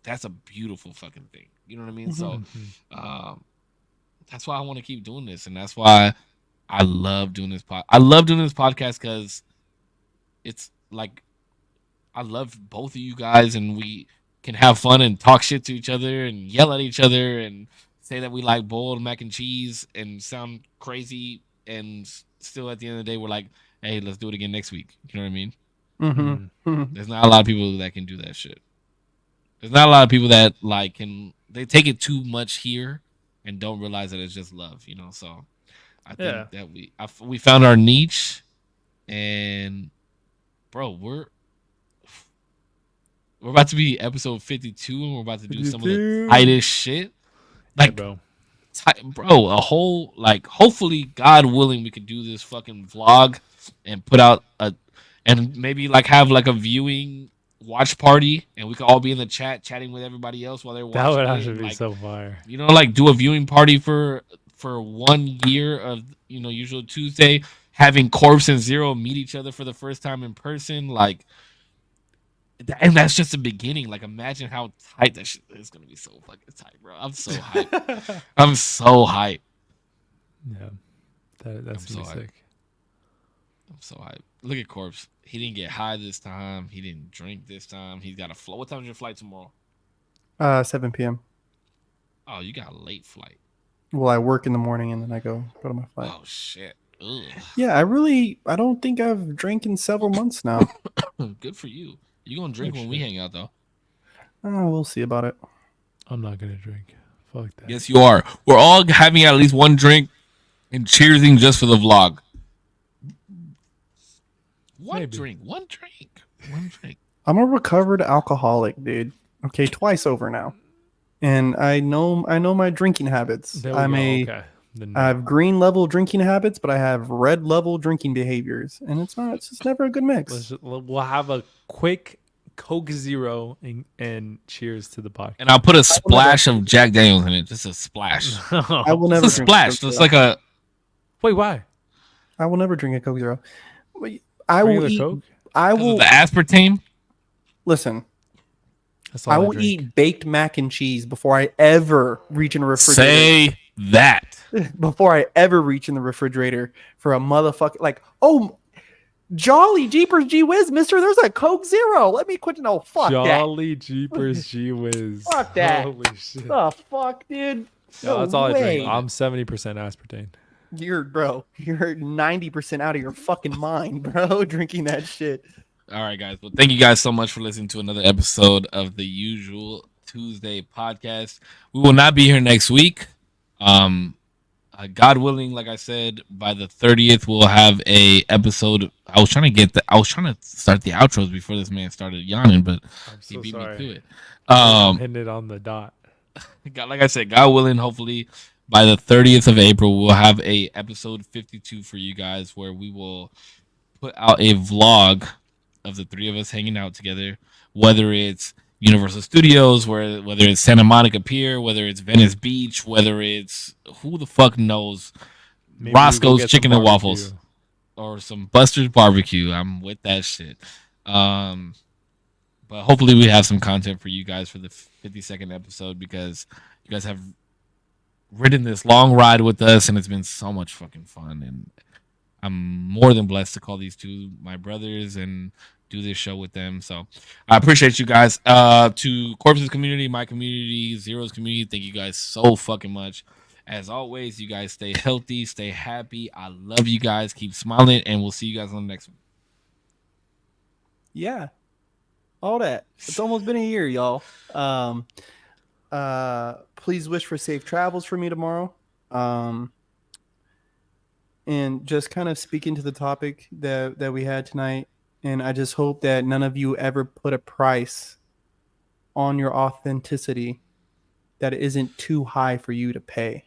That's a beautiful fucking thing. You know what I mean? So, that's why I want to keep doing this, and that's why I love doing this I love doing this podcast because it's like I love both of you guys, and we can have fun and talk shit to each other and yell at each other and say that we like boiled mac and cheese and sound crazy, and still at the end of the day we're like, hey, let's do it again next week. You know what I mean? Mm-hmm. There's not a lot of people that can do that shit. There's not a lot of people that like they take it too much here and don't realize that it's just love, you know. So I think that we found our niche, and bro, we're about to be episode 52, and we're about to do some of the tightest shit. Like, bro. Bro, a whole hopefully, God willing, we could do this fucking vlog and put out and maybe have a viewing watch party, and we could all be in the chat chatting with everybody else while they're watching. That would it. actually be so fire. You know, do a viewing party for 1 year of Usual Tuesday, having Korpsx and Zero meet each other for the first time in person, and that's just the beginning. Imagine how tight that shit is gonna be. So fucking tight, bro. I'm so hyped. I'm so hyped. Yeah, that's so sick. I'm so hyped. Look at Korpsx. He didn't get high this time. He didn't drink this time. He's got a flow. What time's your flight tomorrow? 7 p.m. Oh, you got a late flight. Well, I work in the morning and then I go to my flight. Oh shit. Ugh. Yeah, I don't think I've drank in several months now. Good for you. You gonna drink when we hang out though? We'll see about it. I'm not gonna drink. Fuck that. Yes, you are. We're all having at least one drink And cheersing just for the vlog. One Maybe. drink. One drink. I'm a recovered alcoholic, dude. Okay, twice over now, and I know my drinking habits. There we go. Okay. Then I have green level drinking habits, but I have red level drinking behaviors, and it's just never a good mix. we'll have a quick Coke Zero and cheers to the podcast. And I'll put a splash of Jack Daniels in it. Just a splash. I will never Just a drink splash. Coke Just Zero. like a. Wait, why? I will never drink a Coke Zero. I will Regular eat. Coke? I Because will of the aspartame. listen. That's all I will drink. eat baked mac and cheese before I ever reach in a refrigerator. Say that. Before I ever reach in the refrigerator for a motherfucker like, oh, Jolly Jeepers Gee Whiz, mister, there's a Coke Zero. Let me quit. No, fuck Jolly Jeepers Gee Whiz. Fuck that. Holy shit. that. Oh, fuck, dude. Yeah, that's all I way. drink. I'm 70% aspartame. You're 90% out of your fucking mind, bro, drinking that shit. All right, guys. Well, thank you guys so much for listening to another episode of the Usual Tuesday podcast. We will not be here next week. God willing, like I said, by the 30th, we'll have a episode. I was trying to start the outros before this man started yawning, but he beat me to it. I'm hitting it on the dot. Like I said, God willing, hopefully by the 30th of April, we'll have a episode 52 for you guys where we will put out a vlog of the three of us hanging out together, whether it's Universal Studios, whether it's Santa Monica Pier, whether it's Venice Beach, whether it's who the fuck knows, Maybe we go Roscoe's get Chicken some and Waffles, barbecue. or some Buster's Barbecue. I'm with that shit. But hopefully we have some content for you guys for the 52nd episode because you guys have ridden this long ride with us and it's been so much fucking fun. And I'm more than blessed to call these two my brothers and do this show with them. So I appreciate you guys. To Korpsx community, my community, Zero's community, thank you guys so fucking much. As always, you guys stay healthy, stay happy. I love you guys. Keep smiling, and we'll see you guys on the next one. Yeah. All that. It's almost been a year, y'all. Please wish for safe travels for me tomorrow. And just kind of speaking to the topic that we had tonight. And I just hope that none of you ever put a price on your authenticity that isn't too high for you to pay.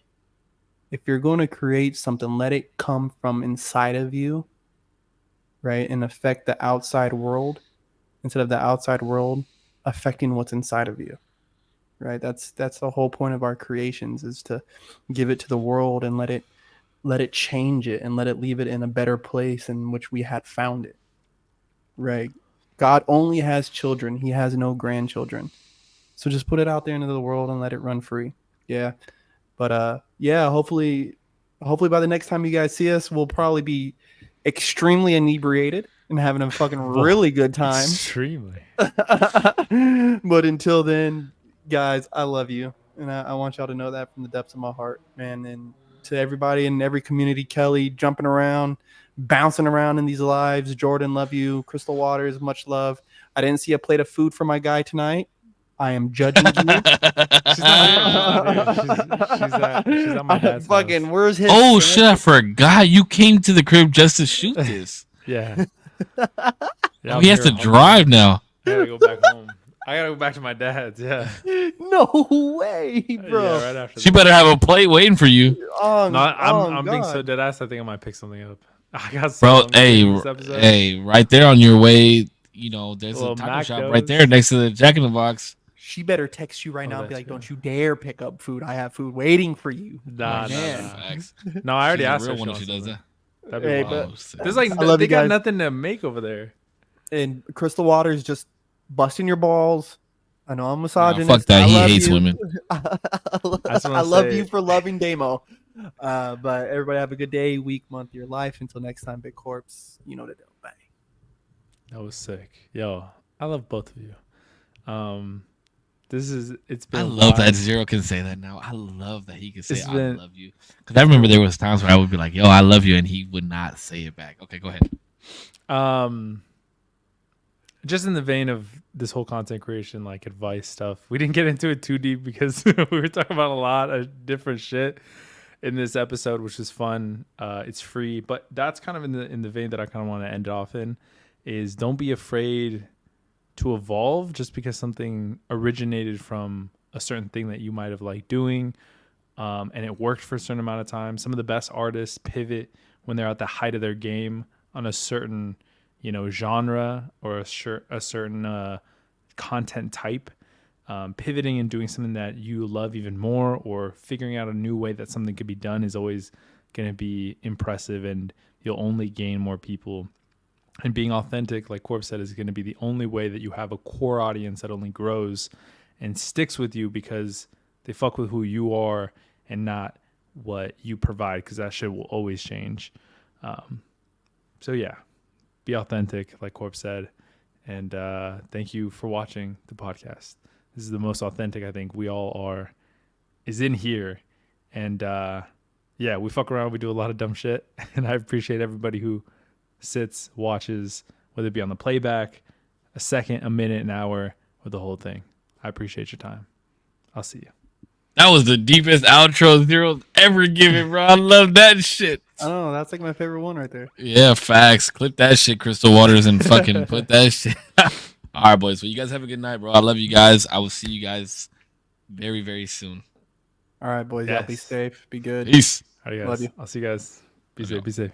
If you're going to create something, let it come from inside of you, right? And affect the outside world instead of the outside world affecting what's inside of you, right? That's the whole point of our creations, is to give it to the world and let it change it and let it leave it in a better place in which we had found it. Right. God only has children. He has no grandchildren. So just put it out there into the world and let it run free. Yeah. But yeah, hopefully by the next time you guys see us, we'll probably be extremely inebriated and having a fucking really good time. Extremely. But until then, guys, I love you. And I want y'all to know that from the depths of my heart, man. And to everybody in every community, Kelly, jumping around, bouncing around in these lives. Jordan, love you. Crystal Waters, much love. I didn't see a plate of food for my guy tonight. I am judging you. She's not here. She's at my dad's Fucking, house. where's his? Oh shit! I forgot you came to the crib just to shoot this. Yeah. Oh, he has to drive now. I gotta go back home. I gotta go back to my dad's. Yeah. No way, bro. Yeah, right after She better have a plate waiting for you, I'm being so dead ass. I think I might pick something up. I got so bro. hungry this episode. Hey, right there on your way. You know, there's a Little taco shop Macdos. right there next to the Jack in the Box. She better text you right now and be that's like, good. "Don't you dare pick up food. I have food waiting for you." Nah, Man. nah. Facts. No, I already She's a asked her. real one if if she she does wants that. something. That'd be Hey, wild. but- sick. There's like I love they you got guys. nothing to make over there. And Crystal Waters just busting your balls. I know I'm Nah, misogynist. fuck that. I He love hates you. women. That's what I I love say. you for loving Damo. But everybody have a good day, week, month, your life. Until next time, Big Corpse. You know the deal. Bye. That was sick. Yo, I love both of you. It's been I a love while. that Zero can say that now. I love that he can say It's I been- love you. Because I remember there was times where I would be like, yo, I love you, and he would not say it back. Okay, go ahead. Just in the vein of this whole content creation, like advice stuff, we didn't get into it too deep because we were talking about a lot of different shit. in this episode, which is fun. It's free, but that's kind of in the vein that I kind of want to end off in. Is don't be afraid to evolve just because something originated from a certain thing that you might have liked doing, and it worked for a certain amount of time. Some of the best artists pivot when they're at the height of their game on a certain, genre or a certain content type. Pivoting and doing something that you love even more, or figuring out a new way that something could be done, is always going to be impressive, and you'll only gain more people. And being authentic, like Korpsx said, is going to be the only way that you have a core audience that only grows and sticks with you because they fuck with who you are and not what you provide, because that shit will always change. So yeah, be authentic, like Korpsx said. And thank you for watching the podcast. This is the most authentic I think we all are, is in here. And yeah, we fuck around. We do a lot of dumb shit. And I appreciate everybody who sits, watches, whether it be on the playback, a second, a minute, an hour, or the whole thing. I appreciate your time. I'll see you. That was the deepest outro Zero's ever given, bro. I love that shit. I don't know. That's like my favorite one right there. Yeah, facts. Clip that shit, Crystal Waters, and fucking put that shit. All right, boys. Well, you guys have a good night, bro. I love you guys. I will see you guys very, very soon. All right, boys. Y'all be Yes. safe. Be good. Peace. All right, guys. Love you. I'll see you guys. Be Love safe. y'all. Be safe.